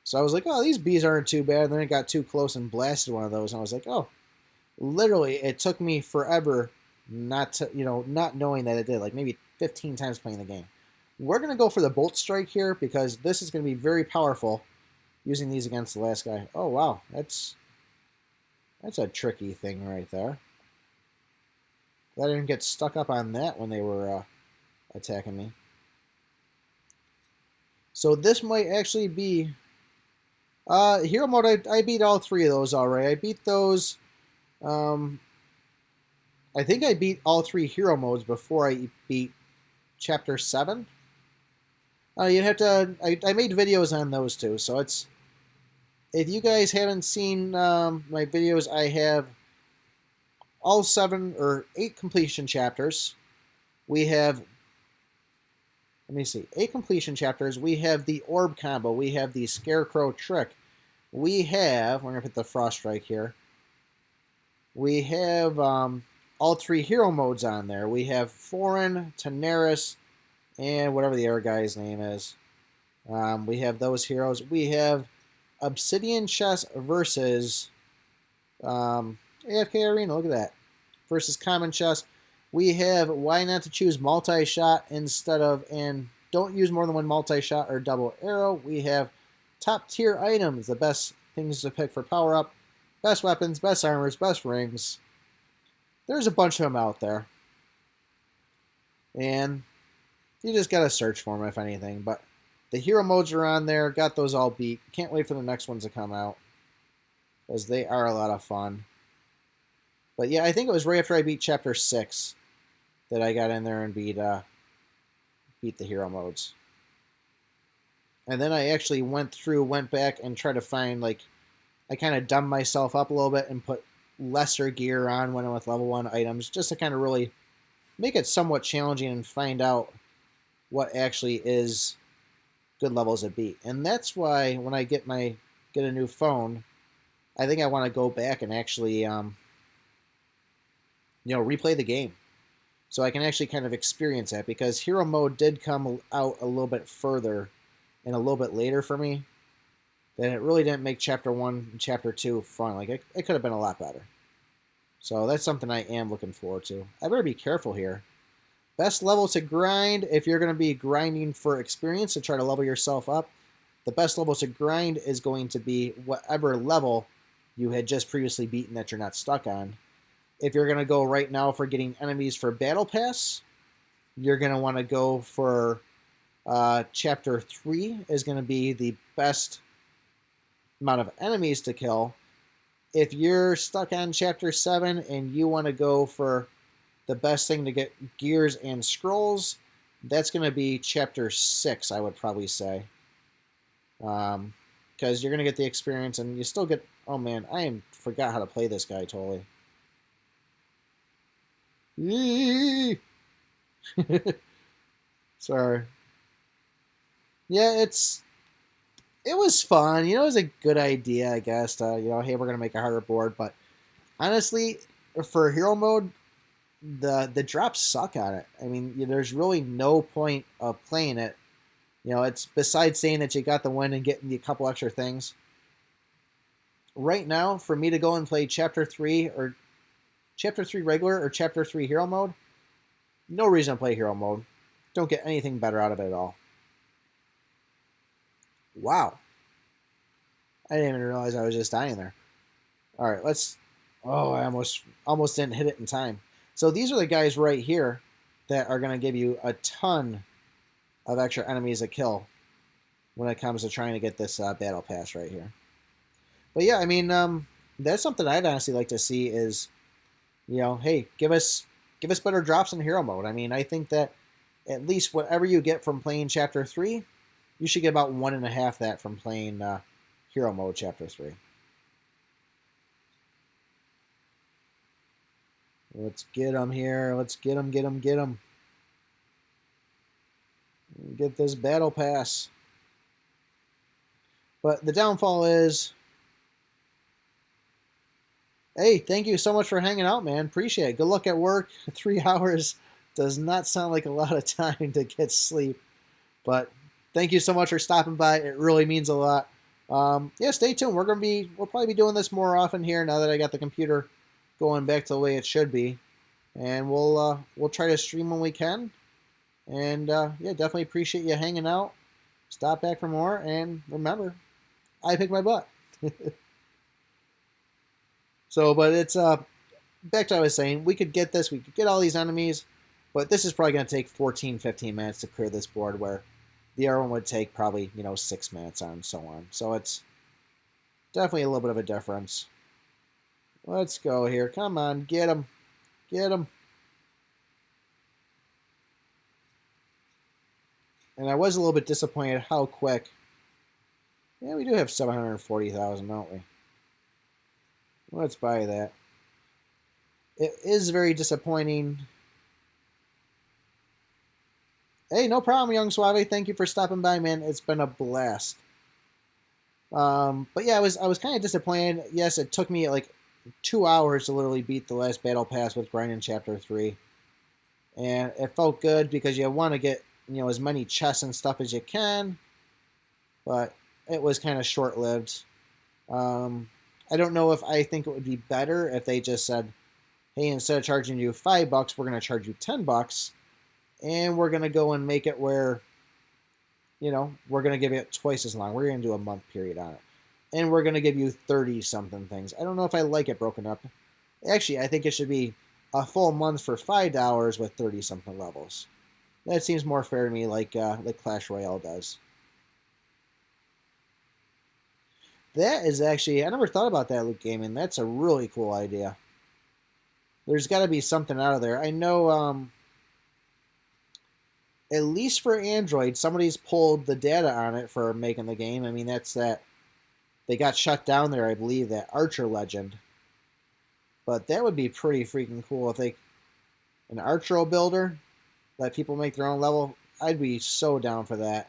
So I was like, oh, these bees aren't too bad. And then it got too close and blasted one of those. And I was like, oh, literally, it took me forever not knowing that it did. Like maybe 15 times playing the game. We're going to go for the Bolt Strike here because this is going to be very powerful using these against the last guy. Oh, wow. That's a tricky thing right there. Glad I didn't get stuck up on that when they were attacking me. So this might actually be... Hero mode, I beat all 3 of those already. I beat those... I think I beat all 3 hero modes before I beat Chapter 7. You have to... I made videos on those too, so it's... If you guys haven't seen my videos, I have all 7 or 8 completion chapters. We have... Let me see. 8 completion chapters. We have the orb combo. We have the scarecrow trick. We have... We're going to put the frost strike here. We have all 3 hero modes on there. We have Foreign, Tenaris, and whatever the other guy's name is. We have those heroes. We have Obsidian Chess versus AFK Arena. Look at that. Versus Common Chess. We have why not to choose multi-shot instead of, and don't use more than 1 multi-shot or double arrow. We have top tier items, the best things to pick for power up, best weapons, best armors, best rings. There's a bunch of them out there. And you just gotta search for them if anything. But the hero modes are on there, got those all beat. Can't wait for the next ones to come out, because they are a lot of fun. But yeah, I think it was right after I beat Chapter 6 that I got in there and beat the hero modes. And then I actually went back and tried to find, like, I kind of dumbed myself up a little bit and put lesser gear on when I'm with level 1 items, just to kind of really make it somewhat challenging and find out what actually is good levels to beat. And that's why when I get a new phone, I think I want to go back and actually replay the game, so I can actually kind of experience that, because hero mode did come out a little bit further and a little bit later for me. Then it really didn't make Chapter 1 and Chapter 2 fun. Like, it could have been a lot better. So that's something I am looking forward to. I better be careful here. Best level to grind, if you're going to be grinding for experience to try to level yourself up, the best level to grind is going to be whatever level you had just previously beaten that you're not stuck on. If you're going to go right now for getting enemies for Battle Pass, you're going to want to go for Chapter 3 is going to be the best amount of enemies to kill. If you're stuck on Chapter 7 and you want to go for the best thing to get gears and scrolls, that's going to be Chapter 6, I would probably say. Because you're going to get the experience and you still get... Oh man, I forgot how to play this guy totally. Sorry. Yeah, it was fun. You know, it was a good idea, I guess. Hey, we're going to make a harder board. But honestly, for hero mode, the drops suck on it. I mean, there's really no point of playing it. It's besides saying that you got the win and getting a couple extra things. Right now, for me to go and play Chapter 3 or Chapter 3 regular or Chapter 3 hero mode, no reason to play hero mode. Don't get anything better out of it at all. Wow. I didn't even realize I was just dying there. All right, let's... Oh, I almost didn't hit it in time. So these are the guys right here that are going to give you a ton of extra enemies to kill when it comes to trying to get this battle pass right here. But yeah, I mean, that's something I'd honestly like to see is, hey, give us better drops in hero mode. I mean, I think that at least whatever you get from playing Chapter 3, you should get about 1.5 that from playing hero mode Chapter 3. Let's get them here. Let's get them. Get this battle pass. But the downfall is... Hey, thank you so much for hanging out, man. Appreciate it. Good luck at work. 3 hours does not sound like a lot of time to get sleep. But thank you so much for stopping by. It really means a lot. Yeah, stay tuned. We'll probably be doing this more often here now that I got the computer going back to the way it should be. And we'll try to stream when we can. And yeah, definitely appreciate you hanging out. Stop back for more. And remember, I pick my butt. So, but it's back to what I was saying. We could get this. We could get all these enemies. But this is probably going to take 14, 15 minutes to clear this board, where the other one would take probably, 6 minutes and so on. So it's definitely a little bit of a difference. Let's go here. Come on, get him. Get him. And I was a little bit disappointed how quick. Yeah, we do have 740,000, don't we? Let's buy that. It is very disappointing. Hey, no problem, Young Suave. Thank you for stopping by, man. It's been a blast. But yeah, I was kind of disappointed. Yes, it took me like 2 hours to literally beat the last battle pass with grinding Chapter 3. And it felt good because you want to get, as many chests and stuff as you can. But it was kind of short-lived. I don't know if I think it would be better if they just said, hey, instead of charging you $5, we're going to charge you $10. And we're going to go and make it where, we're going to give it twice as long. We're going to do a month period on it. And we're going to give you 30-something things. I don't know if I like it broken up. Actually, I think it should be a full month for $5 with 30-something levels. That seems more fair to me, like Clash Royale does. That is actually... I never thought about that, Luke Gaming. That's a really cool idea. There's got to be something out of there. I know... at least for Android, somebody's pulled the data on it for making the game. I mean, that's that... They got shut down there, I believe, that Archer Legend. But that would be pretty freaking cool if they... An Archero builder, let people make their own level. I'd be so down for that.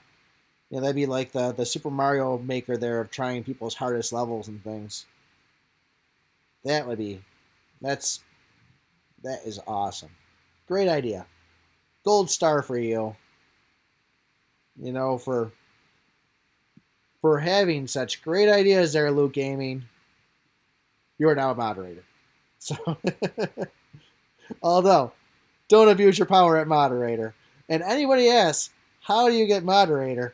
That'd be like the Super Mario Maker there of trying people's hardest levels and things. That would be... That is awesome. Great idea. Gold star for you. For having such great ideas there, Luke Gaming. You are now a moderator. So, although, don't abuse your power at moderator. And anybody asks, how do you get moderator?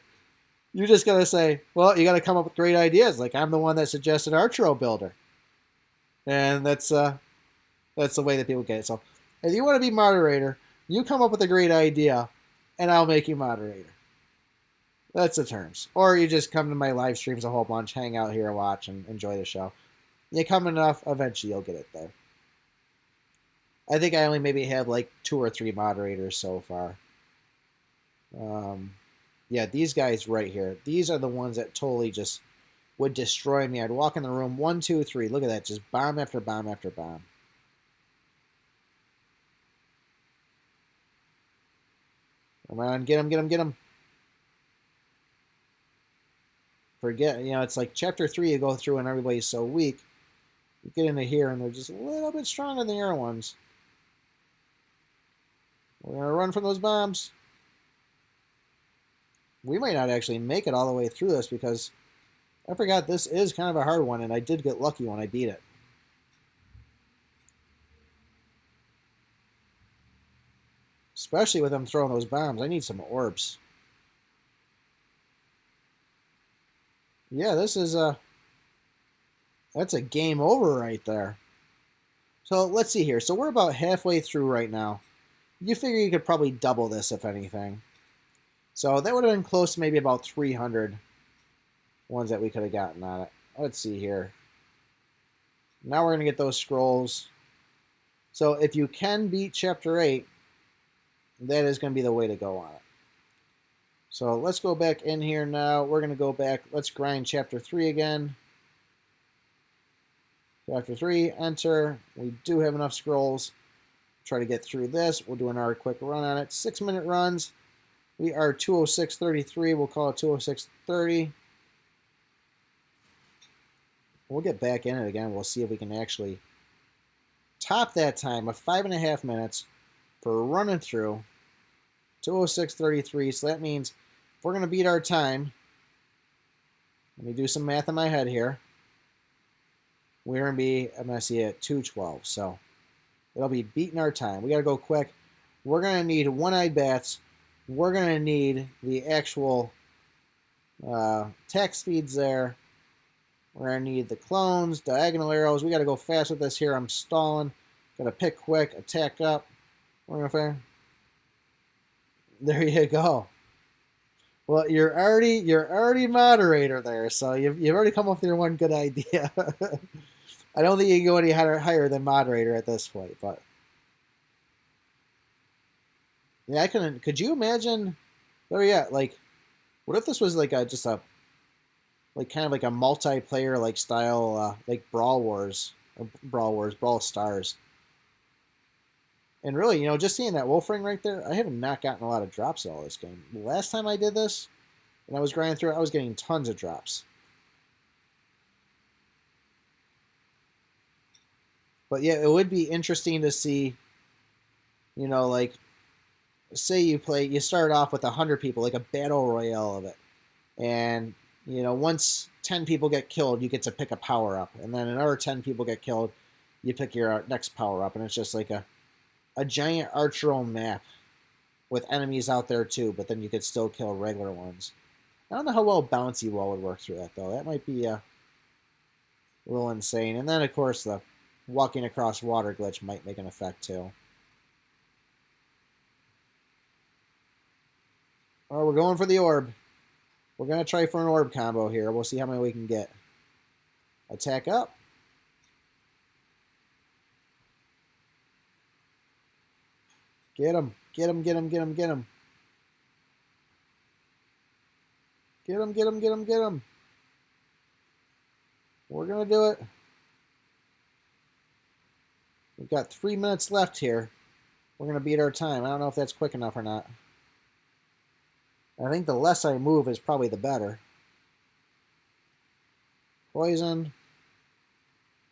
You're just going to say, well, you got to come up with great ideas. Like, I'm the one that suggested Archero Builder. And that's the way that people get it. So, if you want to be moderator, you come up with a great idea, and I'll make you moderator. That's the terms. Or you just come to my live streams a whole bunch, hang out here, watch, and enjoy the show. You come enough, eventually you'll get it there. I think I only maybe have like 2 or 3 moderators so far. Yeah, these guys right here. These are the ones that totally just would destroy me. I'd walk in the room, 1, 2, 3. Look at that, just bomb after bomb after bomb. Come on, get him, get him, get him. Forget, it's like chapter 3 you go through and everybody's so weak. You get into here and they're just a little bit stronger than the other ones. We're going to run from those bombs. We might not actually make it all the way through this because I forgot this is kind of a hard one and I did get lucky when I beat it. Especially with them throwing those bombs. I need some orbs. Yeah, this is that's a game over right there. So let's see here. So we're about halfway through right now. You figure you could probably double this if anything. So that would have been close to maybe about 300 ones that we could have gotten on it. Let's see here. Now we're going to get those scrolls. So if you can beat Chapter 8, that is going to be the way to go on it. So let's go back in here now. We're going to go back. Let's grind Chapter 3 again. Chapter 3, enter. We do have enough scrolls. Try to get through this. We'll do another quick run on it. 6-minute runs. We are 206.33. We'll call it 206.30. We'll get back in it again. We'll see if we can actually top that time of 5.5 minutes for running through 206.33. So that means if we're going to beat our time, let me do some math in my head here. We're going to be, I'm going to see at 2:12. So it'll be beating our time. We got to go quick. We're going to need one-eyed bats. We're going to need the actual attack speeds there. We're going to need the clones, diagonal arrows. We got to go fast with this here. I'm stalling. Got to pick quick, attack up. We're going to There you go. Well, you're already moderator there, so you've already come up with your one good idea. I don't think you can go any higher than moderator at this point, but yeah, I couldn't. Could you imagine? Oh yeah, like, what if this was like just a like kind of like a multiplayer like style like Brawl Stars. And really, just seeing that wolf ring right there, I have not gotten a lot of drops at all this game. The last time I did this, and I was grinding through it, I was getting tons of drops. But yeah, it would be interesting to see, like, say you start off with 100 people, like a battle royale of it. And, once 10 people get killed, you get to pick a power up. And then another 10 people get killed, you pick your next power up. And it's just like a giant Archero map with enemies out there too, but then you could still kill regular ones. I don't know how well Bouncy Wall would work through that, though. That might be a little insane. And then, of course, the walking across water glitch might make an effect, too. Oh, we're going for the orb. We're going to try for an orb combo here. We'll see how many we can get. Attack up. Get him. Get him, get him, get him, get him. Get him, get him, get him, get him. We're going to do it. We've got 3 minutes left here. We're going to beat our time. I don't know if that's quick enough or not. I think the less I move is probably the better. Poison.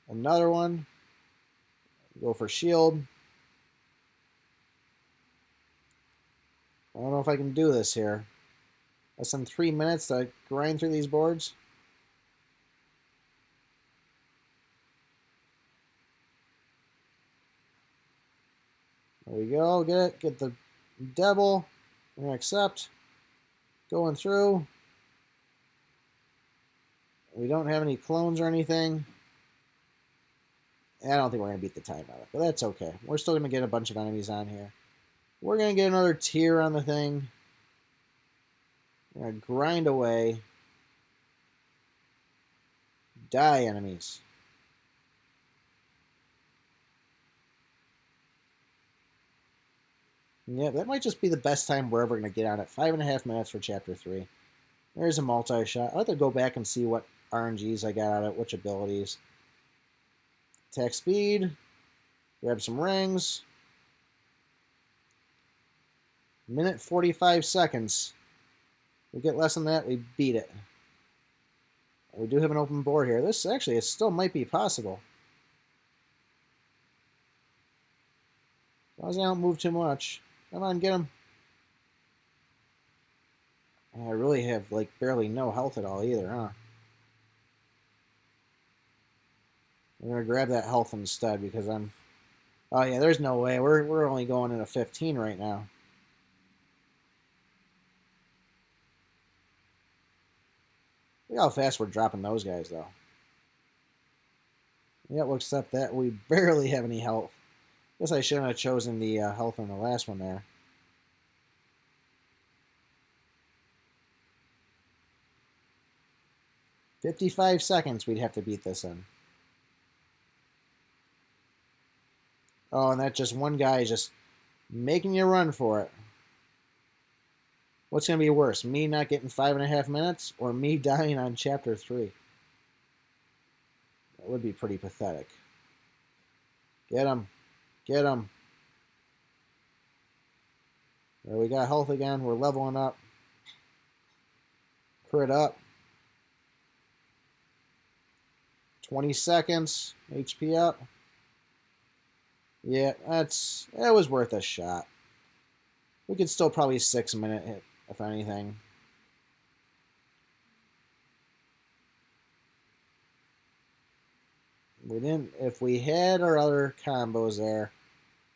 Another one. Go for shield. I don't know if I can do this here. Less than 3 minutes to grind through these boards. There we go. Get it. Get the devil. We're going to accept. Going through. We don't have any clones or anything. I don't think we're going to beat the time out of it, but that's okay. We're still going to get a bunch of enemies on here. We're going to get another tier on the thing. We're going to grind away. Die, enemies. Yeah, that might just be the best time we're ever going to get on it. 5.5 minutes for Chapter 3. There's a multi-shot. I'll have to go back and see what RNGs I got out of it, which abilities. Attack speed. Grab some rings. Minute 45 seconds. We get less than that, we beat it. We do have an open board here. This actually, it still might be possible. As long as I don't move too much. Come on, get him. I really have, like, barely no health at all either, huh? I'm going to grab that health instead because I'm... Oh, yeah, there's no way. We're only going in a 15 right now. Look how fast we're dropping those guys, though. Yeah, we'll accept that. We barely have any health. Guess I shouldn't have chosen the health on the last one there. "55 seconds we'd have to beat this in. Oh, and that just one guy is just making you run for it. What's going to be worse, me not getting 5.5 minutes or me dying on Chapter 3? That would be pretty pathetic. Get him. Get him. There, we got health again. We're leveling up. Crit up. 20 seconds. HP up. Yeah, that was worth a shot. We could still probably 6-minute hit, if anything. We didn't. If we had our other combos there,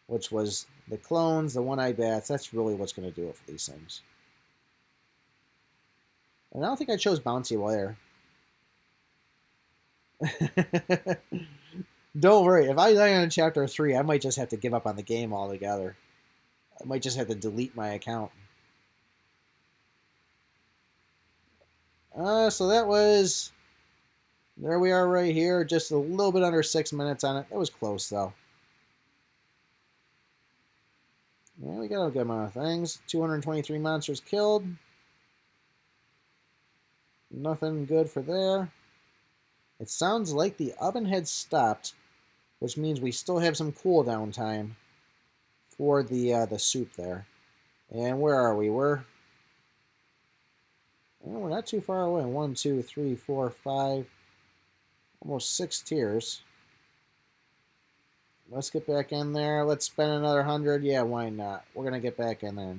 which was the clones, the one-eye bats, that's really what's going to do it for these things. And I don't think I chose Bouncy Wire. Don't worry. If I die on Chapter 3, I might just have to give up on the game altogether. I might just have to delete my account. So that was... There we are right here. Just a little bit under 6 minutes on it. That was close, though. Yeah, we got a good amount of things. 223 monsters killed. Nothing good for there. It sounds like the oven had stopped, which means we still have some cooldown time for the soup there. And where are we? We're not too far away. 1, 2, 3, 4, 5, almost 6 tiers. Let's get back in there. Let's spend another 100. Yeah, why not? We're gonna get back in there.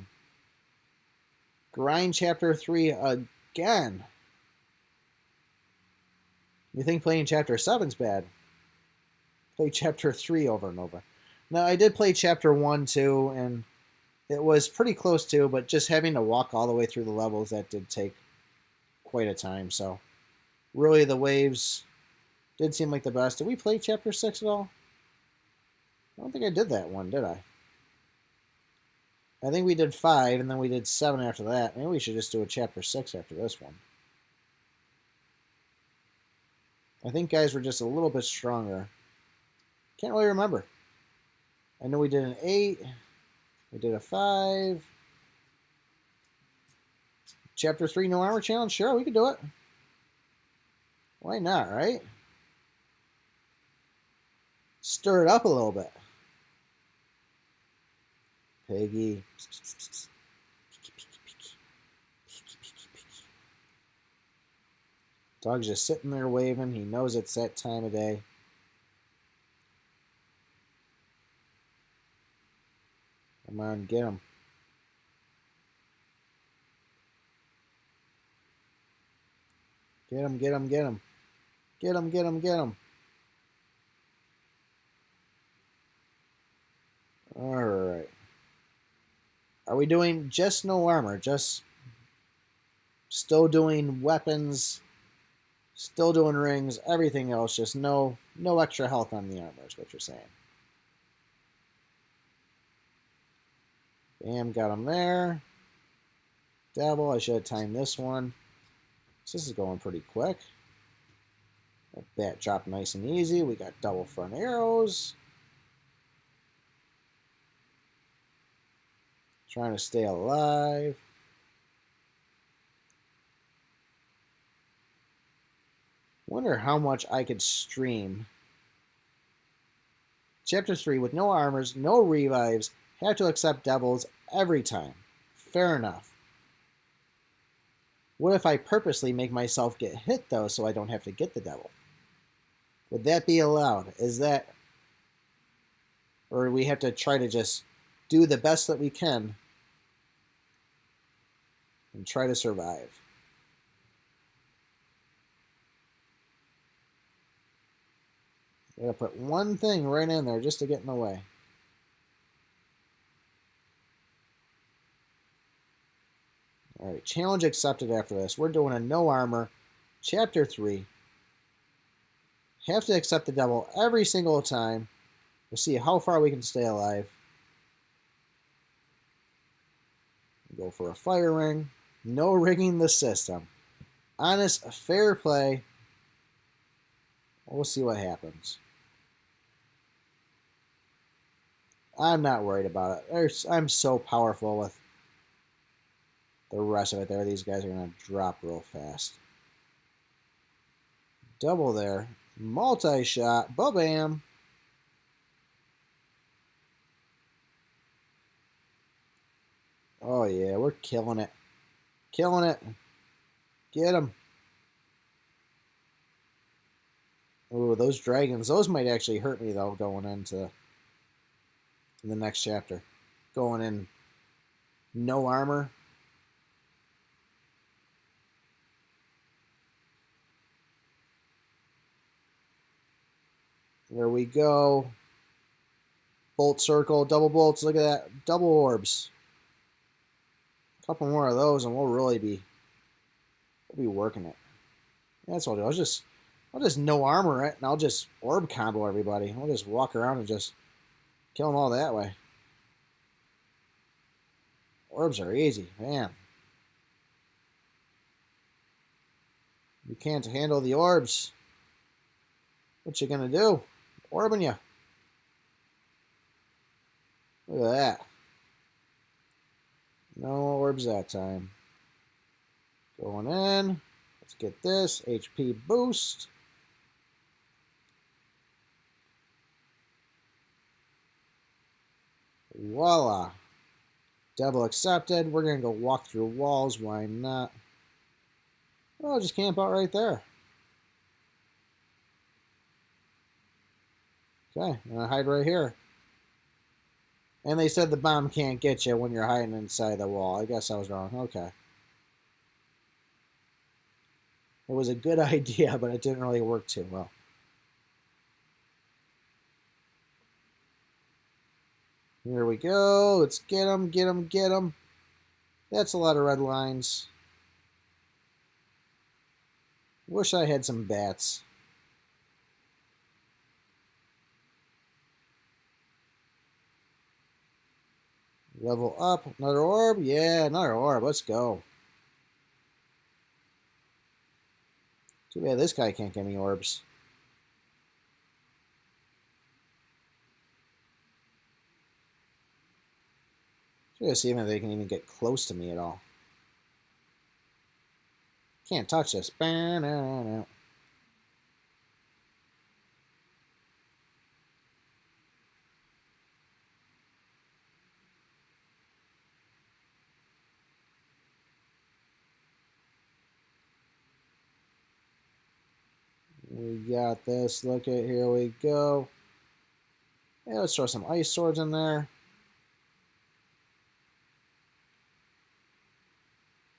Grind Chapter 3 again. You think playing Chapter 7's bad? Play Chapter 3 over and over. Now, I did play Chapter 1 too, and it was pretty close too, but just having to walk all the way through the levels, that did take quite a time. So, really, the waves did seem like the best. Did we play Chapter 6 at all? I don't think I did that one, did I? I think we did 5, and then we did 7 after that. Maybe we should just do a Chapter 6 after this one. I think guys were just a little bit stronger. Can't really remember. I know we did an 8. We did a 5. Chapter 3 no armor challenge? Sure, we could do it. Why not, right? Stir it up a little bit. Piggy. Dog's just sitting there waving. He knows it's that time of day. Come on, get him. Get him, get him, get him. Get him, get him, get him. Alright. Are we doing just no armor? Just still doing weapons, still doing rings, everything else, just no extra health on the armor is what you're saying. Bam, got him there. Devil, I should have timed this one. So this is going pretty quick. That bat dropped nice and easy. We got double front arrows. Trying to stay alive. Wonder how much I could stream. Chapter 3 with no armors, no revives, have to accept devils every time. Fair enough. What if I purposely make myself get hit though so I don't have to get the devil? Would that be allowed? Is that... Or we have to try to just do the best that we can and try to survive? I gotta put one thing right in there just to get in the way. Alright, challenge accepted after this. We're doing a no armor. Chapter 3. Have to accept the devil every single time. We'll see how far we can stay alive. Go for a fire ring. No rigging the system. Honest, fair play. We'll see what happens. I'm not worried about it. I'm so powerful with the rest of it there. These guys are going to drop real fast. Double there. Multi-shot. Ba-bam. Oh, yeah. We're killing it. Killing it. Get him. Ooh, those dragons. Those might actually hurt me, though, going into the next chapter. Going in no armor. There we go. Bolt circle, double bolts. Look at that. Double orbs. A couple more of those and we'll really be working it. That's what I'll do. I'll just no armor it and I'll just orb combo everybody. I'll just walk around and just kill them all that way. Orbs are easy, man. You can't handle the orbs. What you gonna do? Orbing you. Look at that. No orbs that time. Going in. Let's get this. HP boost. Voila. Devil accepted. We're going to go walk through walls. Why not? Oh, just camp out right there. Okay, I'm going to hide right here. And they said the bomb can't get you when you're hiding inside the wall. I guess I was wrong. Okay. It was a good idea, but it didn't really work too well. Here we go. Let's get them, get them, get them. That's a lot of red lines. Wish I had some bats. Level up. Another orb? Yeah, another orb. Let's go. Too bad this guy can't get me orbs. Should see if they can even get close to me at all. Can't touch this. We got this. Look at, here we go. Yeah, let's throw some ice swords in there.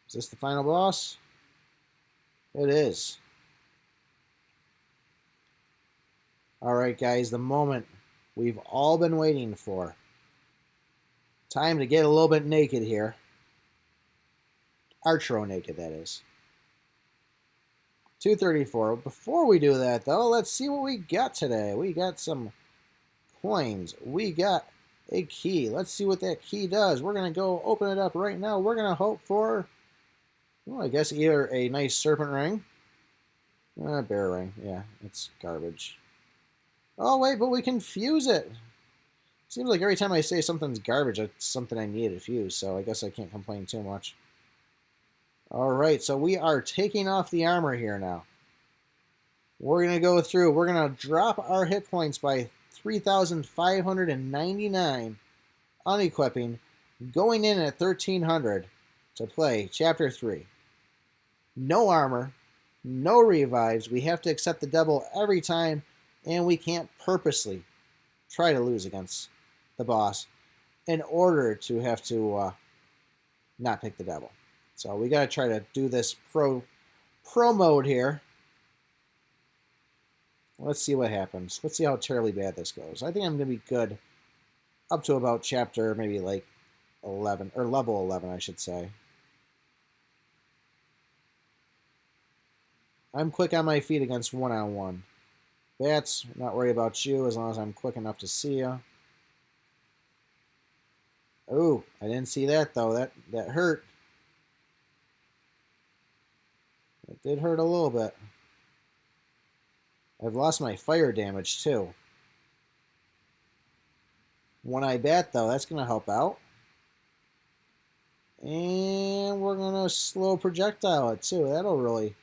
Is this the final boss? It is. Alright guys, the moment we've all been waiting for. Time to get a little bit naked here. Archero naked, that is. 234. Before we do that, though, let's see what we got today. We got some coins. We got a key. Let's see what that key does. We're going to go open it up right now. We're going to hope for Well, I guess either a nice serpent ring. Bear ring. Yeah, it's garbage. Oh, wait, but we can fuse it. Seems like every time I say something's garbage, it's something I need to fuse, so I guess I can't complain too much. Alright, so we are taking off the armor here now. We're going to go through. We're going to drop our hit points by 3,599 unequipping, going in at 1,300 to play Chapter 3. No armor, no revives. We have to accept the devil every time, and we can't purposely try to lose against the boss in order to have to not pick the devil. So we got to try to do this pro mode here. Let's see what happens. Let's see how terribly bad this goes. I think I'm going to be good up to about chapter maybe like 11, or level 11, I should say. I'm quick on my feet against one-on-one. Bats, not worried about you as long as I'm quick enough to see you. Oh, I didn't see that though. That hurt. It did hurt a little bit. I've lost my fire damage too. When I bat though, that's going to help out. And we're going to slow projectile it too. That'll really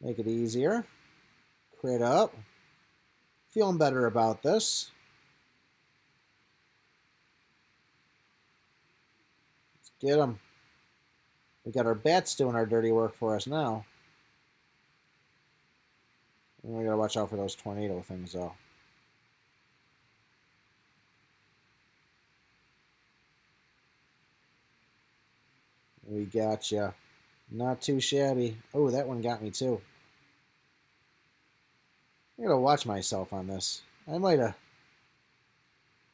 make it easier. Crit up. Feeling better about this. Let's get them. We got our bats doing our dirty work for us now. And we gotta watch out for those tornado things though. We got you. Not too shabby. Oh, that one got me too. I gotta watch myself on this. I might have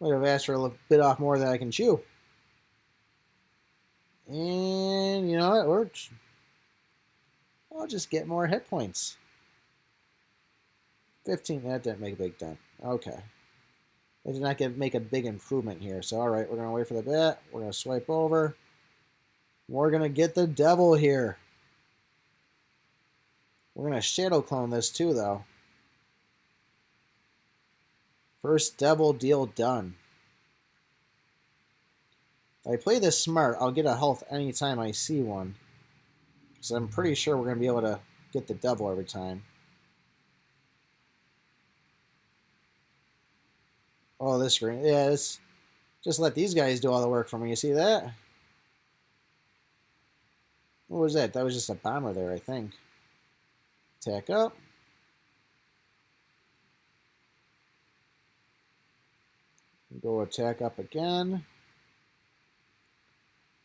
asked for a bit off more than I can chew. And you know what? I'll just get more hit points. 15. That didn't make a big dent. Okay. I did not make a big improvement here. So all right, we're gonna wait for the bat. We're gonna swipe over. We're gonna get the devil here. We're gonna shadow clone this too, though. First devil deal done. If I play this smart, I'll get a health anytime I see one. Because I'm pretty sure we're going to be able to get the devil every time. Oh, this screen. Yeah, just let these guys do all the work for me. You see that? What was that? That was just a bomber there, I think. Attack up. Go attack up again.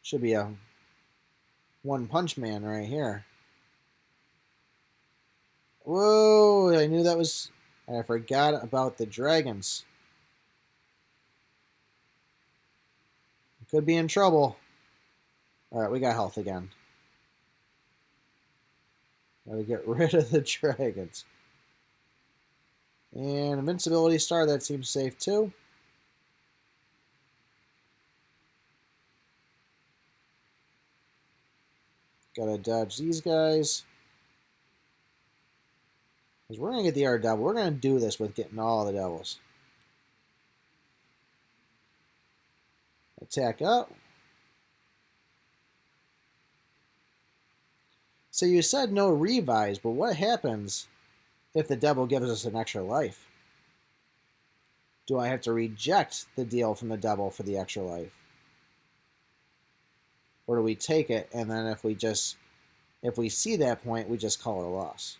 Should be a one punch man right here. Whoa, I knew that was... I forgot about the dragons. Could be in trouble. Alright, we got health again. Gotta get rid of the dragons. And invincibility star, that seems safe too. Gotta dodge these guys. Because we're going to get the devil. We're going to do this with getting all the devils. Attack up. So you said no revives, but what happens if the devil gives us an extra life? Do I have to reject the deal from the devil for the extra life? Or do we take it, and then if we see that point, we just call it a loss?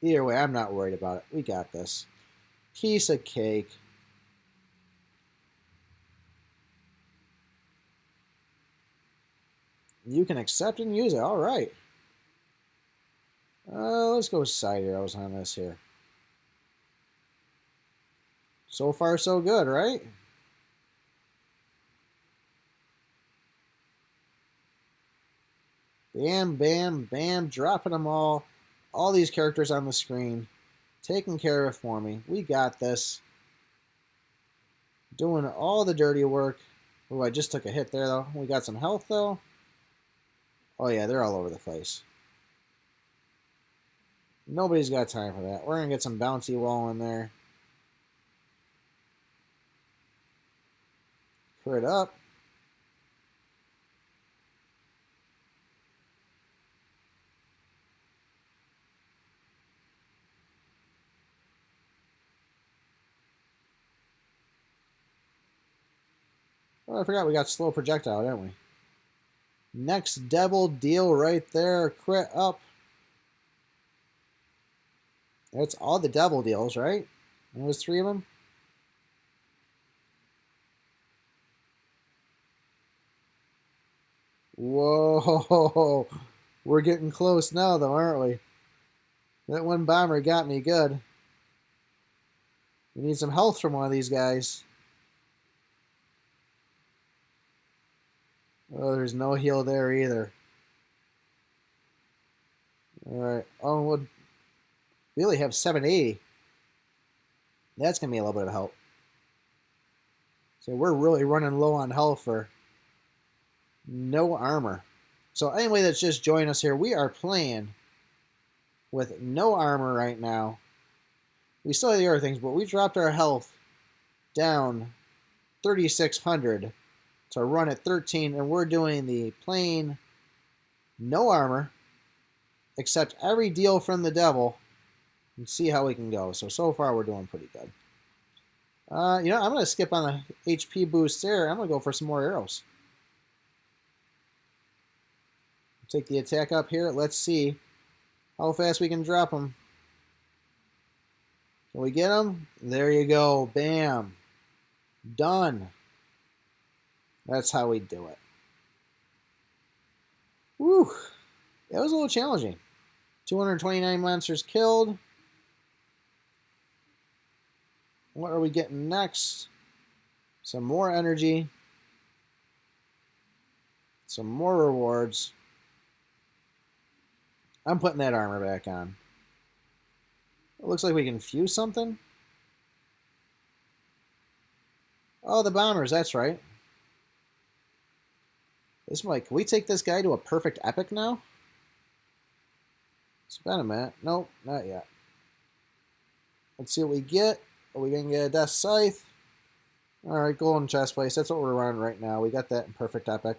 Either way, I'm not worried about it. We got this. Piece of cake. You can accept and use it. All right. Let's go side arrows on this here. So far, so good, right? Bam, bam, bam. Dropping them all. All these characters on the screen. Taking care of it for me. We got this. Doing all the dirty work. Oh, I just took a hit there, though. We got some health, though. Oh, yeah, they're all over the place. Nobody's got time for that. We're going to get some bouncy wall in there. Crit up. Oh, I forgot we got slow projectile, didn't we? Next devil deal right there. Crit up. That's all the devil deals, right? There was 3 of them. Whoa. We're getting close now, though, aren't we? That one bomber got me good. We need some health from one of these guys. Oh, there's no heal there either. Alright. Oh, we only have 780. That's going to be a little bit of help. So we're really running low on health for no armor. So anybody that's just joined us here, we are playing with no armor right now. We still have the other things, but we dropped our health down 3,600 to run at 13, and we're doing the plain no armor, except every deal from the devil, and see how we can go. So far we're doing pretty good. You know, I'm going to skip on the HP boost there. I'm going to go for some more arrows. Take the attack up here. Let's see how fast we can drop them. Can we get them? There you go. Bam. Done. That's how we do it. Woo. That was a little challenging. 229 monsters killed. What are we getting next? Some more energy. Some more rewards. I'm putting that armor back on. It looks like we can fuse something. Oh, the bombers, that's right. This might, can we take this guy to a perfect epic now? It's been a minute. Nope, not yet. Let's see what we get. Are we going to get a Death Scythe? Alright, golden chest place. That's what we're running right now. We got that in perfect epic.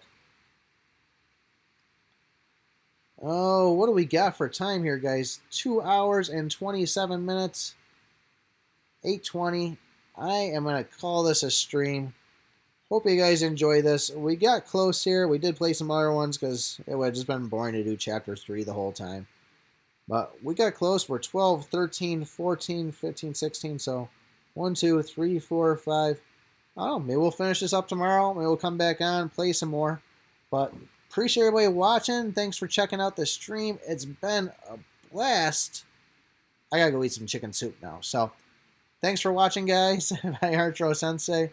Oh, what do we got for time here, guys? 2 hours and 27 minutes. 8:20. I am going to call this a stream. Hope you guys enjoy this. We got close here. We did play some other ones because it would have just been boring to do Chapter 3 the whole time. But we got close. We're 12, 13, 14, 15, 16. So 1, 2, 3, 4, 5. I don't know. Maybe we'll finish this up tomorrow. Maybe we'll come back on, play some more. But appreciate everybody watching. Thanks for checking out the stream. It's been a blast. I gotta go eat some chicken soup now. So thanks for watching, guys. My Archero Sensei.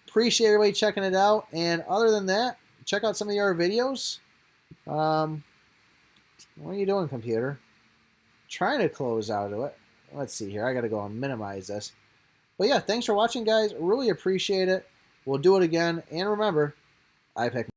Appreciate everybody checking it out. And other than that, check out some of the other videos. What are you doing, computer? Trying to close out of it. Let's see here. I got to go and minimize this. But yeah, thanks for watching, guys. Really appreciate it. We'll do it again. And remember, I pick